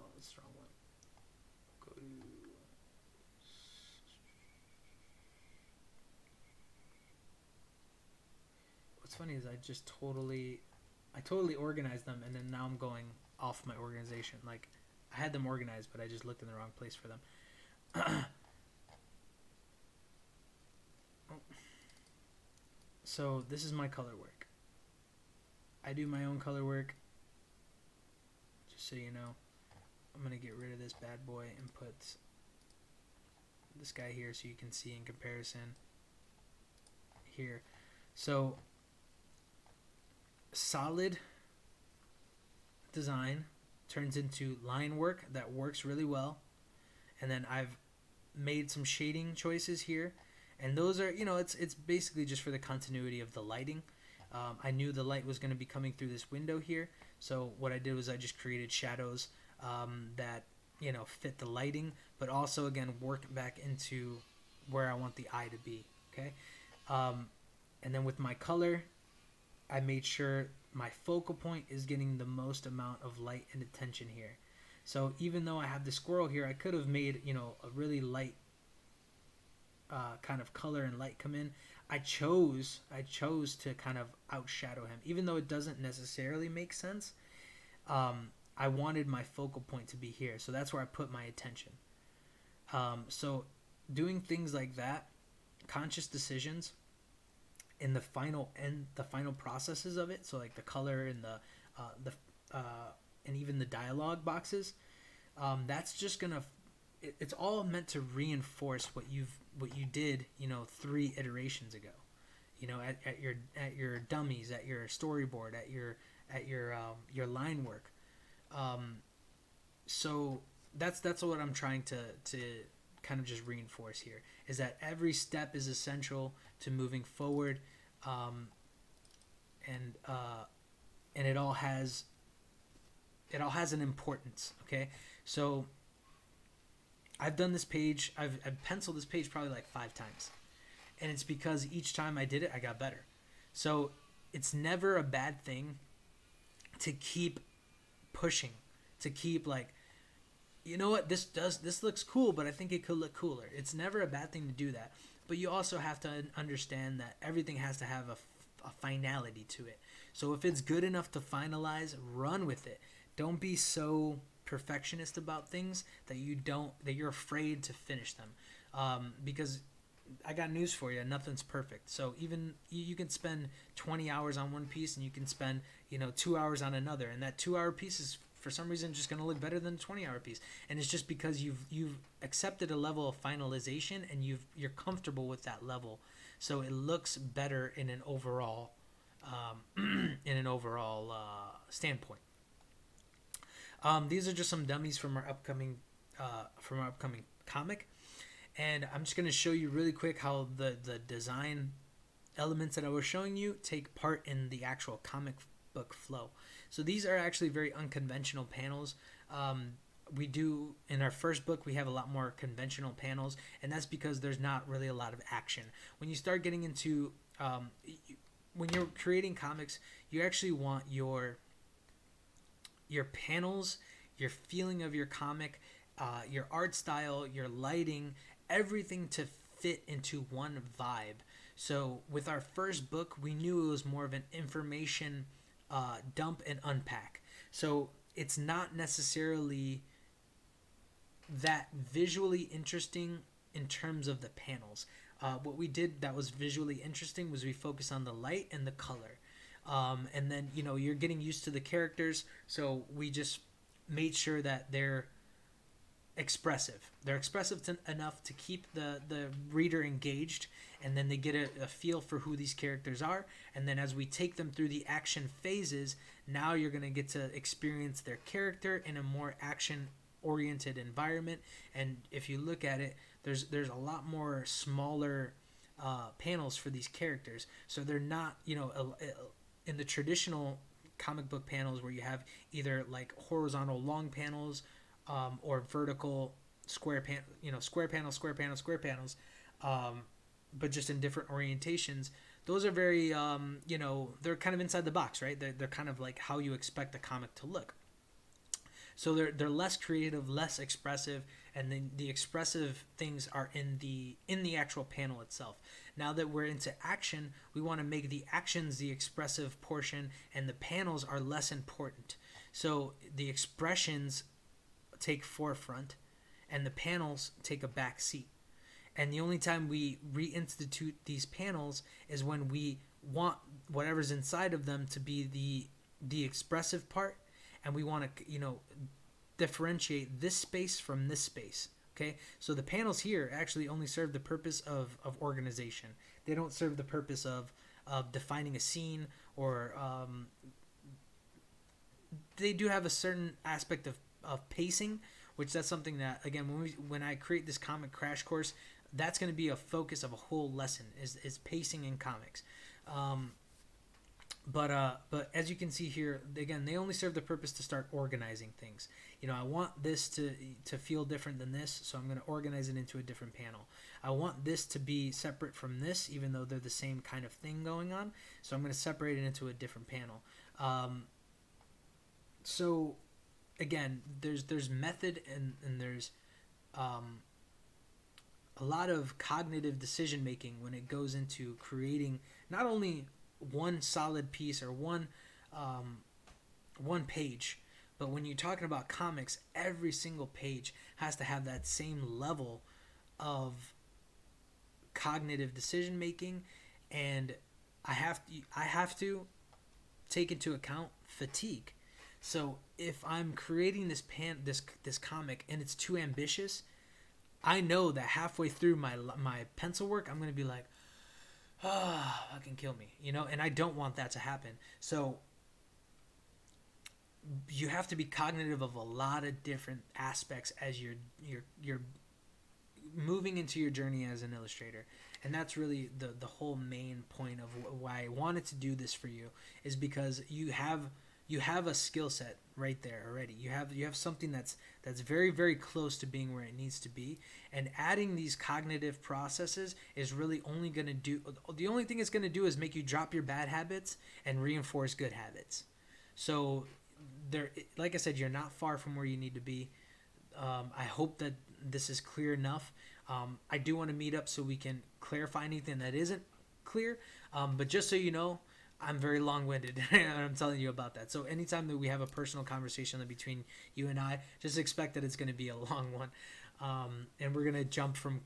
Oh, that's the wrong one. Go to... What's funny is I totally organized them, and then now I'm going off my organization. Like, I had them organized, but I just looked in the wrong place for them. So this is my color work. I do my own color work. Just so you know, I'm going to get rid of this bad boy and put this guy here so you can see in comparison here. So solid design turns into line work that works really well. And then I've made some shading choices here. And those are, you know, it's basically just for the continuity of the lighting. I knew the light was going to be coming through this window here. So what I did was I just created shadows that, you know, fit the lighting, but also, again, work back into where I want the eye to be, okay? And then with my color, I made sure my focal point is getting the most amount of light and attention here. So even though I have the squirrel here, I could have made, a really light kind of color and light come in. I chose to kind of outshadow him, even though it doesn't necessarily make sense. I wanted my focal point to be here, so that's where I put my attention. So doing things like that, conscious decisions, in the final processes of it. So like the color and and even the dialogue boxes. That's just gonna. It's all meant to reinforce what you did, 3 iterations ago. At your dummies, at your storyboard, at your line work. So that's what I'm trying to kind of just reinforce here, is that every step is essential to moving forward, and it all has an importance. Okay, so I've done this page, I've penciled this page probably like 5 times, and it's because each time I did it, I got better. So it's never a bad thing to keep pushing, to keep like, this looks cool, but I think it could look cooler. It's never a bad thing to do that, but you also have to understand that everything has to have a finality to it. So if it's good enough to finalize, run with it. Don't be so perfectionist about things that you're afraid to finish them, because I got news for you, nothing's perfect. So even you can spend 20 hours on one piece, and you can spend 2 hours on another, and that 2-hour piece is for some reason just going to look better than a 20-hour piece, and it's just because you've accepted a level of finalization, and you're comfortable with that level, so it looks better in an overall standpoint. These are just some dummies from our upcoming comic, and I'm just going to show you really quick how the design elements that I was showing you take part in the actual comic book flow. So these are actually very unconventional panels. We do, in our first book, we have a lot more conventional panels, and that's because there's not really a lot of action. When you start getting into when you're creating comics, you actually want your panels, your feeling of your comic, your art style, your lighting, everything to fit into one vibe. So with our first book, we knew it was more of an information dump and unpack. So it's not necessarily that visually interesting in terms of the panels. What we did that was visually interesting was we focused on the light and the color. And then, you're getting used to the characters, so we just made sure that they're expressive. They're expressive enough to keep the reader engaged, and then they get a feel for who these characters are. And then as we take them through the action phases, now you're going to get to experience their character in a more action-oriented environment. And if you look at it, there's a lot more smaller panels for these characters. So they're not, in the traditional comic book panels where you have either like horizontal long panels, or vertical square panels, but just in different orientations. Those are very, they're kind of inside the box, right? They're kind of like how you expect a comic to look. So they're less creative, less expressive, and then the expressive things are in the actual panel itself. Now that we're into action, we want to make the actions the expressive portion, and the panels are less important. So the expressions take forefront, and the panels take a back seat. And the only time we reinstitute these panels is when we want whatever's inside of them to be the expressive part, and we want to differentiate this space from this space. Okay, so the panels here actually only serve the purpose of organization. They don't serve the purpose of defining a scene, or they do have a certain aspect of pacing, which that's something that, again, when I create this comic crash course, that's going to be a focus of a whole lesson is pacing in comics. But as you can see here, again, they only serve the purpose to start organizing things. I want this to feel different than this, so I'm going to organize it into a different panel. I want this to be separate from this, even though they're the same kind of thing going on, so I'm going to separate it into a different panel. Um, so again, there's method and there's um, a lot of cognitive decision making when it goes into creating not only one solid piece or um, one page, but when you're talking about comics, every single page has to have that same level of cognitive decision making, and I have to take into account fatigue. So if I'm creating this comic and it's too ambitious, I know that halfway through my pencil work, I'm gonna be like, ah, oh, fucking kill me, and I don't want that to happen. So you have to be cognitive of a lot of different aspects as you're moving into your journey as an illustrator. And that's really the whole main point of why I wanted to do this for you, is because you have a skill set right there already. You have something that's very, very close to being where it needs to be, and adding these cognitive processes is really only going to do the only thing it's going to do is make you drop your bad habits and reinforce good habits. So there, like I said, you're not far from where you need to be. I hope that this is clear enough. I do want to meet up so we can clarify anything that isn't clear. But just so you know, I'm very long-winded, and I'm telling you about that. So anytime that we have a personal conversation between you and I, just expect that it's going to be a long one, and we're going to jump from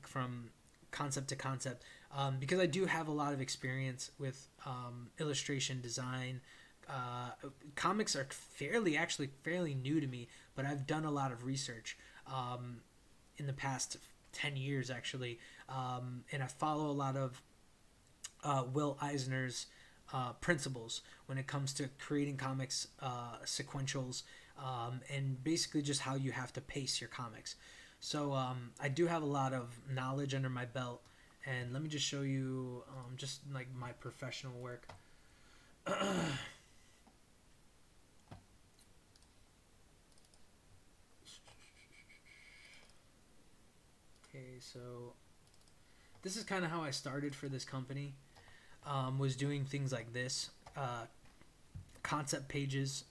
concept to concept, because I do have a lot of experience with illustration design. Comics are actually fairly new to me, but I've done a lot of research in the past 10 years actually, and I follow a lot of Will Eisner's principles when it comes to creating comics sequentials, and basically just how you have to pace your comics. So I do have a lot of knowledge under my belt, and let me just show you just like my professional work. Okay, so this is kind of how I started for this company. Was doing things like this, concept pages.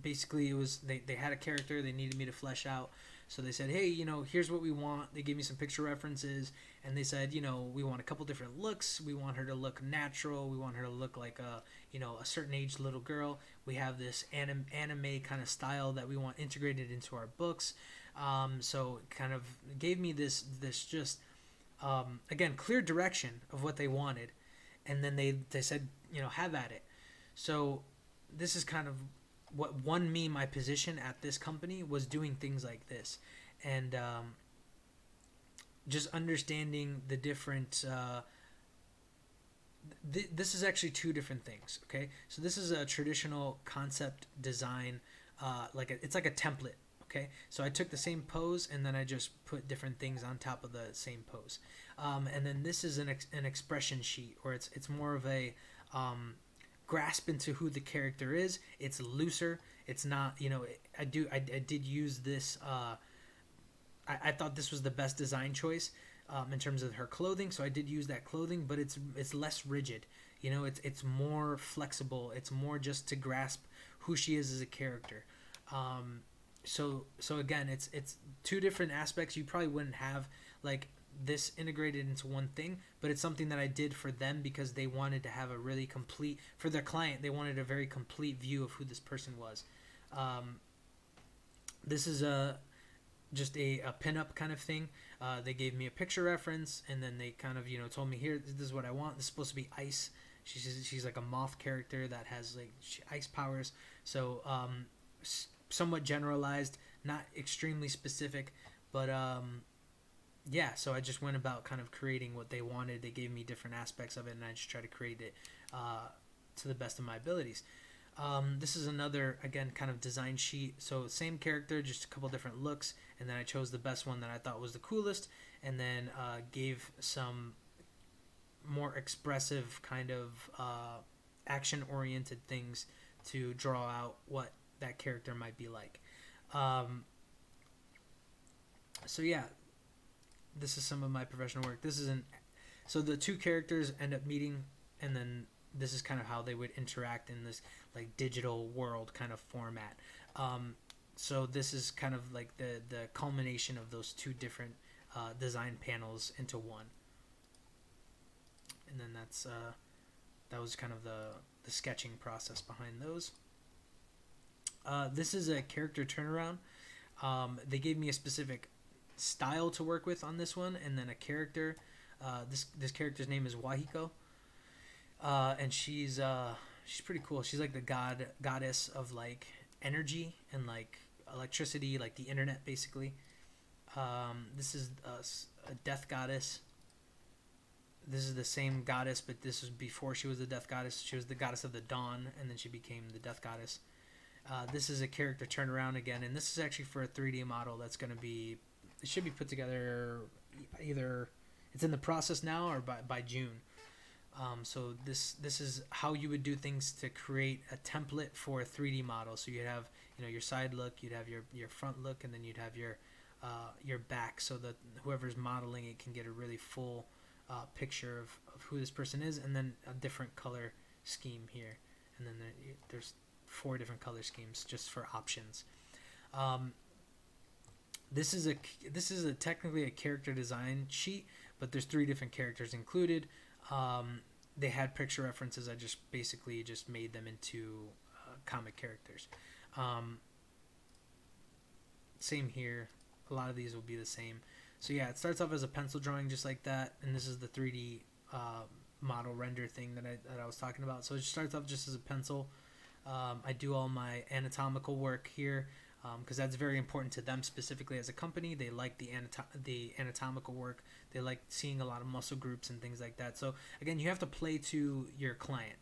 Basically, it was they had a character they needed me to flesh out. So they said, hey, here's what we want. They gave me some picture references, and they said, we want a couple different looks. We want her to look natural. We want her to look like a certain age little girl. We have this anime kind of style that we want integrated into our books. So it kind of gave me this just again, clear direction of what they wanted, and then they said, have at it. So this is kind of what won me my position at this company, was doing things like this, and just understanding the different. This is actually two different things. Okay, so this is a traditional concept design, it's like a template. Okay, so I took the same pose and then I just put different things on top of the same pose, and then this is an expression sheet, or it's more of a grasp into who the character is. It's looser. It's not, I did use this. I thought this was the best design choice in terms of her clothing, so I did use that clothing, but it's less rigid. It's more flexible. It's more just to grasp who she is as a character. So again, it's two different aspects. You probably wouldn't have like this integrated into one thing, but it's something that I did for them because they wanted to have a really complete, for their client, they wanted a very complete view of who this person was. This is just a pinup kind of thing. They gave me a picture reference, and then they kind of told me, here, this is what I want. This is supposed to be ice. She's like a moth character that has like ice powers. So somewhat generalized, not extremely specific, but yeah, so I just went about kind of creating what they wanted. They gave me different aspects of it, and I just tried to create it to the best of my abilities. This is another, again, kind of design sheet. So same character, just a couple different looks, and then I chose the best one that I thought was the coolest, and then gave some more expressive kind of action-oriented things to draw out what that character might be like. So yeah, this is some of my professional work. So the two characters end up meeting, and then this is kind of how they would interact in this like digital world kind of format. So this is kind of like the culmination of those two different design panels into one. And then that was kind of the sketching process behind those. This is a character turnaround. They gave me a specific style to work with on this one, and then a character. This character's name is Wahiko, and she's pretty cool. She's like the goddess of like energy and like electricity, like the internet basically. This is a death goddess. This is the same goddess, but this was before she was the death goddess. She was the goddess of the dawn, and then she became the death goddess. This is a character turnaround again, and this is actually for a 3D model that's going to be, it should be put together either, it's in the process now or by June. So this is how you would do things to create a template for a 3D model. So you'd have, you know, your side look, you'd have your front look, and then you'd have your back, so that whoever's modeling it can get a really full picture of who this person is, and then a different color scheme here, and then there's 4 different color schemes just for options. This is technically a character design sheet, but there's 3 different characters included. They had picture references. I just basically made them into comic characters. Same here. A lot of these will be the same. So yeah, it starts off as a pencil drawing just like that, and this is the 3D model render thing that I was talking about. So it starts off just as a pencil. I do all my anatomical work here because that's very important to them specifically as a company. They like the anatomical work. They like seeing a lot of muscle groups and things like that. So again, you have to play to your client.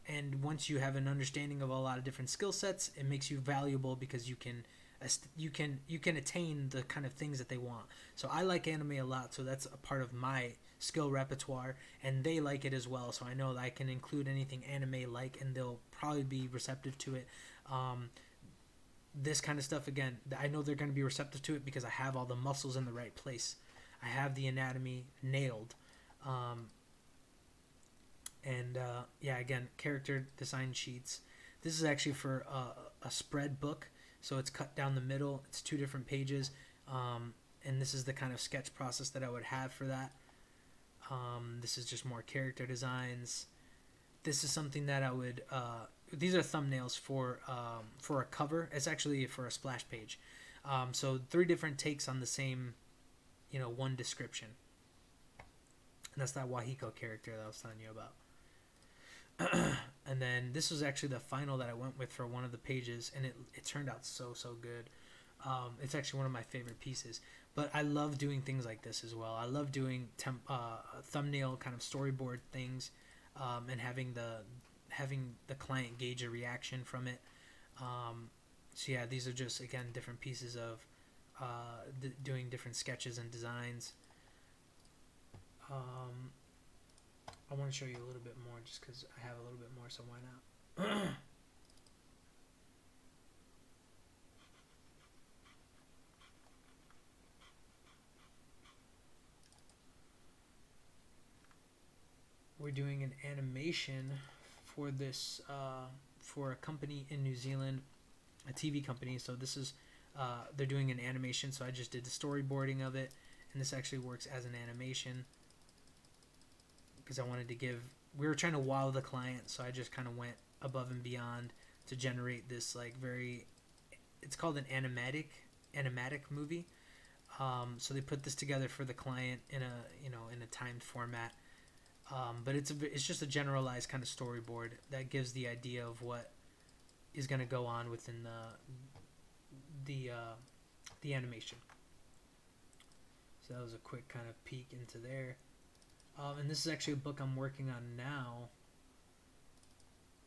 And once you have an understanding of a lot of different skill sets, it makes you valuable because you can attain the kind of things that they want. So I like anime a lot, so that's a part of my skill repertoire, and they like it as well. So I know that I can include anything anime like, and they'll probably be receptive to it. This kind of stuff, again, I know they're going to be receptive to it because I have all the muscles in the right place. I have the anatomy nailed. Yeah, again, character design sheets. This is actually for a spread book. So it's cut down the middle. It's 2 different pages. And this is the kind of sketch process that I would have for that. This is just more character designs. This is something that I would... these are thumbnails for a cover. It's actually for a splash page. So 3 different takes on the same, one description. And that's that Wahiko character that I was telling you about. And then this was actually the final that I went with for one of the pages, and it turned out so good. It's actually one of my favorite pieces. But I love doing things like this as well. I love doing thumbnail kind of storyboard things, and having the client gauge a reaction from it. So yeah, these are just, again, different pieces of doing different sketches and designs. I want to show you a little bit more just because I have a little bit more, so why not? We're doing an animation for this, for a company in New Zealand, a TV company. So this is, they're doing an animation, so I just did the storyboarding of it, and this actually works as an animation. Because I wanted to we were trying to wow the client, so I just kind of went above and beyond to generate this like it's called an animatic movie. So they put this together for the client in a timed format. But it's just a generalized kind of storyboard that gives the idea of what is going to go on within the animation. So that was a quick kind of peek into there. And this is actually a book I'm working on now,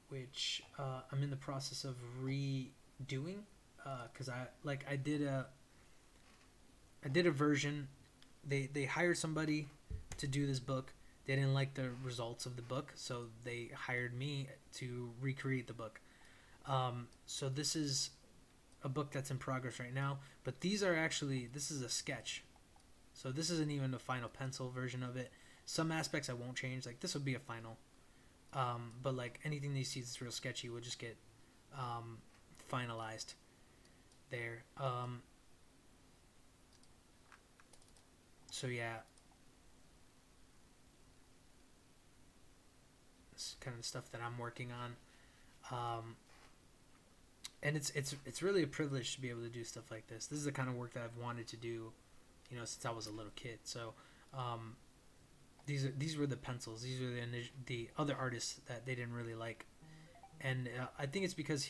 which I'm in the process of redoing, because I did a version. They hired somebody to do this book. They didn't like the results of the book, so they hired me to recreate the book. So this is a book that's in progress right now, but this is a sketch. So this isn't even a final pencil version of it. Some aspects I won't change, like this will be a final But like anything that you see that's real sketchy will just get finalized there. So yeah, this is kind of the stuff that I'm working on. And it's really a privilege to be able to do stuff like this. This is the kind of work that I've wanted to do, since I was a little kid. So these were the pencils. These were the other artists that they didn't really like, and I think it's because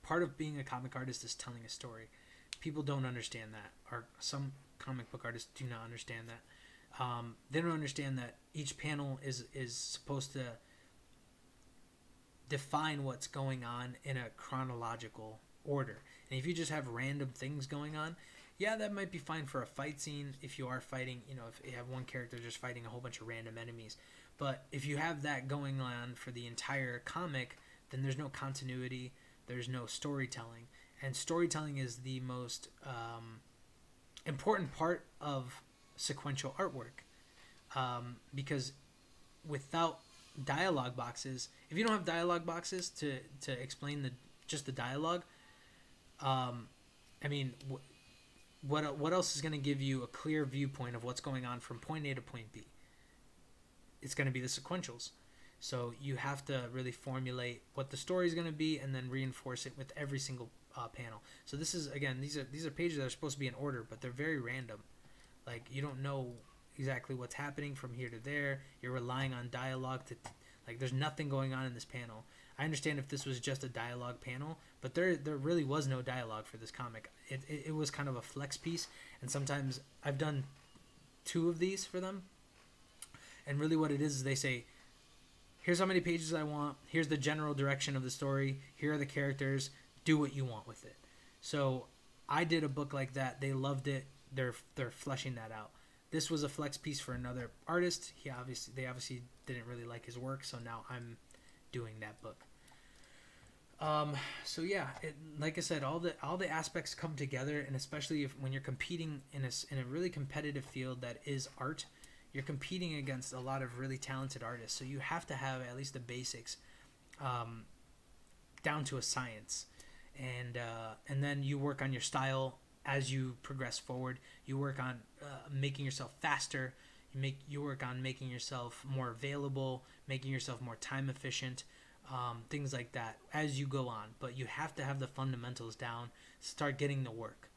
part of being a comic artist is telling a story. People don't understand that, or some comic book artists do not understand that. They don't understand that each panel is supposed to define what's going on in a chronological order. And if you just have random things going on, yeah, that might be fine for a fight scene if you are fighting, if you have one character just fighting a whole bunch of random enemies. But if you have that going on for the entire comic, then there's no continuity, there's no storytelling. And storytelling is the most important part of sequential artwork, because without dialogue boxes, if you don't have dialogue boxes to explain just the dialogue, what else is going to give you a clear viewpoint of what's going on from point A to point B? It's going to be the sequentials. So you have to really formulate what the story is going to be and then reinforce it with every single panel. So this is, again, these are pages that are supposed to be in order, but they're very random. Like, you don't know exactly what's happening from here to there. You're relying on dialogue there's nothing going on in this panel. I understand if this was just a dialogue panel, but there really was no dialogue for this comic. It was kind of a flex piece, and sometimes I've done 2 of these for them, and really what it is they say, here's how many pages I want, here's the general direction of the story, here are the characters, do what you want with it. So I did a book like that. They loved it. They're fleshing that out. This was a flex piece for another artist. They obviously didn't really like his work, so now I'm doing that book. So yeah, like I said, all the aspects come together, and especially when you're competing in a really competitive field that is art, you're competing against a lot of really talented artists. So you have to have at least the basics down to a science, and then you work on your style as you progress forward. You work on making yourself faster. You work on making yourself more available, making yourself more time efficient, things like that as you go on. But you have to have the fundamentals down. Start getting the work.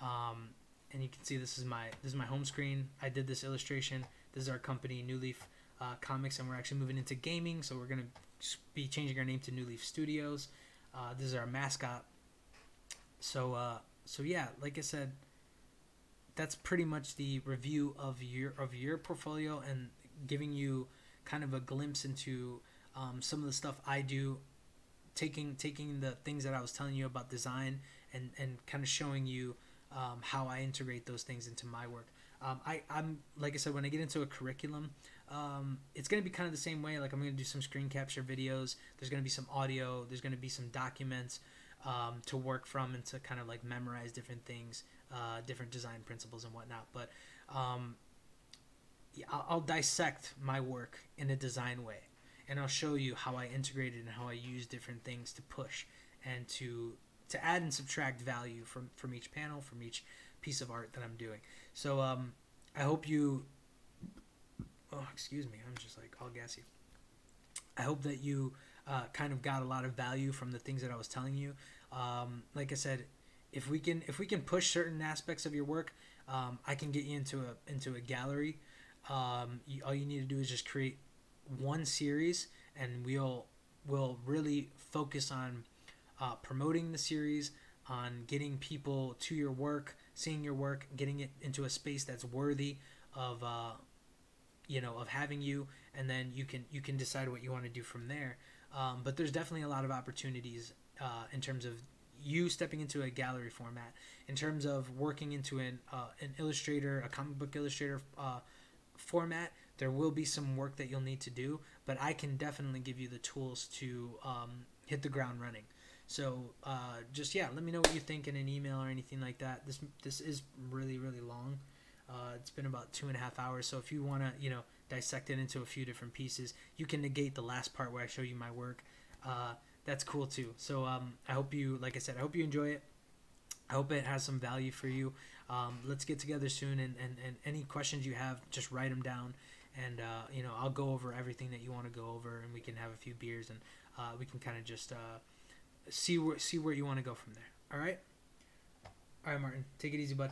And you can see this is my home screen. I did this illustration. This is our company, New Leaf Comics, and we're actually moving into gaming. So we're gonna be changing our name to New Leaf Studios. This is our mascot. So yeah, like I said, that's pretty much the review of your portfolio and giving you kind of a glimpse into some of the stuff I do, taking the things that I was telling you about design and kind of showing you how I integrate those things into my work. I'm like I said, when I get into a curriculum, it's going to be kind of the same way. Like, I'm going to do some screen capture videos. There's going to be some audio. There's going to be some documents to work from and to kind of like memorize different things, different design principles and whatnot. But I'll dissect my work in a design way, and I'll show you how I integrate it and how I use different things to push and to add and subtract value from each panel, from each piece of art that I'm doing. So I hope you... Oh, excuse me. I'm just like all gassy. I hope that you kind of got a lot of value from the things that I was telling you. Like I said, if we can push certain aspects of your work, I can get you into a gallery. All you need to do is just create one series, and we'll really focus on promoting the series, on getting people to your work, seeing your work, getting it into a space that's worthy of of having you, and then you can decide what you want to do from there. But there's definitely a lot of opportunities in terms of you stepping into a gallery format, in terms of working into an illustrator, a comic book illustrator format. There will be some work that you'll need to do, but I can definitely give you the tools to hit the ground running. So just let me know what you think in an email or anything like that. This is really, really long. It's been about 2.5 hours. So if you want to dissect it into a few different pieces. You can negate the last part where I show you my work. That's cool too. So I hope you, like I said, I hope you enjoy it. I hope it has some value for you. Let's get together soon, and any questions you have, just write them down, and I'll go over everything that you want to go over, and we can have a few beers, and we can kind of just see where you want to go from there. All right, Martin, take it easy, bud.